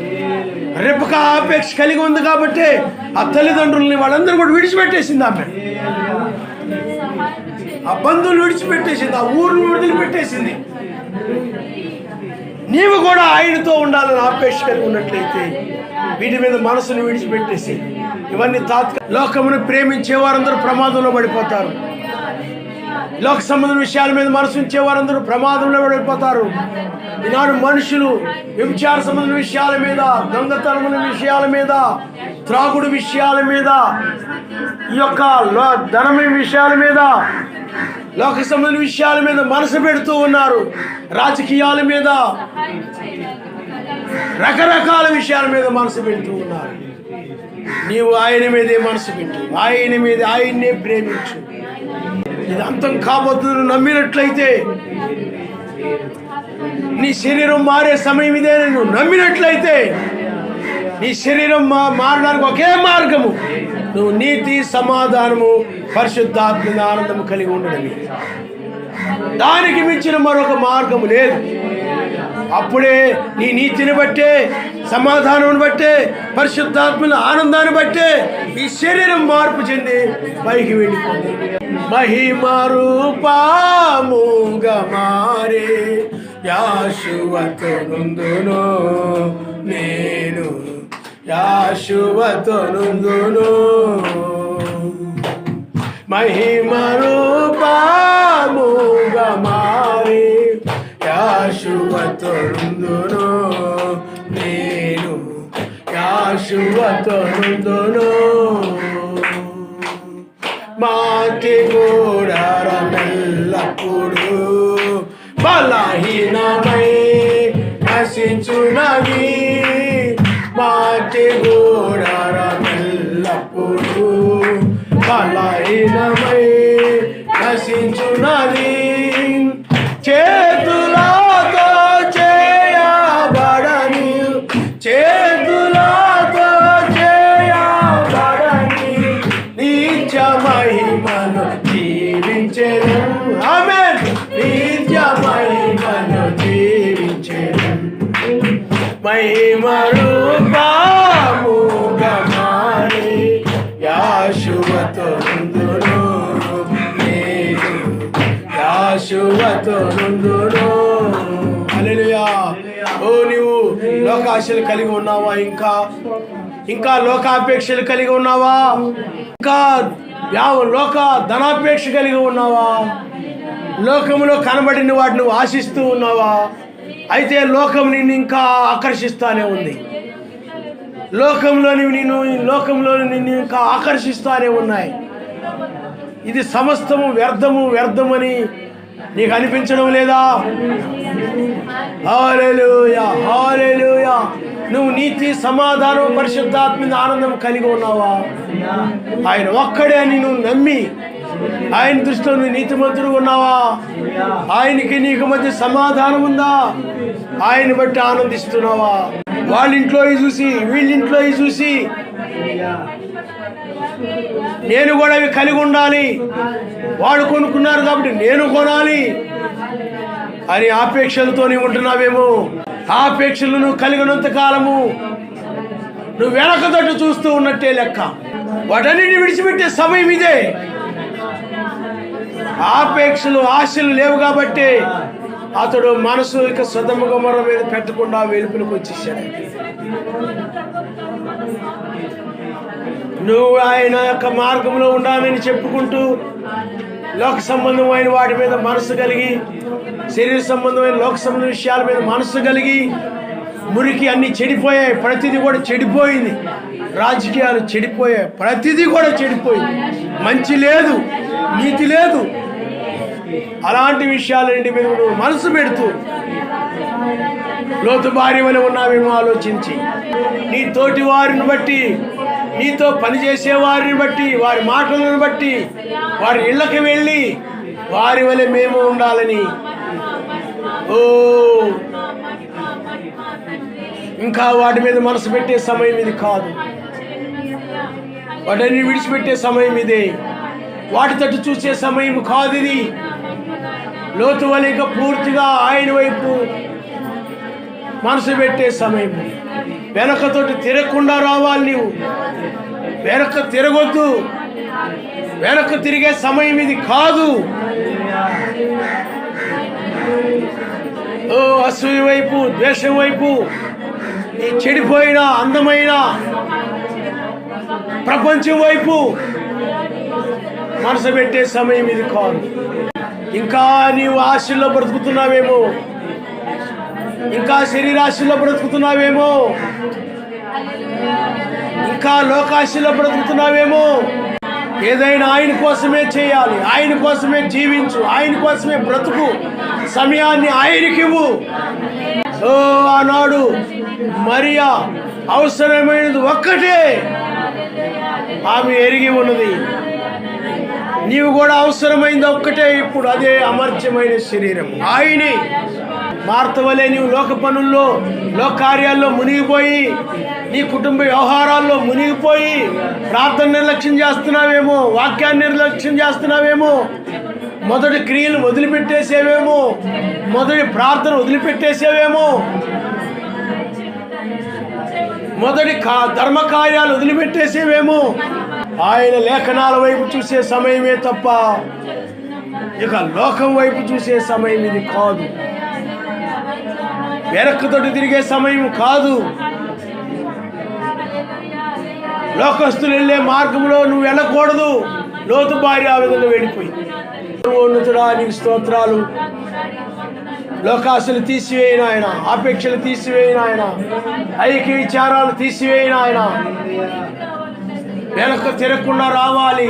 రేపక ఆపేక్ష కలిగి ఉంది కాబట్టి ఆ తల్లిదండ్రులని వాళ్ళందరూ కూడా విడిచిపెట్టేసింది. ఆమె ఆ బంధువులు విడిచిపెట్టేసింది, ఆ ఊరిని వదిలిపెట్టేసింది. నీవు కూడా ఆయనతో ఉండాలని ఆపేక్ష కలిగి ఉన్నట్లయితే వీటి మీద మనసును విడిచిపెట్టేసి ఇవన్నీ లోకమును ప్రేమించే వారందరూ ప్రమాదంలో పడిపోతారు. లోక సంబంధం విషయాల మీద మనసు ఉంచే వారందరూ ప్రమాదంలో పడిపోతారు. ఈనాడు మనుషులు వ్యభిచార సంబంధం విషయాల మీద, దొంగతనముల విషయాల మీద, త్రాగుడు విషయాల మీద, ఈ యొక్క ధనం విషయాల మీద, లోక సంబంధం విషయాల మీద మనసు పెడుతూ ఉన్నారు. రాజకీయాల మీద, రకరకాల విషయాల మీద మనసు పెడుతూ ఉన్నారు. నీవు ఆయన మీదే మనసు పెట్టు, ఆయన్నే ప్రేమించు. ఇది అంతం కాబోతుంది నమ్మినట్లయితే, నీ శరీరం మారే సమయం ఇదే నువ్వు నమ్మినట్లయితే, నీ శరీరం మారడానికి ఒకే మార్గము నువ్వు నీతి, సమాధానము, పరిశుద్ధాత్మ ఆనందము కలిగి ఉండడమే. దానికి మించిన మరొక మార్గము లేదు. అప్పుడే నీ నీతిని బట్టే, సమాధానం బట్టే, పరిశుద్ధాత్మల ఆనందాన్ని బట్టే ఈ శరీరం మార్పు చెంది పైకి వెళ్ళిపోతుంది. మహిమ రూపముగా మారే యాషువతో నుందును నేను, యాషువతో నుందును. మహిమ రూపముగా మారే యాషువతో నుందును నేను, యాషువతో నుందును. మాటి గూడారమెల్లప్పుడు బలహీనమై నశించునవి. మాటి గూడారమెల్లప్పుడు బలహీనమై నశించునది. చేతులతో చేయబడని, చేతులతో చేయబడని నిత్య మహిమను జీవించెను. ఆమేన్. నిత్య మహిమను జీవించెను. మహిమ రూపముగా మారి యాషువతో నుందును నేను, యాషువతో నుందును. హల్లెలూయా. ఓ నీవు లోకాశలు కలిగి ఉన్నావా? ఇంకా లోకాపేక్షలు కలిగి ఉన్నావా? ఇంకా లోక ధనాపేక్ష కలిగి ఉన్నావా? లోకములో కనబడిన వాటిని నువ్వు ఆశిస్తూ ఉన్నావా? అయితే లోకం నిన్ను ఇంకా ఆకర్షిస్తానే ఉంది. లోకంలోని నిన్ను ఇంకా ఆకర్షిస్తానే ఉన్నాయి. ఇది సమస్తము వ్యర్థమని నీకు అనిపించడం లేదా? హల్లెలూయా, హల్లెలూయా. నువ్వు నీతి, సమాధానం, పరిశుద్ధాత్మ ఆనందం కలిగి ఉన్నావా? ఆయన ఒక్కడే అని నువ్వు నమ్మి ఆయన దృష్టిలో నువ్వు నీతిమంతుడు ఉన్నావా? ఆయనకి నీకు మధ్య సమాధానం ఉందా? ఆయన బట్టి ఆనందిస్తున్నావా? వాళ్ళింట్లో చూసి వీళ్ళింట్లో చూసి నేను కూడా అవి కలిగి ఉండాలి, వాళ్ళు కొనుక్కున్నారు కాబట్టి నేను కొనాలి అని ఆపేక్షలతోనే ఉంటున్నావేమో. ఆపేక్షలు నువ్వు కలిగినంత కాలము నువ్వు వెనక తట్టు చూస్తూ ఉన్నట్టే లెక్క. వాటన్నిటిని విడిచిపెట్టే సమయం ఇదే. ఆపేక్షలు, ఆశలు లేవు కాబట్టి అతడు మనసు ఇక సొదొమ గొమొర్రా మీద పెట్టకుండా వెలుపులకు వచ్చేసాడు. నువ్వు ఆయన యొక్క మార్గంలో ఉండాలని చెప్పుకుంటూ లోక సంబంధమైన వాటి మీద మనసు కలిగి, శరీర సంబంధమైన లోక సంబంధ విషయాల మీద మనసు కలిగి, మురికి అన్ని చెడిపోయాయి, ప్రతిదీ కూడా చెడిపోయింది. రాజకీయాలు చెడిపోయాయి, ప్రతిదీ కూడా చెడిపోయింది. మంచి లేదు, నీతి లేదు. అలాంటి విషయాలన్నింటి మీద నువ్వు మనసు పెడుతూ లోతు భార్య వలె ఉన్నావేమో ఆలోచించి, నీ తోటి వారిని బట్టి, నీతో పనిచేసే వారిని బట్టి, వారి మాటలను బట్టి, వారి ఇళ్ళకి వెళ్ళి వారి వలె మేము ఉండాలని ఇంకా వాటి మీద మనసు పెట్టే సమయం ఇది కాదు. వాటిని విడిచిపెట్టే సమయం ఇదే. వాటి తట్టు చూసే సమయం కాదు ఇది. లోతు వలె ఇక పూర్తిగా ఆయన వైపు మనసు పెట్టే సమయం. వెనకతోటి తిరగకుండా రావాలి. నీవు వెనక తిరగొద్దు. వెనక తిరిగే సమయం ఇది కాదు. అసూయ వైపు, ద్వేషం వైపు, ఈ చెడిపోయిన అందమైన ప్రపంచం వైపు మనసు పెట్టే సమయం ఇది కాదు. ఇంకా నీవు ఆశల్లో బ్రతుకుతున్నావేమో, ఇంకా శరీరాశల్లో బ్రతుకుతున్నావేమో, ఇంకా లోకాశల్లో బ్రతుకుతున్నావేమో. ఏదైనా ఆయన కోసమే చేయాలి, ఆయన కోసమే జీవించు, ఆయన కోసమే బ్రతుకు. సమయాన్ని ఆయనకివ్వు. ఆనాడు మరియా అవసరమైనది ఒక్కటే ఆమె ఎరిగి ఉన్నది. నీవు కూడా అవసరమైంది ఒక్కటే ఇప్పుడు, అదే అమర్త్యమైన శరీరం ఆయనే. మార్త వలె నీవు లోక పనుల్లో, లోక కార్యాల్లో మునిగిపోయి, నీ కుటుంబ వ్యవహారాల్లో మునిగిపోయి ప్రార్థన నిర్లక్ష్యం చేస్తున్నావేమో, వాక్యాన్ని నిర్లక్ష్యం చేస్తున్నావేమో, మొదటి క్రియలు వదిలిపెట్టేసేవేమో, మొదటి ప్రార్థన వదిలిపెట్టేసేవేమో, మొదటి ధర్మ కార్యాలు వదిలిపెట్టేసేవేమో. ఆయన లేఖనాల వైపు చూసే సమయమే తప్ప ఇక లోకం వైపు చూసే సమయం ఇది కాదు. వెనక్కుతోటి తిరిగే సమయం కాదు. లోకస్తులు వెళ్ళే మార్గంలో నువ్వు వెళ్ళకూడదు. లోతు భార్య ఆ విధంగా వెళ్ళిపోయింది. ఉన్నతుడా నీకు స్తోత్రాలు. లోకాశలు తీసివేయిన ఆయన, ఆపేక్షలు తీసివేయిన ఆయన, ఐక్య విచారాలు తీసివేయిన ఆయన, వెనక్కి తిరగకుండా రావాలి.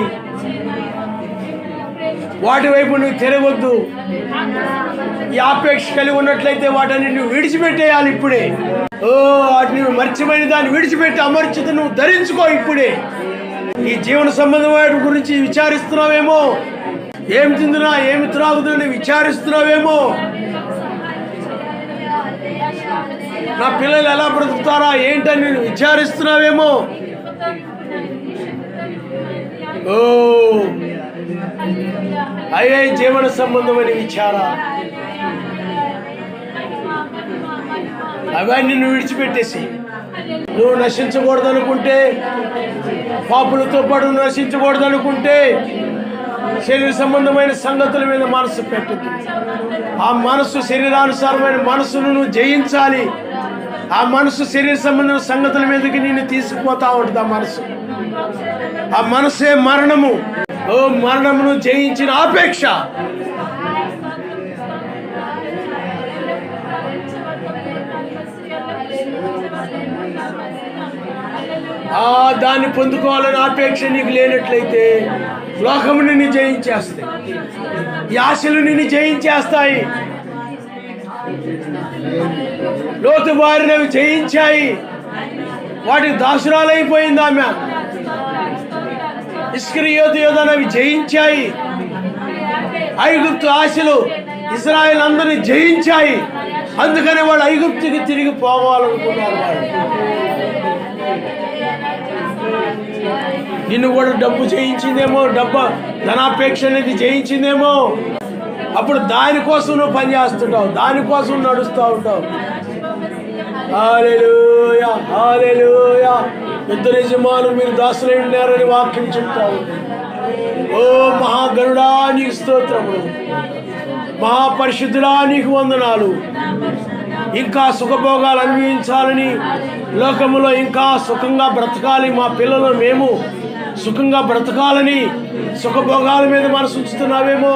వాటి వైపు నువ్వు తిరగొద్దు. ఈ ఆపేక్ష కలిగి ఉన్నట్లయితే వాటిని నువ్వు విడిచిపెట్టేయాలి ఇప్పుడే. వాటిని మర్చిపోయిన దాన్ని విడిచిపెట్టి అమర్చిత నువ్వు ధరించుకో ఇప్పుడే. ఈ జీవన సంబంధమైన గురించి విచారిస్తున్నావేమో, ఏమి తిందునా ఏమి త్రాగుతున్నా విచారిస్తున్నావేమో. నా పిల్లలు ఎలా బ్రతుకుతారా ఏంటని నేను విచారిస్తున్నావేమో. అయ్యే జీవన సంబంధమైన విచార అవన్నీ నువ్వు విడిచిపెట్టేసి, నువ్వు నశించకూడదు అనుకుంటే, పాపులతో పాటు నశించకూడదు అనుకుంటే, శరీర సంబంధమైన సంగతుల మీద మనసు పెట్టదు. ఆ మనసు శరీరానుసారమైన మనసును నువ్వు జయించాలి. ఆ మనసు శరీర సంబంధమైన సంగతుల మీదకి నిన్ను తీసుకుపోతా ఉంటుంది. ఆ మనసే మరణము. మరణమును జయించిన ఆపేక్ష. దాన్ని పొందుకోవాలని ఆపేక్ష నీకు లేనట్లయితే లోకము నిన్ను జయించేస్తాయి, ఈ ఆశలు నిన్ను జయించేస్తాయి. లోతు బారినవి జయించాయి, వాటికి దాసురాలైపోయింది ఆమె. ఇస్కరియోతు యోధనవి జయించాయి. ఐగుప్తు ఆశలు ఇశ్రాయేలు అందరినీ జయించాయి. అందుకని వాళ్ళు ఐగుప్తుకి తిరిగి పోవాలనుకున్నారు. వాళ్ళు నిన్ను కూడా డబ్బు జయించిందేమో, ధనాపేక్ష అనేది జయించిందేమో. అప్పుడు దానికోసం నువ్వు పనిచేస్తుంటావు, దానికోసం నడుస్తూ ఉంటావు. హల్లెలూయా, హల్లెలూయా. యుద్ధ యజమానులు మీరు దాసులై ఉన్నారని వాక్యం చెప్తావు. ఓ మహాగణుడా నీకు స్తోత్రములు, మహాపరిశుద్ధుడా నీకు వందనాలు. ఇంకా సుఖభోగాలు అనుభవించాలని, లోకములో ఇంకా సుఖంగా బ్రతకాలి, మా పిల్లలు మేము సుఖంగా బ్రతకాలని సుఖభోగాల మీద మనసు ఉంచుతున్నావేమో.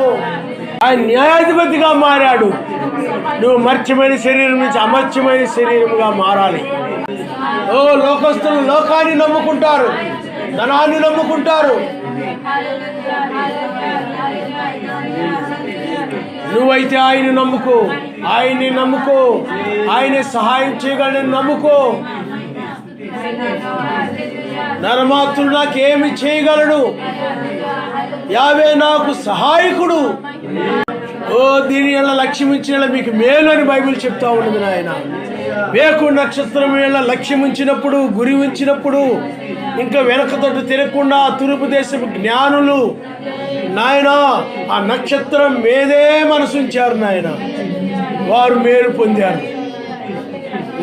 ఆయన న్యాయాధిపతిగా మారాడు, నువ్వు మర్త్యమైన శరీరం నుంచి అమర్త్యమైన శరీరముగా మారాలి. ఓ లోకస్తులు లోకాన్ని నమ్ముకుంటారు, ధనాన్ని నమ్ముకుంటారు. నువ్వైతే ఆయన నమ్ముకో, ఆయన్ని నమ్ముకో, ఆయనే సహాయం చేయగలని నమ్ముకో. నరమాత్రుడు నాకేమి చేయగలడు, యావే నాకు సహాయకుడు. ఓ దీని ఎలా లక్ష్యం ఇచ్చిన మీకు మేలు అని బైబిల్ చెప్తా ఉన్నది నాయన. వేకు నక్షత్రం లక్ష్యం ఉంచినప్పుడు, గురి ఉంచినప్పుడు, ఇంకా వెనకతోటి తిరగకుండా తూర్పు దేశపు జ్ఞానులు నాయన ఆ నక్షత్రం మీదే మనసుంచారు నాయన. వారు మేలు పొందారు,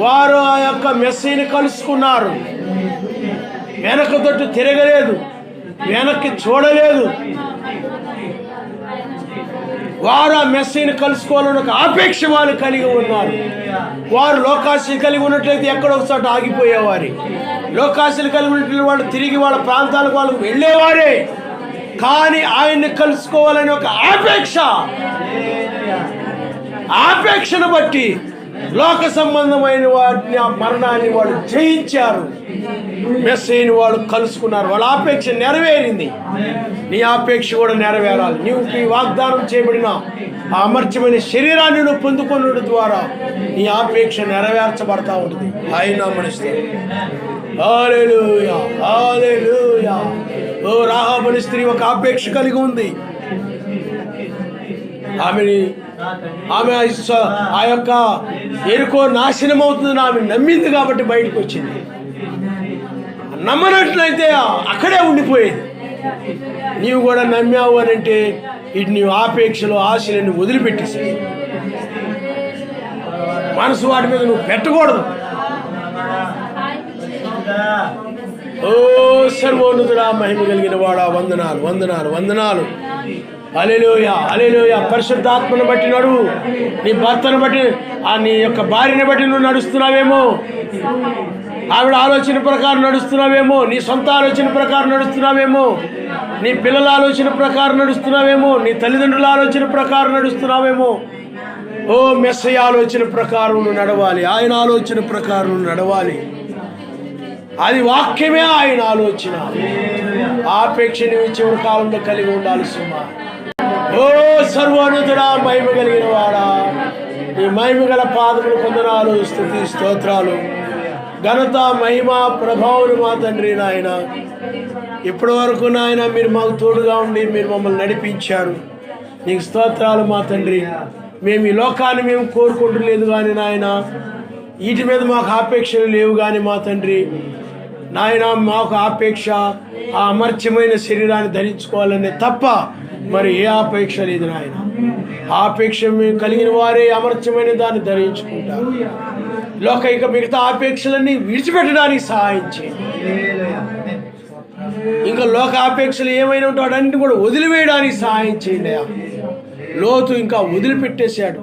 వారు ఆ యొక్క మెస్సీని కలుసుకున్నారు. వెనకతోటి తిరగలేదు, వెనక్కి చూడలేదు. వారు ఆ మెస్సీని కలుసుకోవాలని ఒక ఆపేక్ష వాళ్ళు కలిగి ఉన్నారు. వారు లోకాశలు కలిగి ఉన్నట్లయితే ఎక్కడో ఒకసారి ఆగిపోయేవారు. లోకాశలు కలిగి ఉన్నట్లయితే వాళ్ళు తిరిగి వాళ్ళ ప్రాంతాలకు వాళ్ళు వెళ్ళేవారే. కానీ ఆయన్ని కలుసుకోవాలని ఒక ఆపేక్షను బట్టి లోక సంబంధమైన వాటిని, ఆ మరణాన్ని వాళ్ళు జయించారు. మెస్సీని వాళ్ళు కలుసుకున్నారు. వాళ్ళ ఆపేక్ష నెరవేరింది. నీ ఆపేక్ష కూడా నెరవేరాలి. నీకు వాగ్దానం చేయబడిన ఆ అమర్చమైన శరీరాన్ని నువ్వు పొందుకున్న ద్వారా నీ ఆపేక్ష నెరవేర్చబడతా ఉంటుంది. ఆయన మనిషి హల్లెలూయా, హల్లెలూయా. ఓ రాహాబు అనే స్త్రీ ఒక ఆపేక్ష కలిగి ఉంది. ఆమె ఆ యొక్క ఎరుకో నాశనం అవుతుందని ఆమె నమ్మింది కాబట్టి బయటకు వచ్చింది. నమ్మనట్లయితే అక్కడే ఉండిపోయేది. నీవు కూడా నమ్మావు అని అంటే ఇటు నీవు ఆపేక్షలు, ఆశలను వదిలిపెట్టేసి మనసు వాటి మీద నువ్వు పెట్టకూడదు. ఓ సర్వోన్నతుడా, మహిమ కలిగిన వాడా, వందనాలు, వందనాలు, వందనాలు. హల్లెలూయా, హల్లెలూయా. పరిశుద్ధాత్మను బట్టి నడువు. నీ భర్తను బట్టి, నీ యొక్క భార్యని బట్టి నువ్వు నడుస్తున్నావేమో, ఆవిడ ఆలోచన ప్రకారం నడుస్తున్నావేమో, నీ సొంత ఆలోచన ప్రకారం నడుస్తున్నావేమో, నీ పిల్లల ఆలోచన ప్రకారం నడుస్తున్నావేమో, నీ తల్లిదండ్రుల ఆలోచన ప్రకారం నడుస్తున్నావేమో. ఓ మెస్సయ్య ఆలోచన ప్రకారం నువ్వు నడవాలి, ఆయన ఆలోచన ప్రకారం నువ్వు నడవాలి. అది వాక్యమే ఆయన ఆలోచన. ఆపేక్ష నువ్వు చివరి కాలంలో కలిగి ఉండాలి సుమా. ఓ సర్వోన్నతుడా, మహిమ కలిగిన వాడా, నీ మహిమ గల పాదములు కొందనాలు, స్తుతి స్తోత్రాలు, ఘనత, మహిమ, ప్రభావం మా తండ్రి నాయన. ఇప్పటి వరకు నాయన మీరు మాకు తోడుగా ఉండి మీరు మమ్మల్ని నడిపించారు. నీకు స్తోత్రాలు మా తండ్రి. మేము ఈ లోకాన్ని మేము కోరుకుంటలేదు కానీ నాయన, వీటి మీద మాకు ఆపేక్షలు లేవు కానీ మా తండ్రి నాయన, మాకు ఆపేక్ష ఆ అమర్త్యమైన శరీరాన్ని ధరించుకోవాలనే తప్ప మరి ఏ ఆపేక్ష లేదు నాయన. ఆపేక్ష మేము కలిగిన వారే అమర్త్యమైన దాన్ని ధరించుకుంటారు. లోకైక మిగతా ఆపేక్షలన్నీ విడిచిపెట్టడానికి సహాయం చేయండి. ఇంకా లోక ఆపేక్షలు ఏమైనా ఉంటే వాటన్నింటినీ కూడా వదిలివేయడానికి సహాయం చేయండి. లోతు ఇంకా వదిలిపెట్టేశాడు.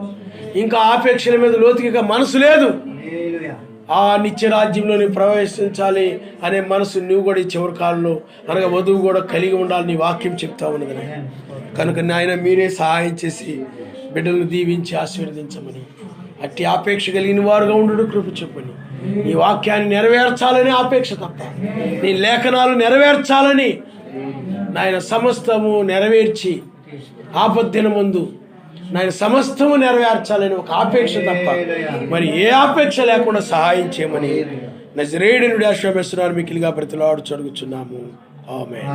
ఇంకా ఆపేక్షల మీద లోతుకి ఇంకా మనసు లేదు. ఆ నిత్య రాజ్యంలో నువ్వు ప్రవేశించాలి అనే మనసు నువ్వు కూడా ఈ చివరి కాలంలో అనగా వధువు కూడా కలిగి ఉండాలి. నీ వాక్యం చెప్తా ఉన్నది కనుక నాయన మీరే సహాయం చేసి బిడ్డలను దీవించి ఆశీర్వదించమని, అట్టి ఆపేక్ష కలిగిన వారుగా ఉండు కృప చెప్పని నీ వాక్యాన్ని నెరవేర్చాలని ఆపేక్ష తప్ప, నీ లేఖనాలు నెరవేర్చాలని నాయన సమస్తము నెరవేర్చి ఆపద్దిన ముందు నాయన సమస్తము నెరవేర్చాలని ఒక ఆపేక్ష తప్ప మరి ఏ ఆపేక్ష లేకుండా సహాయం చేయమని నజరేయుడైన యేసు నామమున మిక్కిలిగా బ్రతిమాలుచు అడుగుచున్నాము. ఆమేన్.